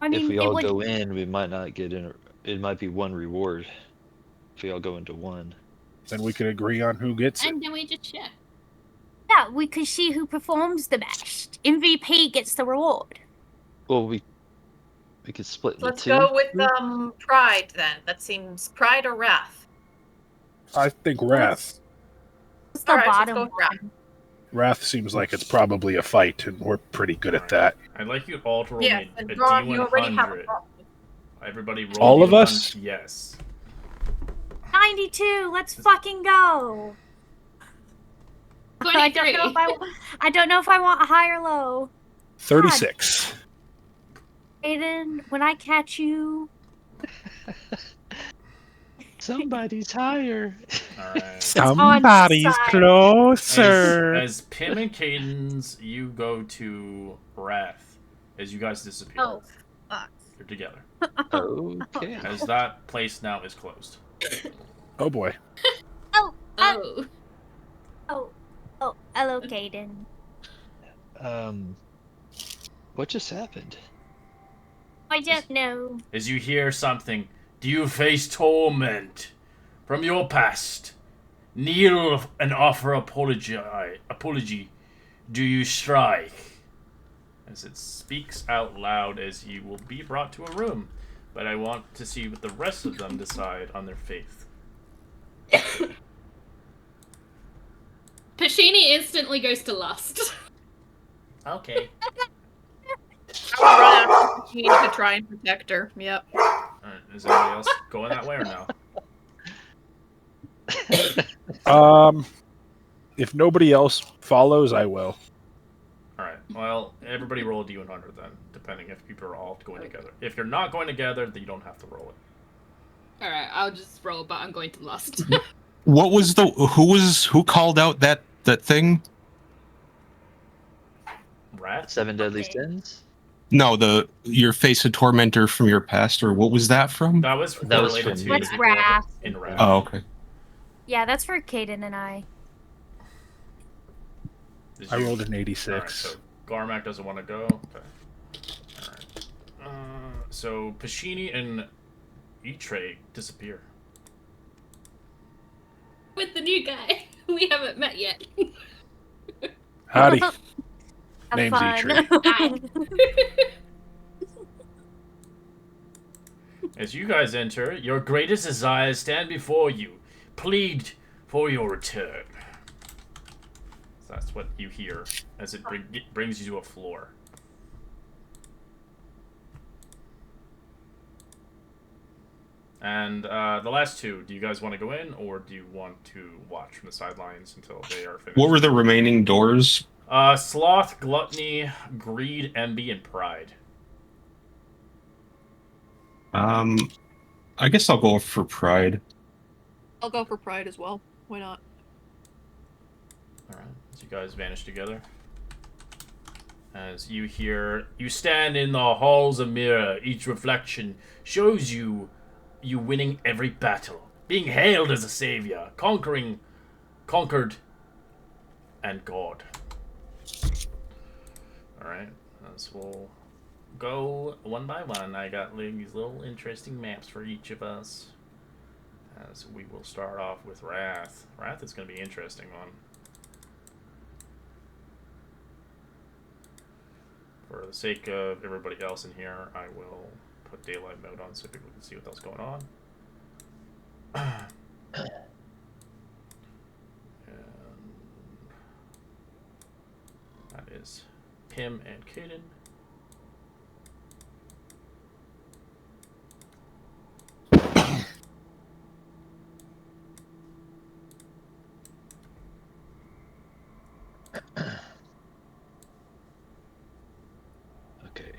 I mean, if we it all would. go in, we might not get in. It might be one reward if we all go into one. Then we could agree on who gets it. And then we just share. Yeah, we could see who performs the best. MVP gets the reward. Well, we could split into Let's two. go with Pride then. That seems Pride or Wrath. I think Wrath. What's the Alright, let's bottom go with Wrath. one? Wrath seems like it's probably a fight, and we're pretty good at that. I'd like you all to roll Yeah, me a and Ron, you already have a D100. problem. Everybody roll All of D100. us? Yes. 92. Let's fucking go. I don't 23. know if I don't know if I want a high or low. 36. Aiden, when I catch you, Somebody's higher. Alright. Somebody's side. closer. As Pim and Cadence, you go to Wrath. As you guys disappear. oh, fuck. You're together. Okay. As that place now is closed. Oh boy. Oh, Oh. oh, hello, Caden. What just happened? I don't know. As you hear something, do you face torment from your past? Kneel and offer apology. Do you strike? As it speaks out loud as you will be brought to a room. But I want to see what the rest of them decide on their faith. Pashini instantly goes to lust. Okay. I would run after Christine to try and protect her. Yep. Alright, is anybody else going that way or no? If nobody else follows, I will. Alright, well, everybody roll a D100 then, depending if people are all going together. If you're not going together, then you don't have to roll it. Alright, I'll just roll, but I'm going to lust. What was who called out that thing? Rat? 7 deadly Okay. sins. No, your face a tormentor from your past, or what was that from? That was That was related from- to What's the- Wrath? in Wrath. Oh, okay. Yeah, that's for Caden and I. Did I you- rolled an Alright, 86. so Garmac doesn't want to go. Okay. Alright. So Pashini and E-Tray disappear. With the new guy. We haven't met yet. Howdy. Have Name's fun. As you guys enter, your greatest desires stand before you. Plead for your return. So that's what you hear as it brings you to a floor. And the last two, do you guys want to go in, or do you want to watch from the sidelines until they are finished? What were the remaining doors? Sloth, Gluttony, Greed, Envy, and Pride. I guess I'll go for pride. I'll go for Pride as well. Why not? Alright, as you guys vanish together. As you hear, you stand in the halls of mirror. Each reflection shows you winning every battle, being hailed as a savior, conquered, and God. Alright, as we'll go one by one. I got these little interesting maps for each of us. As we will start off with Wrath. Wrath is going to be an interesting one. For the sake of everybody else in here, I will put daylight mode on so people can see what else going on. And that is Pim and Caden. Okay.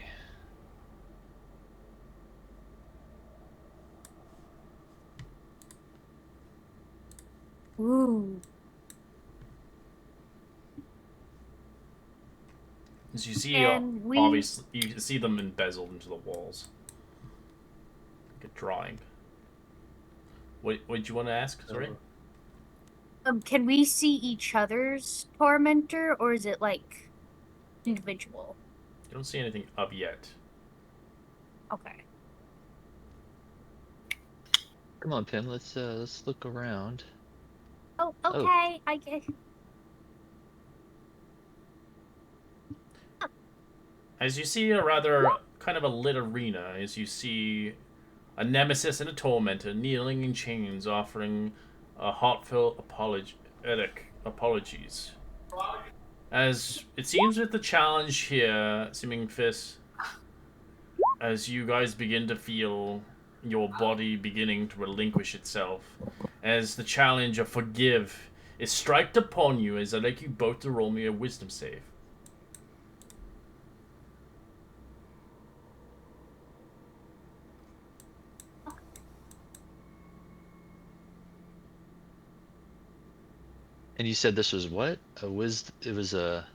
Ooh. As you see, And we obviously, you see them embezzled into the walls. Like a drawing. What did you want to ask? Sorry? can we see each other's tormentor, or is it like individual? You don't see anything up yet. Okay. Come on, Pim. Let's look around. Oh, okay. I get. As you see a rather kind of a lit arena, as you see a nemesis and a tormentor kneeling in chains, offering a heartfelt apologies. As it seems with the challenge here, Seeming Fist, as you guys begin to feel your body beginning to relinquish itself, as the challenge of forgive is striked upon you, as I'd like you both to roll me a wisdom save. And you said this was what? It was a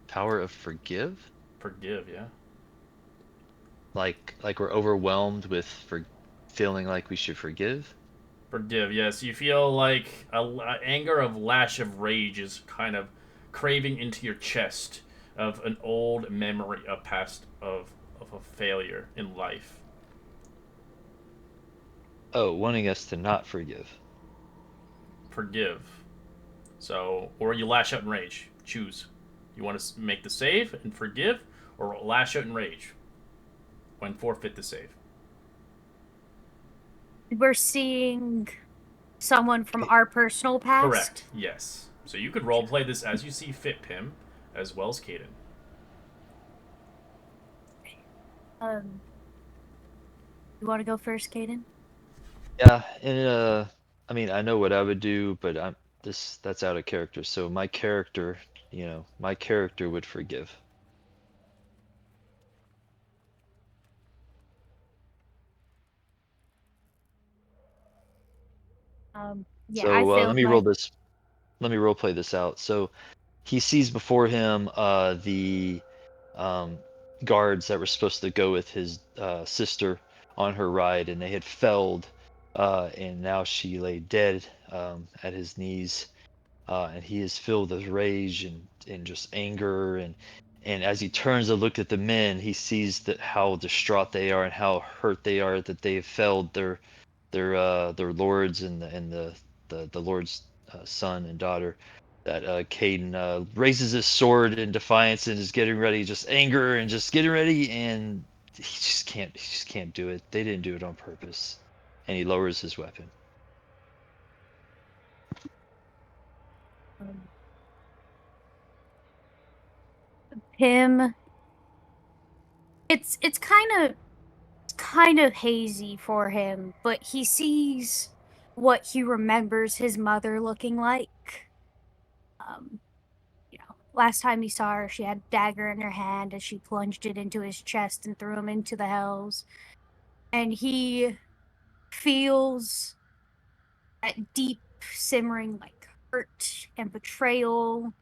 power of forgive? Forgive, yeah. Like we're overwhelmed with feeling like we should forgive? Forgive, yes. You feel like a anger of lash of rage is kind of craving into your chest of an old memory of past of a failure in life. Oh, wanting us to not forgive. Forgive. So, or you lash out in rage. Choose. You want to make the save and forgive, or lash out in rage when forfeit the save. We're seeing someone from our personal past. Correct. Yes. So you could roleplay this as you see fit, Pim, as well as Caden. You want to go first, Caden? Yeah, and I mean, I know what I would do, but that's out of character. So my character, my character would forgive. Yeah, I So failed my. Let me role play this out. So he sees before him the um, guards that were supposed to go with his sister on her ride, and they had failed, and now she lay dead at his knees, and he is filled with rage and just anger, and as he turns to look at the men, he sees that how distraught they are and how hurt they are that they have failed their lords and the lord's son and daughter. That Caden raises his sword in defiance and is getting ready, just anger and just getting ready, and he just can't do it. They didn't do it on purpose, and he lowers his weapon. Him. It's kind of hazy for him, but he sees what he remembers his mother looking like. Um, last time he saw her, she had a dagger in her hand as she plunged it into his chest and threw him into the hells. And he feels that deep simmering like hurt and betrayal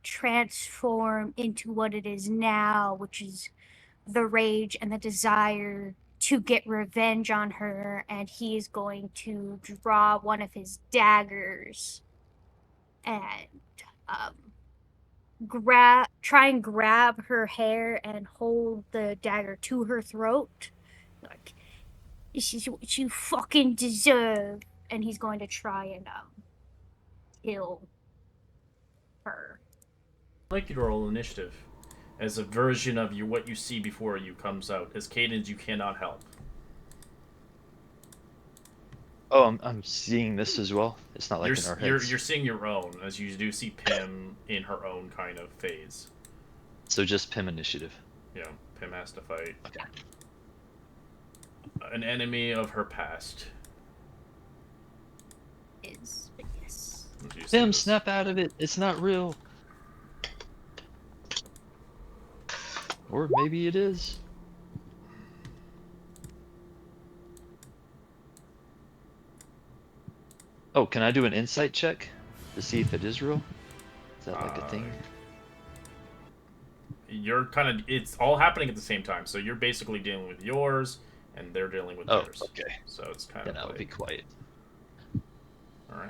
transform into what it is now, which is the rage and the desire to get revenge on her. And he is going to draw one of his daggers and um, try and grab her hair and hold the dagger to her throat. Like, this is what you fucking deserve. And he's going to try and kill her. I'd like you to roll initiative, as a version of you what you see before you comes out. As Cadence, you cannot help. Oh, I'm seeing this as well. It's not like in our You're heads. seeing your own, as you do see Pim in her own kind of phase. So just Pim initiative. Yeah, Pim has to fight Okay. an enemy of her past. Yes. As you see Pim, this. snap out of it. It's not real. Or maybe it is. Oh, can I do an insight check to see if it is real? Is that like a thing? You're kind of, it's all happening at the same time, so you're basically dealing with yours, and they're dealing with Oh, theirs. okay. So it's kind Then of I'll like, be quiet. all right.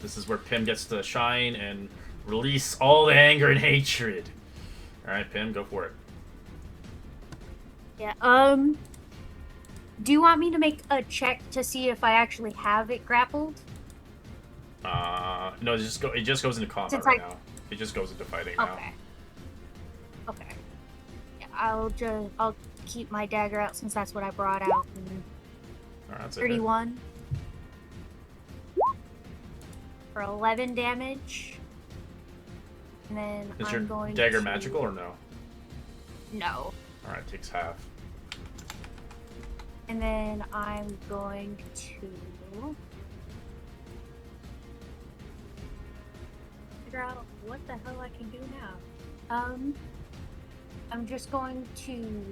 This is where Pim gets to shine and release all the anger and hatred. All right, Pim, go for it. Yeah. Do you want me to make a check to see if I actually have it grappled? No, it just goes into combat Since right now. It just goes into fighting now. Okay. Okay. Yeah, I'll keep my dagger out since that's what I brought out. And All right, that's 31 for 11 damage. And then Is I'm your going dagger to... magical or no? No. All right, takes half. And then I'm going to figure out what the hell I can do now. I'm just going to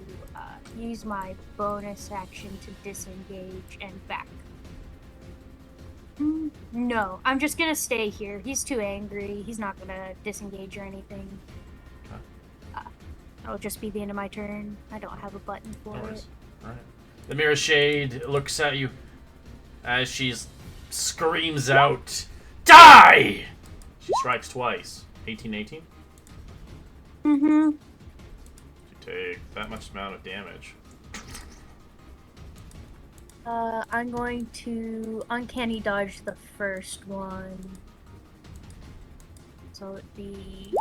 use my bonus action to disengage and back. No, I'm just gonna stay here. He's too angry. He's not gonna disengage or anything. Okay. It'll just be the end of my turn. I don't have a button for No it. worries. All right. The Mirror Shade looks at you as she screams out, "Die!" She strikes twice. 18, 18? Mm-hmm. You take that much amount of damage. I'm going to uncanny dodge the first one. So it'd be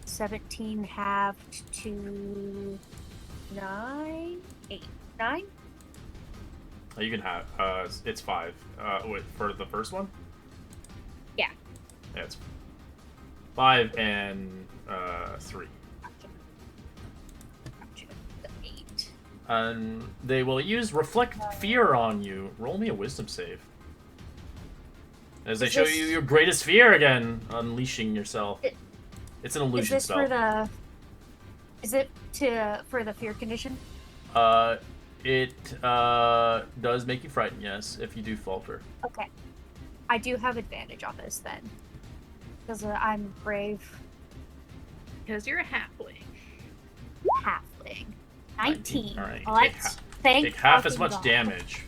17 halved to 9? 8? 9? Oh, you can have, it's 5. Wait, for the first one? Yeah. Yeah, it's 5 and 3. Gotcha. The 8. They will use Reflect Fear on you. Roll me a Wisdom save. As they show you your greatest fear again, unleashing yourself. It's an illusion Is this spell. for the... Is it for the fear condition? It does make you frightened, yes, if you do falter. Okay. I do have advantage on this then. Because I'm brave. Because you're a halfling. Halfling. 19. Alright, Let's thank take half as fucking much God. damage.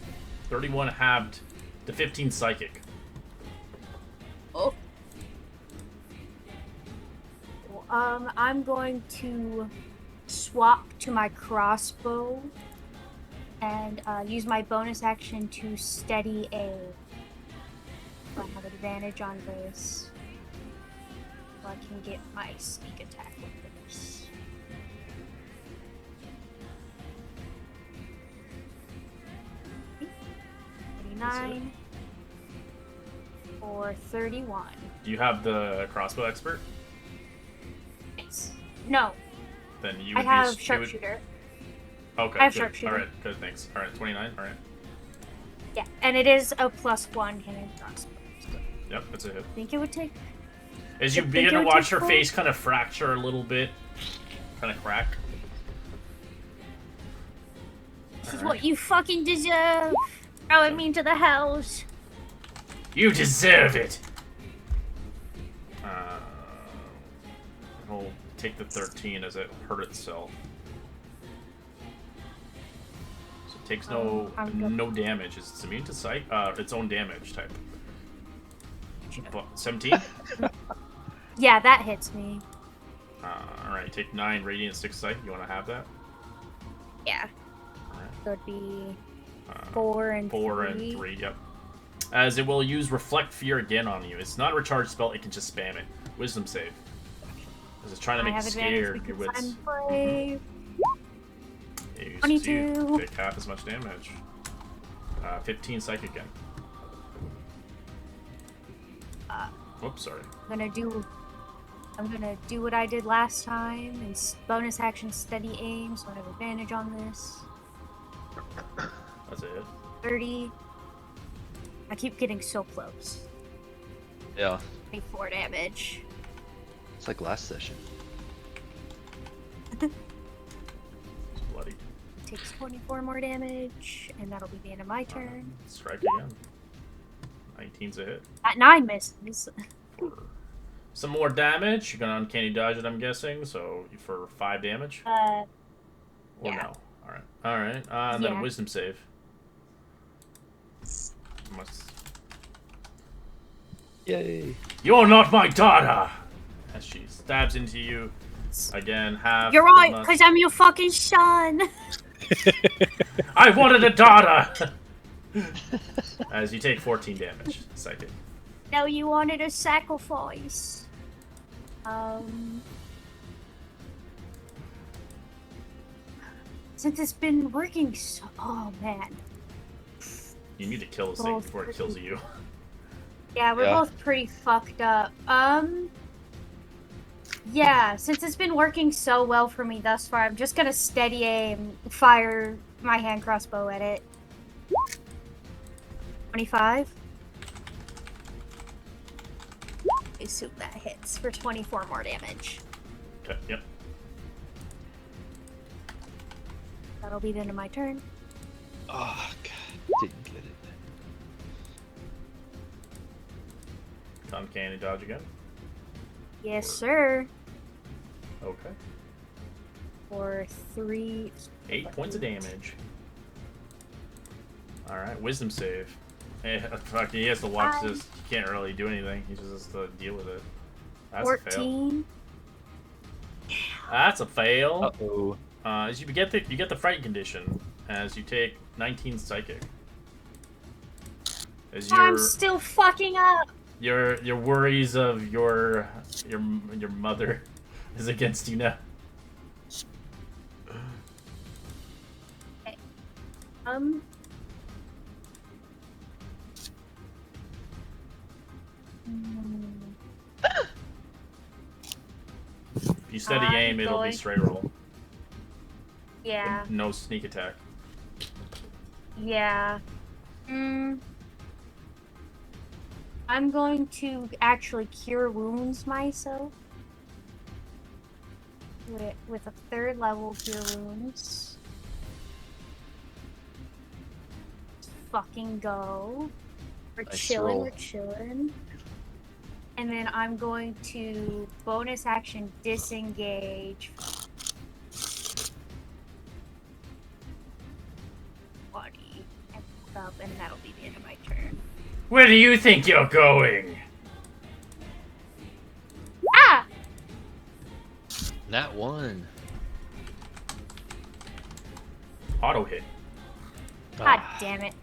31 halved to 15 psychic. Oh. I'm going to swap to my crossbow and use my bonus action to steady aim. So I have advantage on this. So I can get my sneak attack with this. Nine or 31. Do you have the crossbow expert? No, Then you I would have be sharpshooter. Okay, I have good. sharpshooter. Alright, good, thanks. Alright, 29, alright. Yeah, and it is a +1 hand crossbow. So Yep, that's a hit. I think it would take. As you I think begin it to would watch take her four. face kind of fracture a little bit, kind of crack. This is what you fucking deserve. Throwing me into the house. You deserve it! It'll take the 13 as it hurt itself. So it takes no damage. It's immune to psych, its own damage type. 17? Yeah, that hits me. Alright, take 9 radiant, 6 psych. You want to have that? Yeah. Alright. So it'd be 4 and 4 3. and 3, yep. As it will use Reflect Fear again on you. It's not a recharged spell, it can just spam it. Wisdom save. As it's trying to make you scared, your wits. I'm brave. Yeah, you 22. take half as much damage. 15 psychic again. Whoops, sorry. I'm gonna do what I did last time and bonus action steady aim, so I have advantage on this. That's it. 30. I keep getting so close. Yeah, 24 damage. it's like last session. It's bloody. Takes 24 more damage, and that'll be the end of my turn. Strike again. 19's a hit. At 9 misses. For some more damage. You're gonna uncanny dodge it, I'm guessing. So for 5 damage. Or yeah. no. All right. All right. And then Yeah. a wisdom save. Must. Yay. You're not my daughter. As she stabs into you again, half. You're right, because I'm your fucking son. I wanted a daughter. As you take 14 damage, psychic. No, you wanted a sacrifice. Since it's been working so... Oh, man. You need to kill this thing before it kills you. Yeah, we're both pretty fucked up. Yeah, since it's been working so well for me thus far, I'm just gonna steady aim, fire my hand crossbow at it. 25. I assume that hits for 24 more damage. Okay, yep. That'll be the end of my turn. Oh, God. Didn't get it. Uncanny dodge again. Yes, sir. Okay. For 3... 8 points of damage. Alright, wisdom save. Fuck, he has to watch this. He can't really do anything. He just has to deal with it. That's 14. a fail. That's a fail. Uh-oh. As you get the fright condition as you take 19 psychic. As I'm still fucking up. Your worries of your mother is against you now. Okay. If you steady aim, it'll be straight roll. Yeah. No sneak attack. Yeah. I'm going to actually cure wounds myself. With a 3rd level cure wounds. Fucking go. We're chilling, we're chilling. And then I'm going to bonus action disengage. Body and up, and that'll be the end of my turn. Where do you think you're going? Ah! That one. Auto hit. God damn it.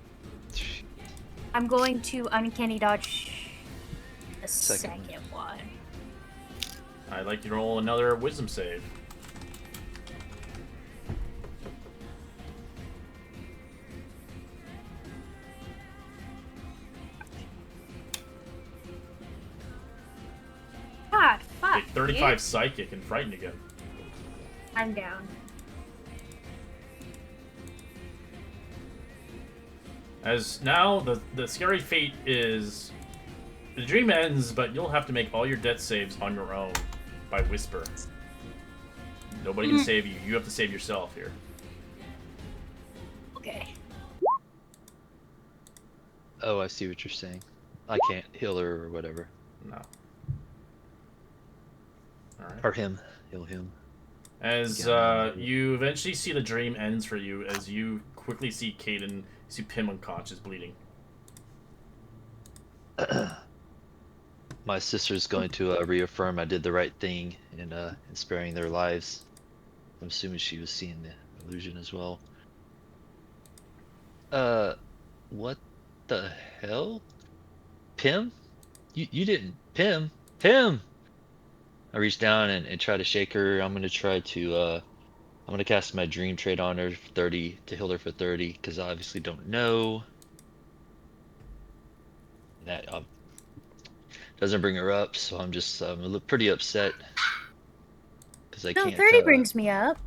I'm going to uncanny dodge the second one. I'd like you to roll another wisdom save. God, fuck. Take 35 psychic and frightened again. I'm down. As now the scary fate is the dream ends, but you'll have to make all your death saves on your own by whisper. Nobody can save you. You have to save yourself here. Okay. Oh, I see what you're saying. I can't heal her or whatever. No. Alright. Or him. Heal him. As you eventually see the dream ends for you, as you quickly see Caden, see Pim unconscious, bleeding. My sister's going to reaffirm I did the right thing in sparing their lives. I'm assuming she was seeing the illusion as well. What the hell? Pim? You didn't... Pim? I reach down and try to shake her. I'm gonna try to I'm gonna cast my dream trade on her for 30 to heal her for 30 because I obviously don't know. That doesn't bring her up, so I'm just pretty upset because I can't. 30 brings me up.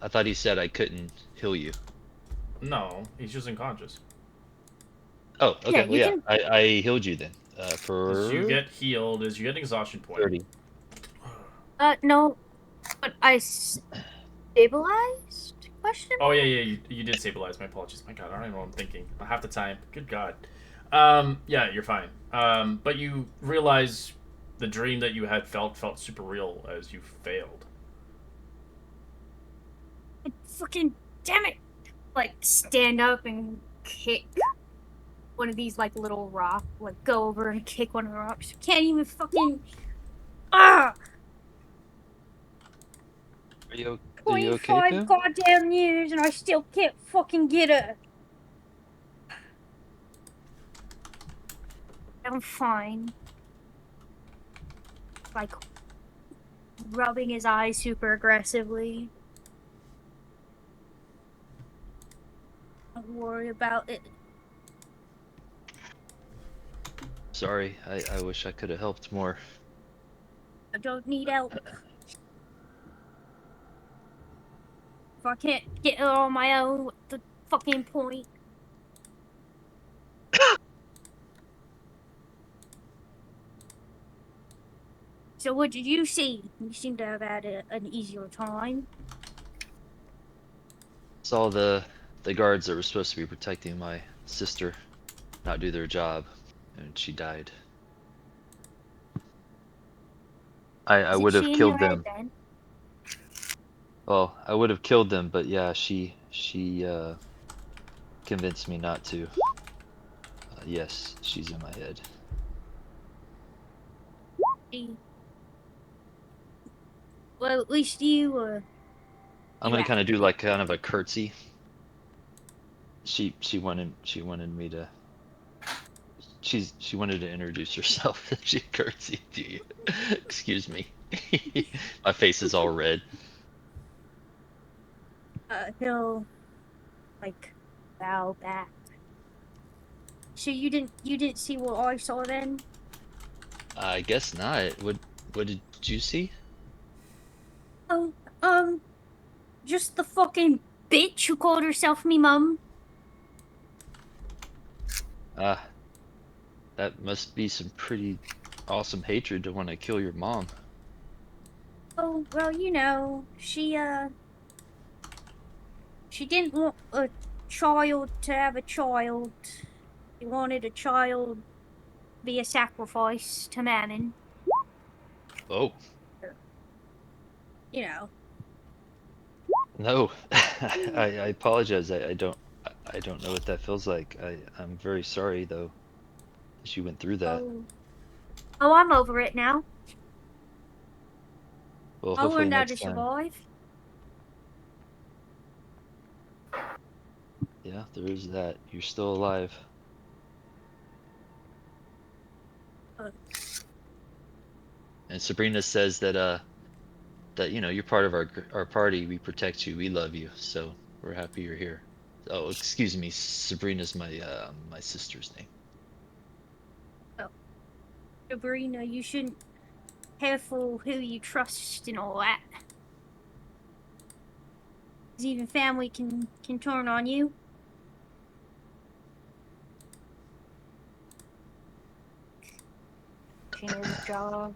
I thought he said I couldn't heal you. No, he's just unconscious. Oh, okay. Yeah, I healed you then. For As you get healed, as you get an exhaustion point. 30. No. But I stabilized? Question Oh mark? yeah, you did stabilize. My apologies. My God, I don't even know what I'm thinking. Half the time. Good God. Yeah, you're fine. But you realize the dream that you had felt super real as you failed. Fucking damn it! Like stand up and kick one of these like little rocks. Like go over and kick one of the rocks. Can't even fucking. Ah! Are you okay, 25 Pim? goddamn years and I still can't fucking get her. I'm fine. Like rubbing his eyes super aggressively. Don't worry about it. Sorry, I wish I could have helped more. I don't need help. If I can't get her on my own, what's the fucking point? So what did you see? You seem to have had an easier time. Saw the guards that were supposed to be protecting my sister not do their job, and she died. I Isn't would have she in your killed head them. then? Well, I would have killed them, but yeah, she convinced me not to. Yes, she's in my head. Well, at least you, I'm you gonna kind of do acted. like kind of a curtsy. She wanted me to. She wanted to introduce herself. She curtsied to you. Excuse me. My face is all red. He'll, like, bow back. So you didn't see what I saw then? I guess not. What did you see? Oh, just the fucking bitch who called herself me mum. Ah, that must be some pretty awesome hatred to want to kill your mom. Oh, well, you know, she didn't want a child to have a child. She wanted a child to be a sacrifice to Mammon. Oh, You know. no. I apologize. I don't know what that feels like. I'm very sorry though that you went through that. Oh, oh, I'm over it now. Well, I hopefully learned how to next time. survive. Yeah, there is that. You're still alive. Uh, And Sabrina says that you're part of our party. We protect you. We love you. So we're happy you're here. Oh, excuse me. Sabrina's my sister's name. oh, Sabrina, you shouldn't careful who you trust and all that. 'Cause even family can turn on you. She knows a job.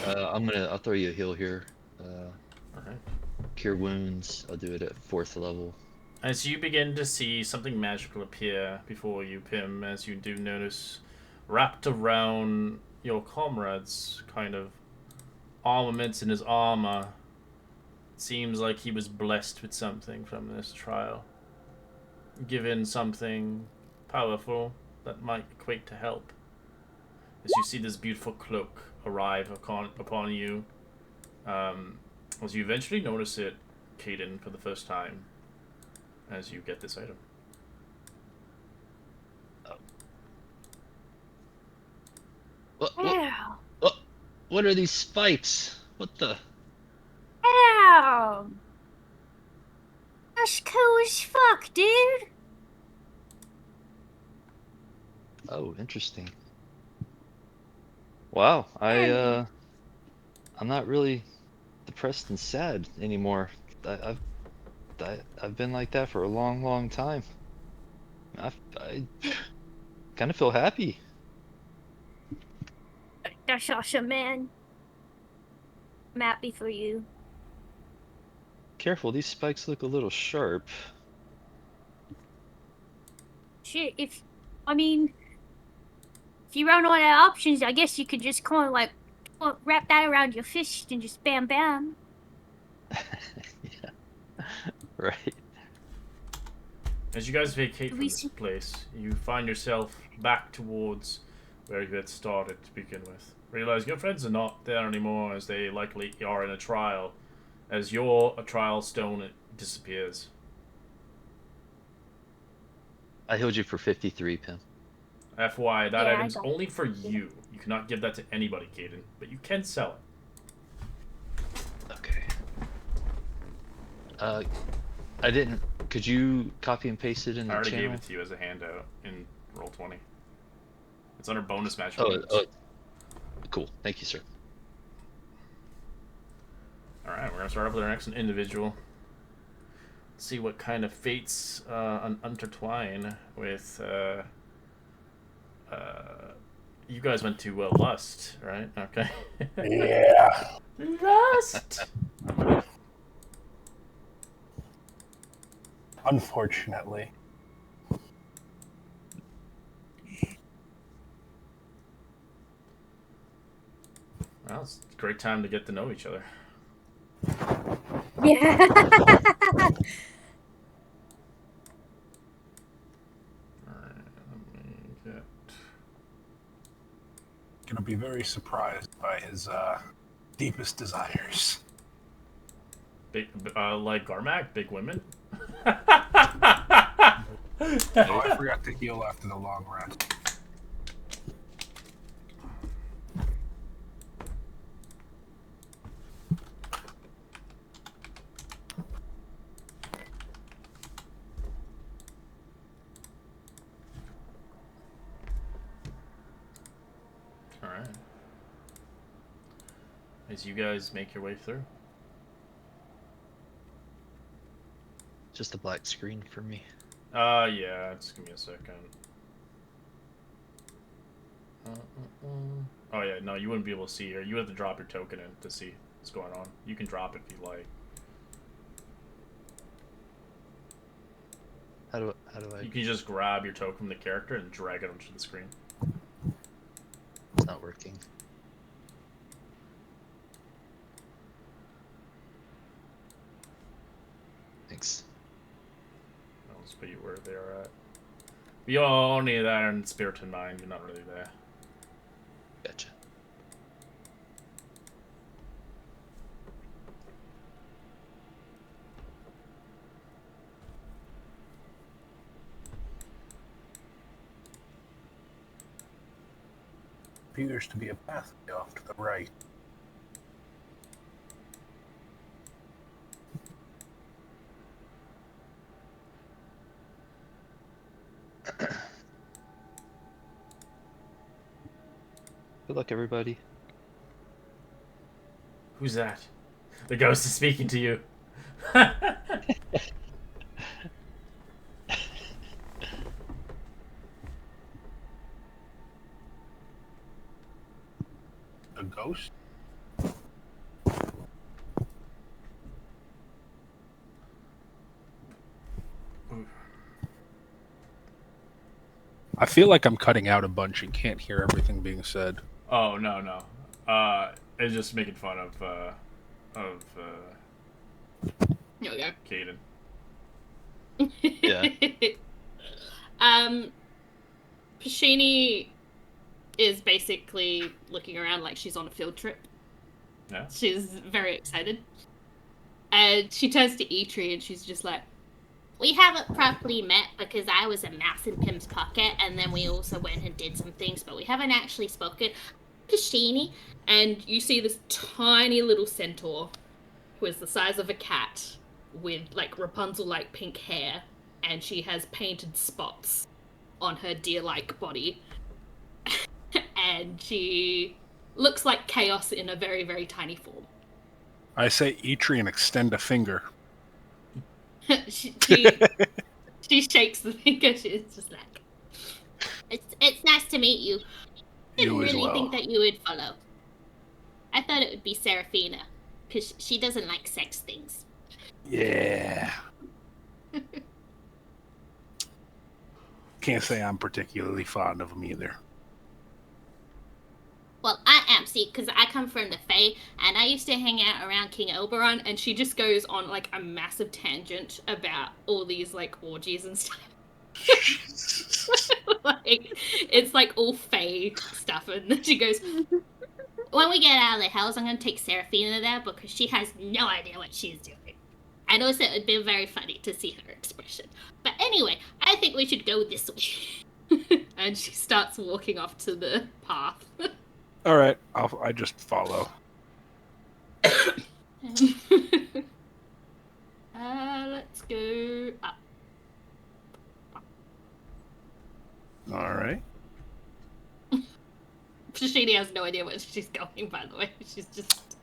I'll throw you a heal here. Alright. Cure wounds. I'll do it at 4th level. As you begin to see something magical appear before you, Pim, as you do notice wrapped around your comrade's kind of armaments in his armor, it seems like he was blessed with something from this trial. Given something powerful that might equate to help. As you see this beautiful cloak arrive upon you, as you eventually notice it, Caden, for the first time, as you get this item. Ow! What are these spikes? What the? Ow! That's cool as fuck, dude! Oh, interesting. Wow, I'm not really depressed and sad anymore. I, I've been like that for a long, long time. I kind of feel happy. That's awesome, man. I'm happy for you. Careful, these spikes look a little sharp. Shit, if you run out of options, I guess you could just kind of like wrap that around your fist and just bam bam. Yeah. Right. As you guys vacate Do from we this see- place, you find yourself back towards where you had started to begin with. Realize your friends are not there anymore, as they likely are in a trial, as your trial stone disappears. I healed you for 53, Pim. FYI, that Yeah, I item's got only for you. You cannot give that to anybody, Caden, but you can sell it. Okay. I didn't. Could you copy and paste it in I the already channel? gave it to you as a handout in Roll20. It's under bonus match. Oh, cool. Thank you, sir. Alright, we're going to start off with our next individual. Let's see what kind of fates intertwine with... you guys went to Lust, right? Okay. Yeah. Lust! Unfortunately. Well, it's a great time to get to know each other. Yeah. Alright, let me get... Gonna be very surprised by his deepest desires. Big, like Garmac, big women? Oh, I forgot to heal after the long rest. Alright. As you guys make your way through. Just a black screen for me. Yeah, just give me a second. Oh yeah, no, you wouldn't be able to see her. You have to drop your token in to see what's going on. You can drop it if you like. How do I? You can just grab your token from the character and drag it onto the screen. It's not working. Thanks. I'll just put you where they're at. You're only there in spirit and mind. You're not really there. Gotcha. Appears to be a pathway off to the right. Good luck, everybody. Who's that? The ghost is speaking to you. A ghost? I feel like I'm cutting out a bunch and can't hear everything being said. Oh no. It's just making fun of Here we go. Caden. Yeah. Pashini is basically looking around like she's on a field trip. Yeah. She's very excited. And she turns to Eitri and she's just like, we haven't properly met because I was a mouse in Pim's pocket and then we also went and did some things, but we haven't actually spoken. Pashini. And you see this tiny little centaur who is the size of a cat with like Rapunzel-like pink hair, and she has painted spots on her deer-like body. And she looks like chaos in a very, very tiny form. I say Eitri and extend a finger. she shakes the finger. She's just like, it's nice to meet you. Didn't You as really well. think that you would follow. I thought it would be Seraphina, because she doesn't like sex things. Yeah. Can't say I'm particularly fond of them either. Well, I am, see, because I come from the Fae, and I used to hang out around King Oberon, and she just goes on, like, a massive tangent about all these, like, orgies and stuff. Like, it's, like, all Fae stuff, and then she goes, when we get out of the hells, I'm going to take Seraphina there, because she has no idea what she's doing. And also, it would be very funny to see her expression. But anyway, I think we should go this way. And she starts walking off to the path. All right, I just follow. Let's go up. All right. Shady has no idea where she's going, by the way. She's just...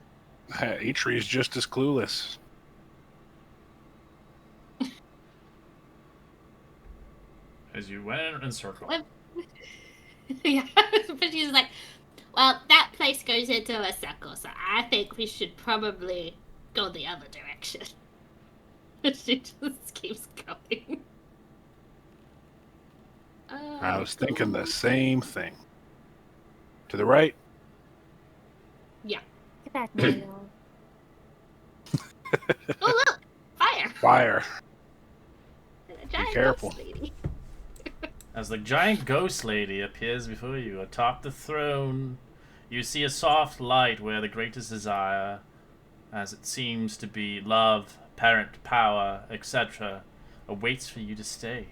Atre's just as clueless. As you went in circle. Yeah, but she's like, well, that place goes into a circle, so I think we should probably go the other direction. She just keeps going. I was thinking the same thing. To the right? Yeah. Get back, Mario. Oh, look! Fire! Fire. A giant careful. ghost lady. As the giant ghost lady appears before you atop the throne, you see a soft light where the greatest desire, as it seems to be love, parent, power, etc., awaits for you to stay.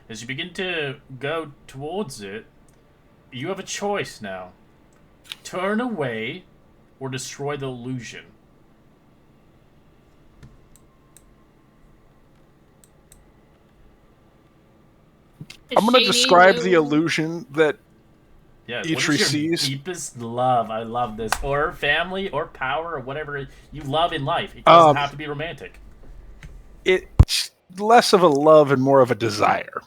As you begin to go towards it, you have a choice now. Turn away or destroy the illusion. I'm going to describe the illusion that Yeah, Atri what is your sees. deepest love? I love this. Or family, or power, or whatever you love in life. It doesn't have to be romantic. It's less of a love and more of a desire.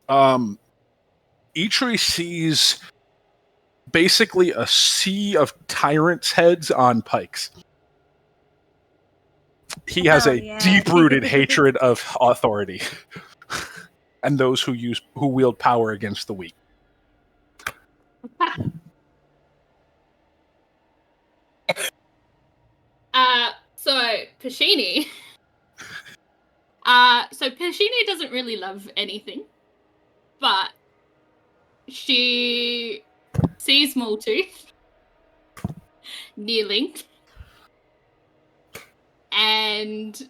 Atri sees basically a sea of tyrants' heads on pikes. He has a deep-rooted hatred of authority and those who wield power against the weak. So Pashini. So Pashini doesn't really love anything, but she sees Moltooth kneeling, and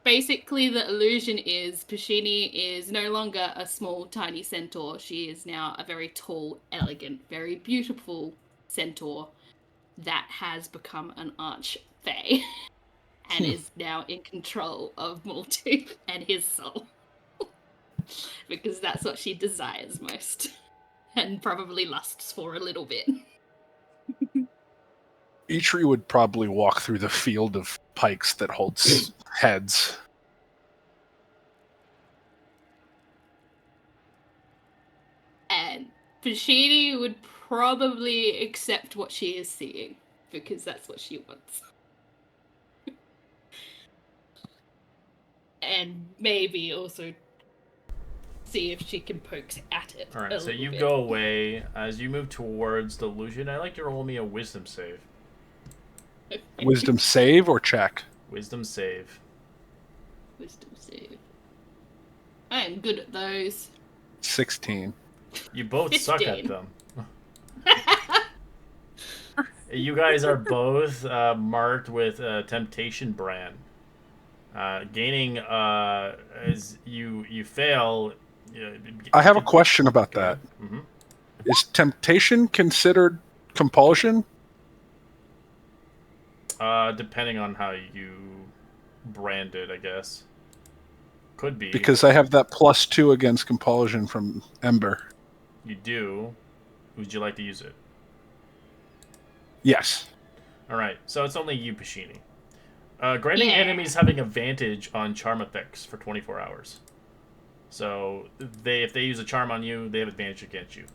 basically the illusion is Pashini is no longer a small, tiny centaur. She is now a very tall, elegant, very beautiful centaur that has become an archfey and is now in control of Moltooth and his soul. Because that's what she desires most. And probably lusts for a little bit. Atri would probably walk through the field of pikes that holds heads. And Pashini would probably accept what she is seeing, because that's what she wants. And maybe also see if she can poke at it. Alright, so you go away. As you move towards the illusion, I'd like to roll me a wisdom save. Wisdom save or check? Wisdom save. Wisdom save. I am good at those. 16. You both suck at 15. them. You guys are both marked with temptation brand. Gaining as you fail. I have a question about that. Mm-hmm. Is temptation considered compulsion? Depending on how you brand it, I guess. Could be. Because I have that +2 against compulsion from Ember. You do. Would you like to use it? Yes. Alright, so it's only you, Pashini. Granting enemies having advantage on charm effects for 24 hours. So, if they use a charm on you, they have advantage against you.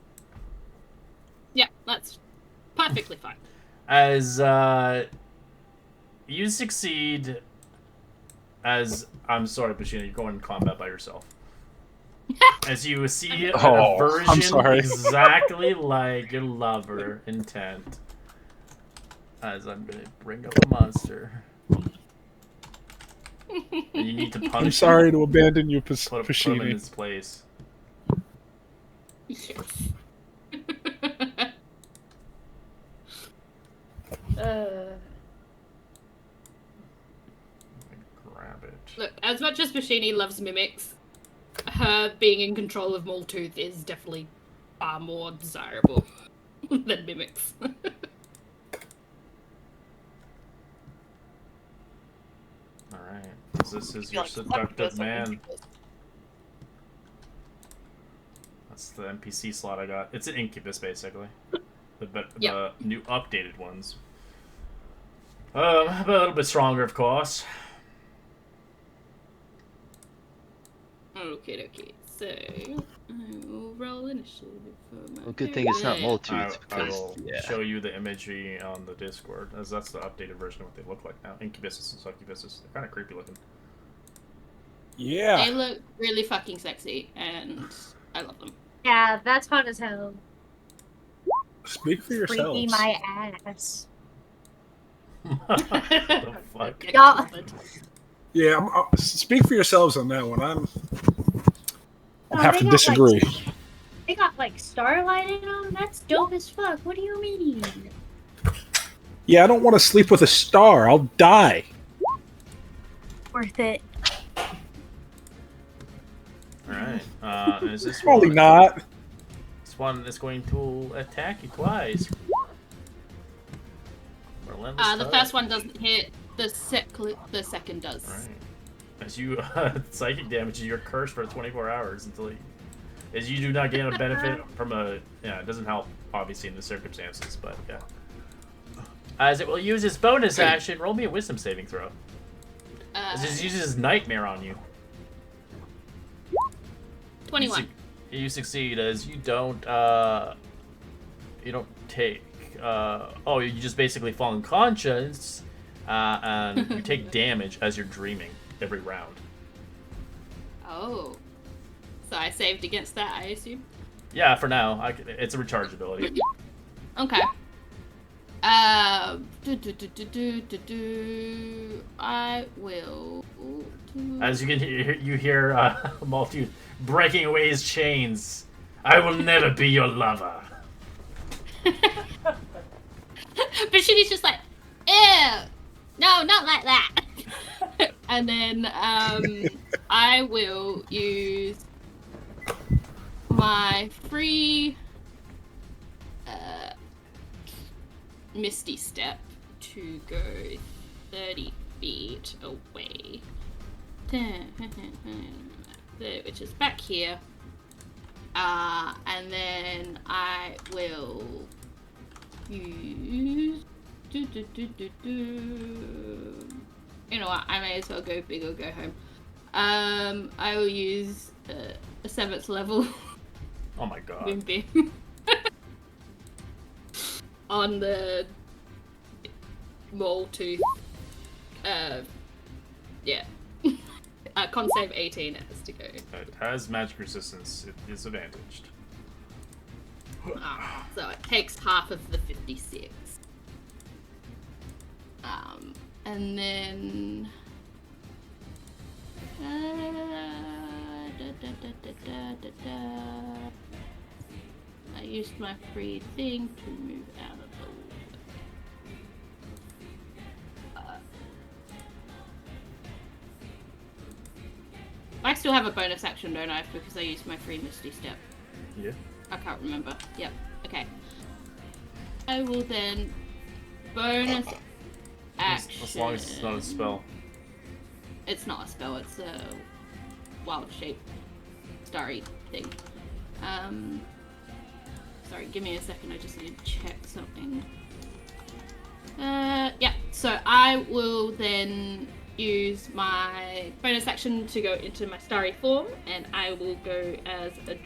Yeah, that's perfectly fine. As you succeed as I'm sorry, Bashina, you're going in combat by yourself. As you see a Oh, version I'm sorry. exactly like your lover intent. As I'm gonna bring up a monster. And you need to punish I'm sorry him. to abandon you, Put him in Pashini. his place. Yes. Grab it. Look, as much as Bashini loves mimics, her being in control of Moltooth is definitely far more desirable than mimics. Alright. This is your Like, seductive succubus or man. incubus. That's the NPC slot I got. It's an incubus, basically. The Yep. new updated ones. A little bit stronger, of course. Okay. So I will roll initiative for my. Well, good thing it's not Yeah. Moltooth, I because will yeah. show you the imagery on the Discord, as that's the updated version of what they look like now. Incubuses and succubuses. They're kind of creepy looking. Yeah. They look really fucking sexy, and I love them. Yeah, that's hot as hell. Speak for Freaky yourselves. my ass. The fuck? Y'all- Yeah, speak for yourselves on that one. I'm Oh, have they to got, disagree. Like, they got like starlight in them. That's dope as fuck. What do you mean? Yeah, I don't want to sleep with a star. I'll die. Worth it. Alright. Is this Probably one? not. This one is going to attack you twice. Relentless The tug. first one doesn't hit. The second does. Right. As you psychic damage, you're cursed for 24 hours until you, as you do not gain a benefit from a. Yeah, it doesn't help obviously in the circumstances, but yeah. As it will use its bonus action, roll me a wisdom saving throw. As it uses nightmare on you. 21. You succeed as you don't take you just basically fall unconscious and you take damage as you're dreaming every round. Oh. So I saved against that, I assume? Yeah, for now. It's a recharge ability. Okay. I will. As you can hear Maltooth breaking away his chains. I will never be your lover. But she's just like, ew, no, not like that. And then I will use my free Misty Step to go 30 feet away. Which is back here. And then I will use... You know what, I may as well go big or go home. I will use a 7th level Oh my god. Moonbeam on the Moltooth. Yeah. Con save 18 it has to go. It has magic resistance. It is advantaged. So it takes half of the 56. And then I used my free thing to move out of the way. I still have a bonus action, don't I? Because I used my free Misty Step. Yeah. I can't remember. Yep. Okay. I will then bonus action. As long as it's not a spell. It's not a spell. It's a wild shape, starry thing. Sorry, give me a second. I just need to check something. Yeah. So I will then use my bonus action to go into my starry form, and I will go as a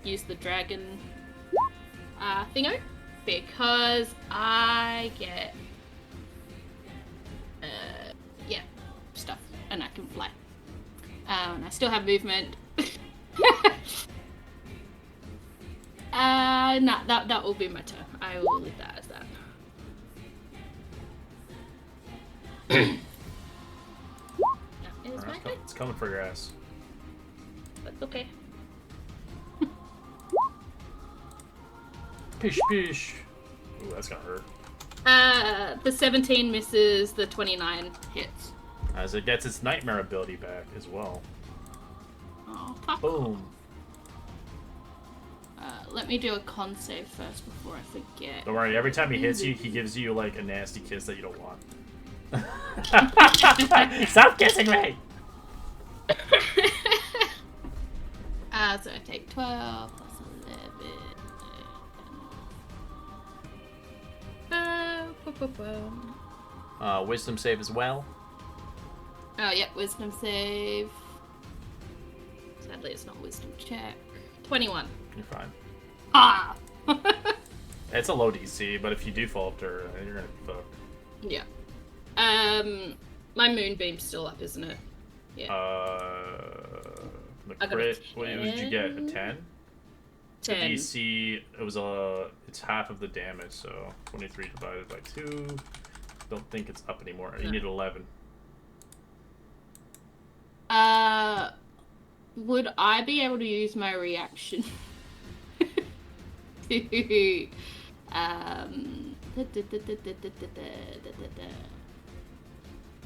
use the dragon thingo, because I get stuff. can fly. And I still have movement. Nah, that will be my turn. I will leave that as that. That is my turn. It's coming for your ass. That's okay. Pish pish. Ooh, that's gonna hurt. The 17 misses, the 29 hits. As it gets its nightmare ability back as well. Oh, fuck. Boom. Let me do a con save first before I forget. Don't worry, every time he hits you, he gives you like a nasty kiss that you don't want. Stop kissing me! So I take 12 plus 11. Wisdom save as well. Oh, yeah, wisdom save. Sadly, it's not wisdom check. 21. You're fine. Ah! It's a low DC, but if you do fall up to her, you're gonna be fucked. Yeah. My moonbeam's still up, isn't it? Yeah. The I got a crit, what did you get? A 10? 10. The DC, it's half of the damage, so 23 divided by 2. Don't think it's up anymore. You need 11. Would I be able to use my reaction?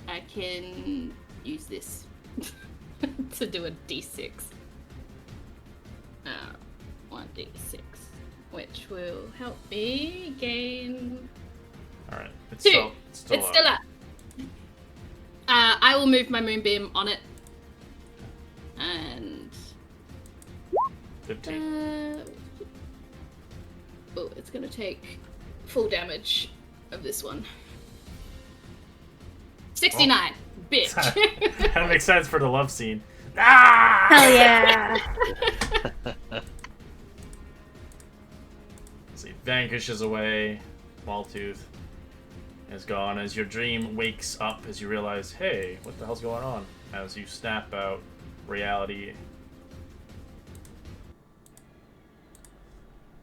I can use this to do a d6. 1d6, which will help me gain. Alright, it's 2. still It's still up. I will move my moonbeam on it. And 15. Oh, it's gonna take full damage of this one. 69, bitch. That makes sense for the love scene. Ah! Hell yeah. So he vanquishes away. Maltooth is gone as your dream wakes up as you realize, hey, what the hell's going on? As you snap out reality.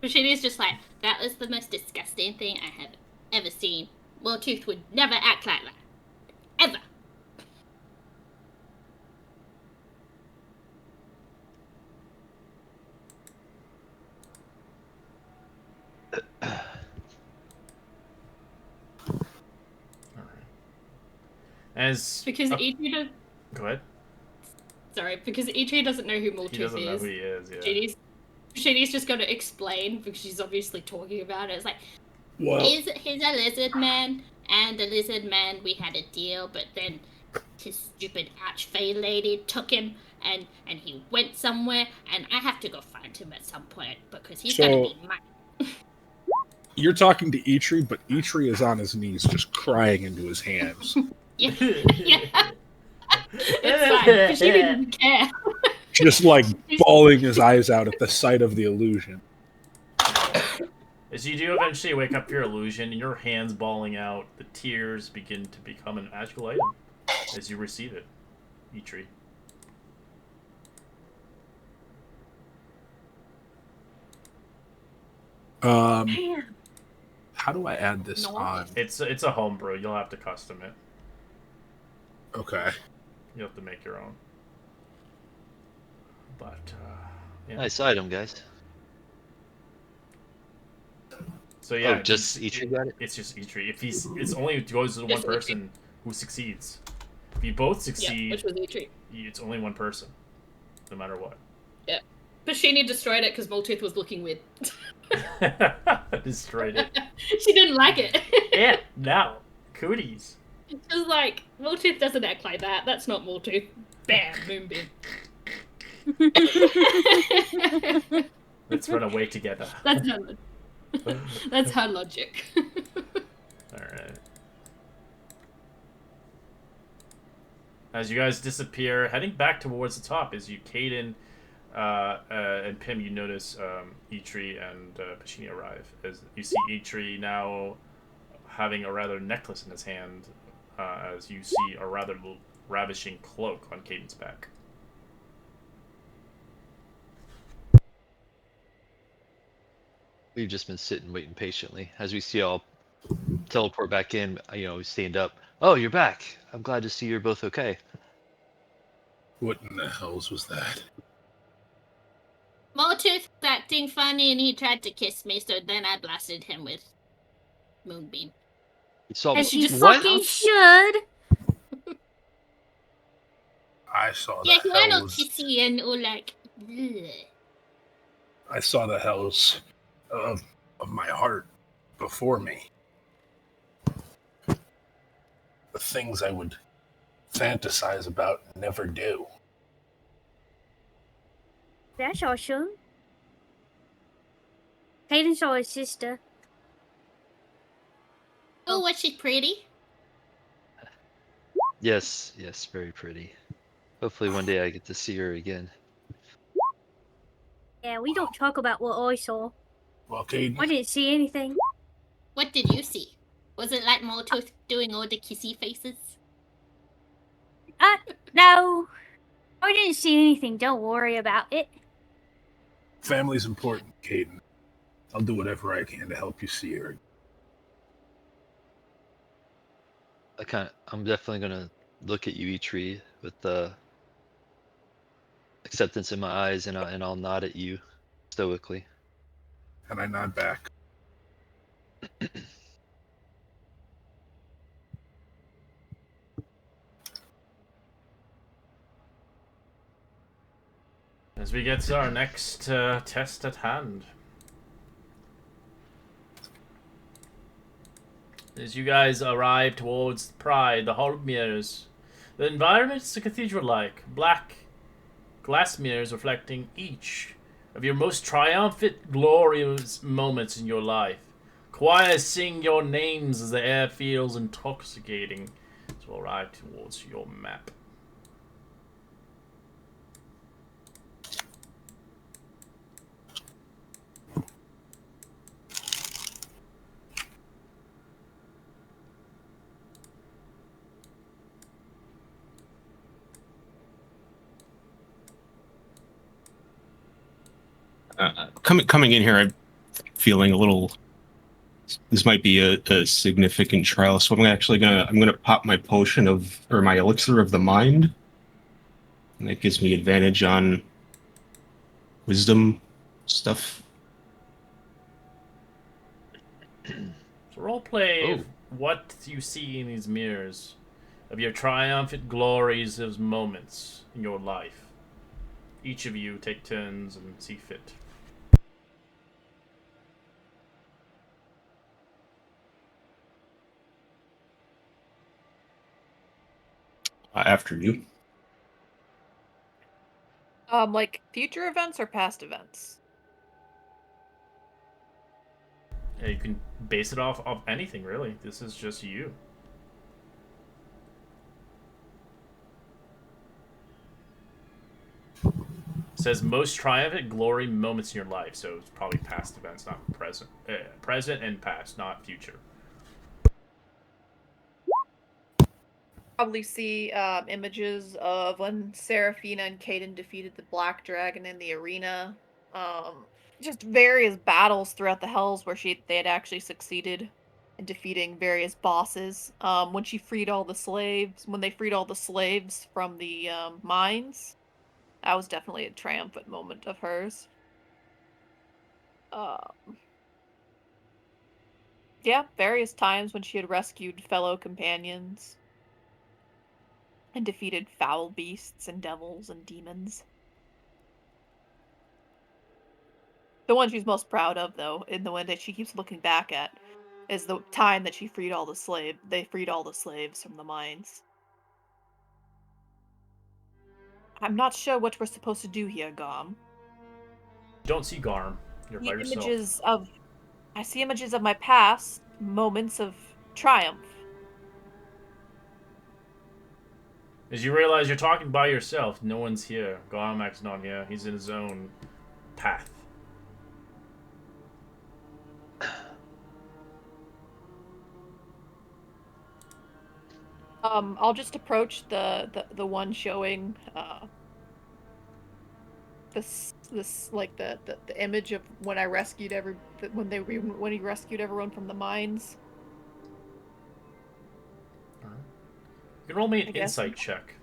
Rashini's just like, that was the most disgusting thing I have ever seen. Maltooth would never act like that. Ever. As Because Idri does. Go ahead. Sorry, because Idri doesn't know who Maltooth He doesn't know is. who he is, yeah. Rashini's just going to explain because she's obviously talking about it. It's like, Well, he's a lizard man, and the lizard man, we had a deal, but then his stupid archfey lady took him, and he went somewhere, and I have to go find him at some point because he's gonna be mine. you're talking to Eitri, but Eitri is on his knees just crying into his hands. Yeah. Yeah. It's fine, because she didn't care. Just like bawling his eyes out at the sight of the illusion. As you do eventually wake up your illusion, your hands bawling out, the tears begin to become an magical item as you receive it. Eitri. How do I add this on? It's a homebrew. You'll have to custom it. Okay. You'll have to make your own. But yeah. Nice item, guys. So yeah, Oh, just Eitri got it? It's just Eitri. It's only goes to the one Just person who succeeds. If you both Yeah, succeed, which was Eitri. it's only one person, no matter what. Yeah. Bashini destroyed it because Maltooth was looking weird. Destroyed it. She didn't like it. Yeah, now cooties. She was like, Maltooth doesn't act like that. That's not Maltooth. Bam, moonbeam. Let's run away together. That's her logic. Alright. As you guys disappear, heading back towards the top, as you, Caden, and Pim, you notice Eitri and Pashini arrive. As you see Eitri now having a rather necklace in his hand, as you see a rather ravishing cloak on Caden's back. We've just been sitting, waiting patiently. As we see y'all teleport back in, we stand up. Oh, you're back. I'm glad to see you're both okay. What in the hells was that? Molotooth was acting funny and he tried to kiss me, so then I blasted him with Moonbeam. You saw As you what? fucking should. I saw Yeah, the he went all hells. kissy and all like, bleh. I saw the hells of my heart before me. The things I would fantasize about and never do. That's awesome. Caden saw his sister. Oh, was she pretty? Yes, very pretty. Hopefully one day I get to see her again. Yeah, we don't talk about what I saw. Well, Caden, I didn't see anything. What did you see? Was it like Molotooth doing all the kissy faces? No. I didn't see anything. Don't worry about it. family's important, Caden. I'll do whatever I can to help you see her. I'm definitely gonna look at you, Eitri, with the acceptance in my eyes, and I'll nod at you stoically. And I nod back. As we get to our next test at hand. As you guys arrive towards Pride, the Hall of Mirrors, the environment is a cathedral-like, black glass mirrors reflecting each of your most triumphant, glorious moments in your life. Choirs sing your names as the air feels intoxicating as we arrive towards your map. Coming in here, I'm feeling a little. This might be a significant trial, so I'm gonna pop my potion or my elixir of the mind, and that gives me advantage on wisdom stuff. So roleplay Oh. what you see in these mirrors of your triumphant glories of moments in your life. Each of you take turns and see fit. After you. Like future events or past events? Yeah, you can base it off of anything, really. This is just you. It says most triumphant glory moments in your life, so it's probably past events, not present. Present and past, not future. Probably see images of when Seraphina and Caden defeated the Black Dragon in the arena. Just various battles throughout the Hells where they had actually succeeded in defeating various bosses. When they freed all the slaves from the mines, that was definitely a triumphant moment of hers. Yeah, various times when she had rescued fellow companions and defeated foul beasts and devils and demons. The one she's most proud of, though, in the one that she keeps looking back at, is the time that they freed all the slaves from the mines. I'm not sure what we're supposed to do here, Garm. Don't see Garm. You're by yourself. I see images of my past, moments of triumph. As you realize you're talking by yourself, no one's here. Garmak's not here. He's in his own path. I'll just approach the one showing this like the image of when I rescued when he rescued everyone from the mines. You can roll me an I guess. insight check.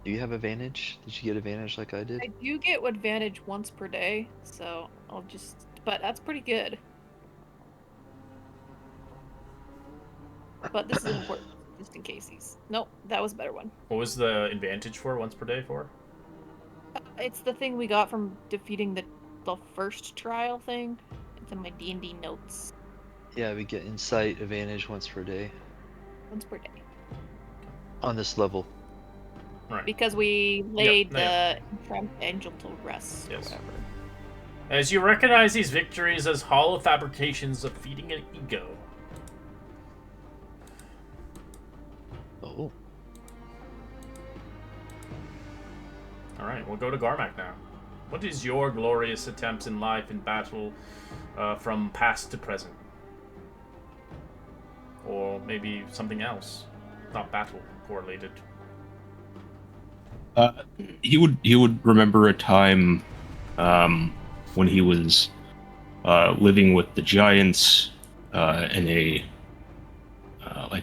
Do you have advantage? Did you get advantage like I did? I do get advantage once per day, so I'll just. But that's pretty good. But this is important, just in case he's. Nope, that was a better one. What was the advantage for once per day for? It's the thing we got from defeating the first trial thing. It's in my D&D notes. Yeah, we get insight advantage once per day Once per day. on this level. Right. Because we laid yeah. the Trump Angel to rest Yes. or whatever. As you recognize these victories as hollow fabrications of feeding an ego. Oh. Alright, we'll go to Garmac now. What is your glorious attempts in life in battle from past to present? Or maybe something else, not battle correlated. He would remember a time when he was living with the giants and a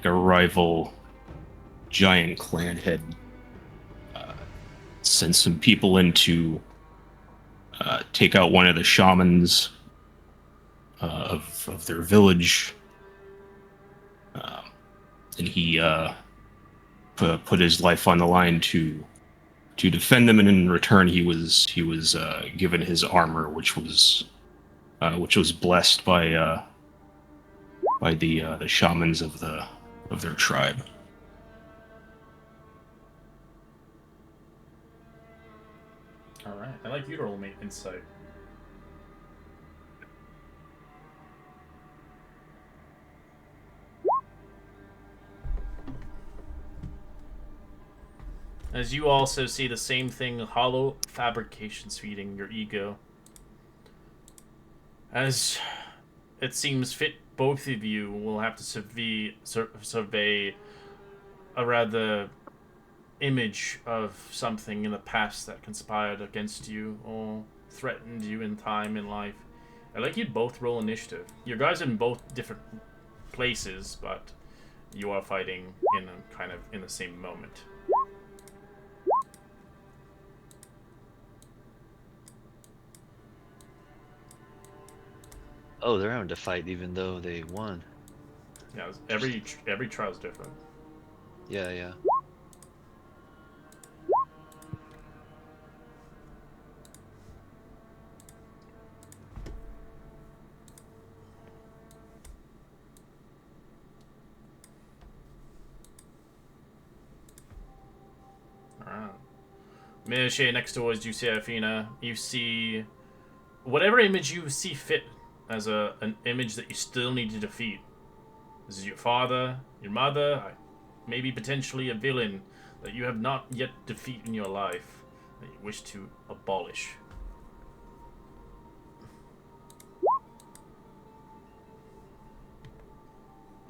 rival giant clan had sent some people in to take out one of the shamans of their village, and he put his life on the line to defend them, and in return he was given his armor, which was blessed by the shamans of their tribe. All right, I'd like you to roll me insight. As you also see the same thing, hollow fabrications feeding your ego. As it seems fit, both of you will have to survey a rather image of something in the past that conspired against you or threatened you in time in life. I'd like you to both roll initiative. You guys are in both different places, but you are fighting in a kind of in the same moment. Oh, they're having to fight even though they won. Yeah, every trial is different. Yeah, yeah. Alright. Minashe, next towards you, Serafina, you see whatever image you see fit as an image that you still need to defeat. This is your father, your mother, maybe potentially a villain that you have not yet defeated in your life that you wish to abolish.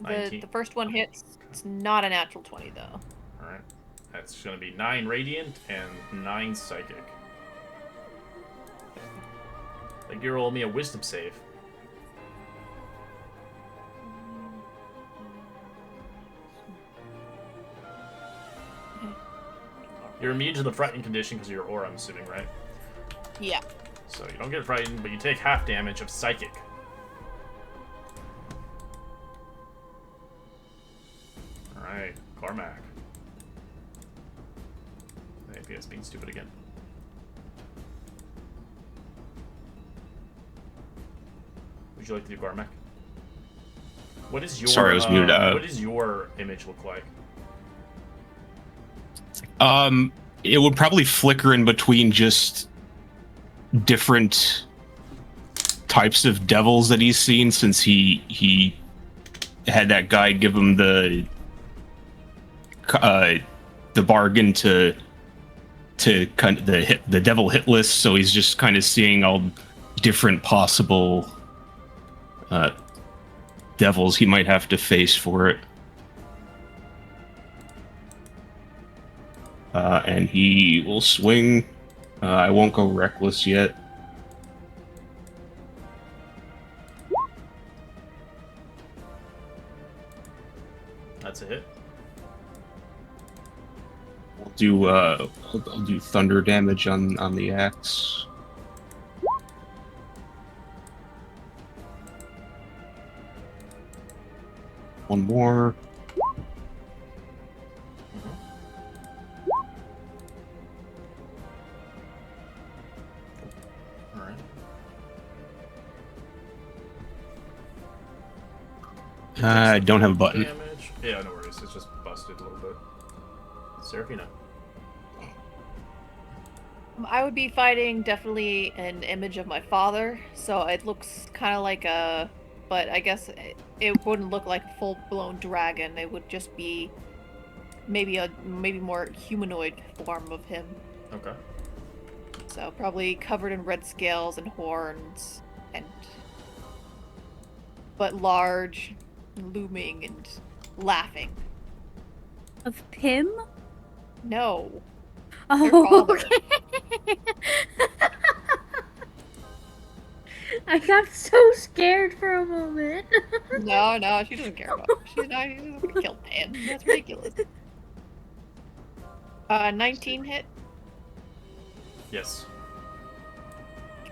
The first one hits. It's not a natural 20 though. Alright. That's going to be 9 radiant and 9 psychic. Like you roll me a wisdom save. You're immune to the frightened condition because of your aura, I'm assuming, right? Yeah. So you don't get frightened, but you take half damage of psychic. Alright, Cormac. Maybe it's being stupid again. Would you like to do Cormac? What is your Sorry, I was muted. What does your image look like? It would probably flicker in between just different types of devils that he's seen, since he had that guy give him the bargain to kind of the devil hit list. So he's just kind of seeing all different possible devils he might have to face for it. And he will swing. I won't go reckless yet. That's a hit. I'll do thunder damage on the axe. One more. Alright. I don't have a button. Damage. Yeah, no worries. It's just busted a little bit. Seraphina. I would be fighting definitely an image of my father, so it looks kind of like a, but I guess it wouldn't look like a full-blown dragon. It would just be maybe more humanoid form of him. Okay. So probably covered in red scales and horns, but large, looming, and laughing. Of Pim? No. Oh, okay. I got so scared for a moment. No, she doesn't care about it. She's not gonna kill Pan. That's ridiculous. 19 hit? Yes.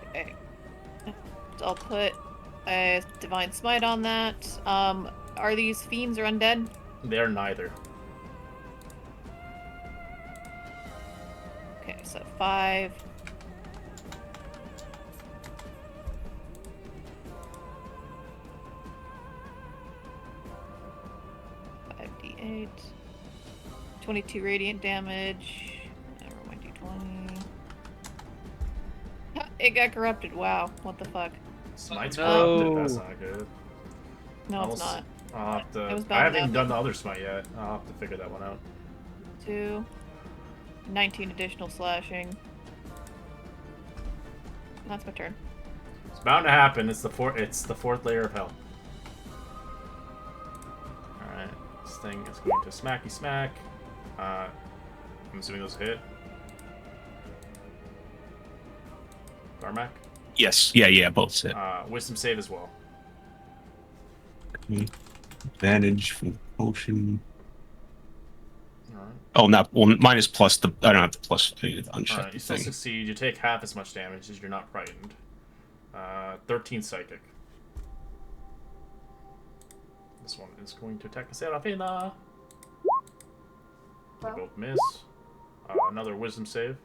Okay. So I'll put a Divine Smite on that. Are these fiends or undead? They're neither. Okay, so 5. D8. 22 radiant damage. Never mind, D20. It got corrupted. Wow, what the fuck? Smite's No. corrupted. That's not good. No, it's not. I'll have to. It was I bound haven't to even done happen. the other smite yet. I'll have to figure that one out. 2. 19 additional slashing. That's my turn. It's bound to happen. It's the fourth layer of hell. All right, this thing is going to smacky smack. I'm assuming those hit. Garmac. Yes. Yeah. Both hit. Wisdom save as well. Advantage from the potion. All right. Oh, not well. Minus plus the. I don't have the plus on All check right, you still thing. succeed. You take half as much damage as you're not frightened. 13 psychic. This one is going to attack Seraphina. They both miss. Another wisdom save.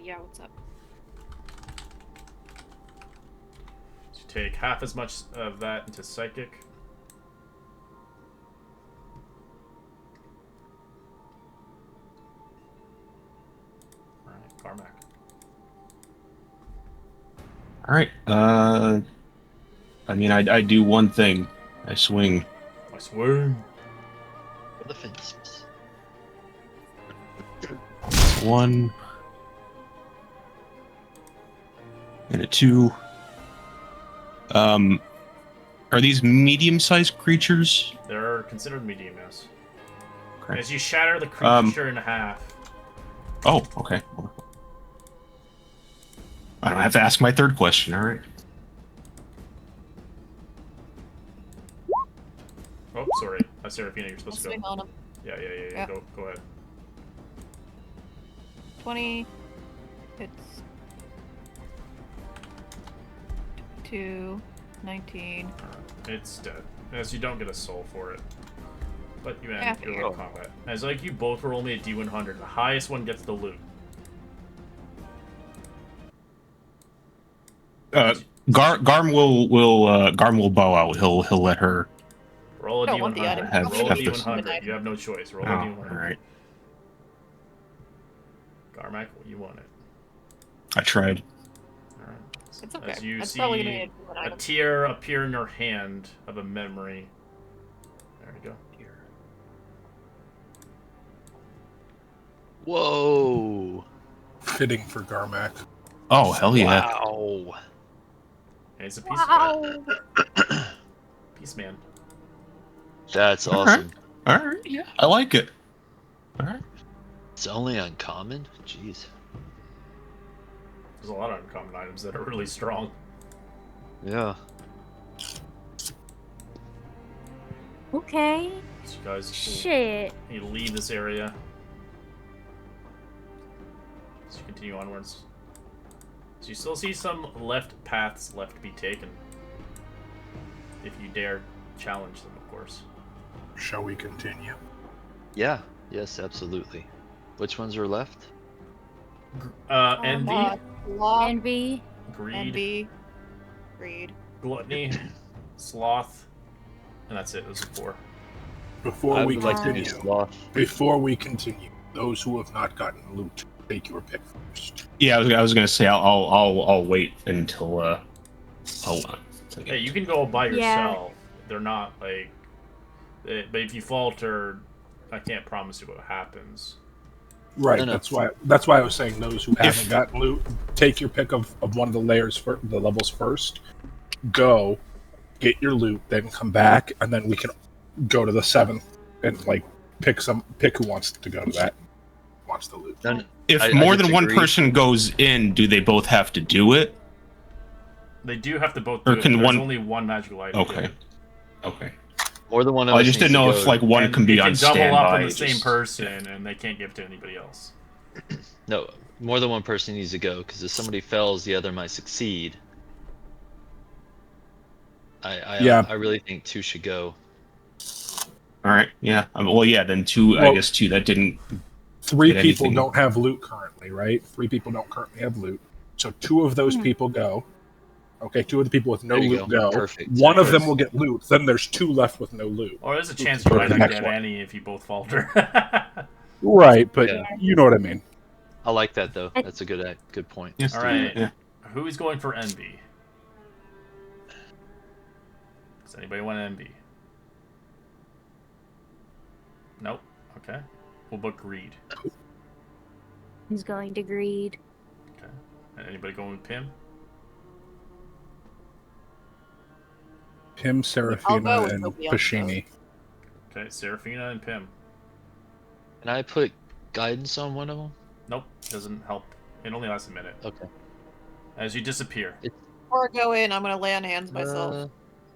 Yeah, what's up? So you take half as much of that into psychic. Alright, Carmack. All right. I mean, I do one thing. I swing. I swing. For the fence. 1 and a 2. Are these medium-sized creatures? They're considered medium, yes. Okay. As you shatter the creature in half. Oh, okay. I don't have to ask my third question. All right. Oh, sorry. Seraphina, you're supposed to Swing go. on him. Yeah. Go ahead. 20. It's 2. 19. It's dead. As you don't get a soul for it. But you Yeah, end your combat. As like you both roll me a D100. The highest one gets the loot. Garm will bow out. He'll let her. Roll a I don't want the item. D100. Have- Roll a have this- D100. You have no choice. Roll a Oh, D100. all right. Garmac, you want it. I tried. Alright. It's okay. As you That's see probably gonna be an a item. tear appear in your hand of a memory. There we go. Whoa! Fitting for Garmac. Oh hell yeah! Wow! And it's a piece of art. Peace man. That's All awesome. All right, yeah, I like it. All right. It's only uncommon? Jeez. There's a lot of uncommon items that are really strong. Yeah. Okay. So you guys Shit. need to leave this area. So you continue onwards. So you still see some left paths left to be taken. If you dare challenge them, of course. Shall we continue? Yeah. Yes, absolutely. Which ones are left? Envy, Sloth, Envy. greed, envy, greed. gluttony, sloth, and that's it. Those are 4. Before I we would like to do continue, sloth. those who have not gotten loot, take your pick first. Yeah, I was gonna say I'll wait until hold on. Hey, you can go by Yeah. yourself. They're not like, but if you falter, I can't promise you what happens. Right. No, no. That's why I was saying those who haven't gotten loot, take your pick of one of the layers for the levels first. Go, get your loot, then come back, and then we can go to the 7th and like pick who wants to go to that. Wants the loot. No, no, If I more than one disagree. person goes in, do they both have to do it? They do have to both do Or it, can but there's one- only one magical item. Okay. Okay. More than one of I us just needs didn't to know go. if like one And can be it on can double standby. up on the same just- person, and they can't give it to anybody else. No, more than one person needs to go, because if somebody fails, the other might succeed. Yeah. I really think 2 should go. All right. Yeah. Well, yeah. Then 2. I Well- guess 2 that didn't. 3 Get people anything. don't have loot currently, right? 3 people don't currently have loot. So 2 of those people go. Okay, 2 of the people with no There you loot go. go. Perfect. One of them Perfect. will get loot. Then there's 2 left with no loot. Or there's a chance Go you to might the not next get one. any if you both falter. Right, but Yeah. you know what I mean. I like that though. That's a good point. Yes. All right. Yeah. Who is going for envy? Does anybody want envy? Nope. Okay. We'll book greed. He's going to greed. Okay. And anybody going with Pim? Him, I'll go Serafina, with and nobody else, Pashini. Okay, Serafina and Pim. Can I put guidance on one of them? Nope, doesn't help. It only lasts a minute. Okay. As you disappear. Before I go in, I'm gonna lay on hands myself.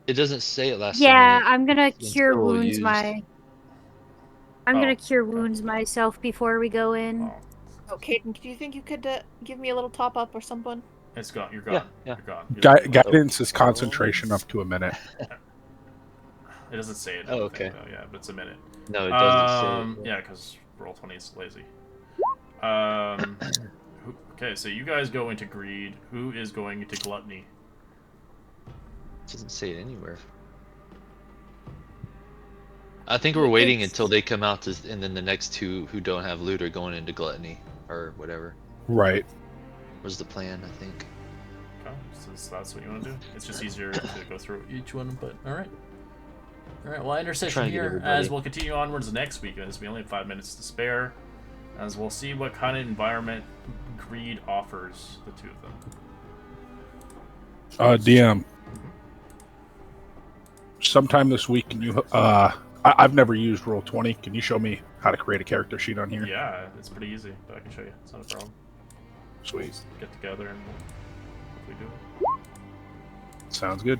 It doesn't say it lasts a Yeah, minute. I'm gonna Until cure wounds used. I'm Oh, gonna cure okay. wounds myself before we go in. Oh, Oh, Caden, do you think you could give me a little top up or something? it's gone. You're gone. Yeah, yeah. You're gone. You don't need it. Guidance is concentration up to a minute. It doesn't say it. in Oh, the okay. thing, though. Yeah, but it's a minute. No, it doesn't say it. Yeah, because Roll20 is lazy. Okay, so you guys go into greed. Who is going into gluttony? It doesn't say it anywhere. I think we're waiting until they come out, and then the next 2 who don't have loot are going into gluttony or whatever. Right. Was the plan? I think. Okay, so that's what you want to do. It's just easier to go through each one, but all right. All right, well, I end our Try session to get here everybody. as we'll continue onwards next week. As we only have 5 minutes to spare, as we'll see what kind of environment greed offers the 2 of them. DM. Sometime this week, can you? I've never used Roll20. Can you show me how to create a character sheet on here? Yeah, it's pretty easy, but I can show you. It's not a problem. Sweet. Just get together and we'll hopefully do it. Sounds good.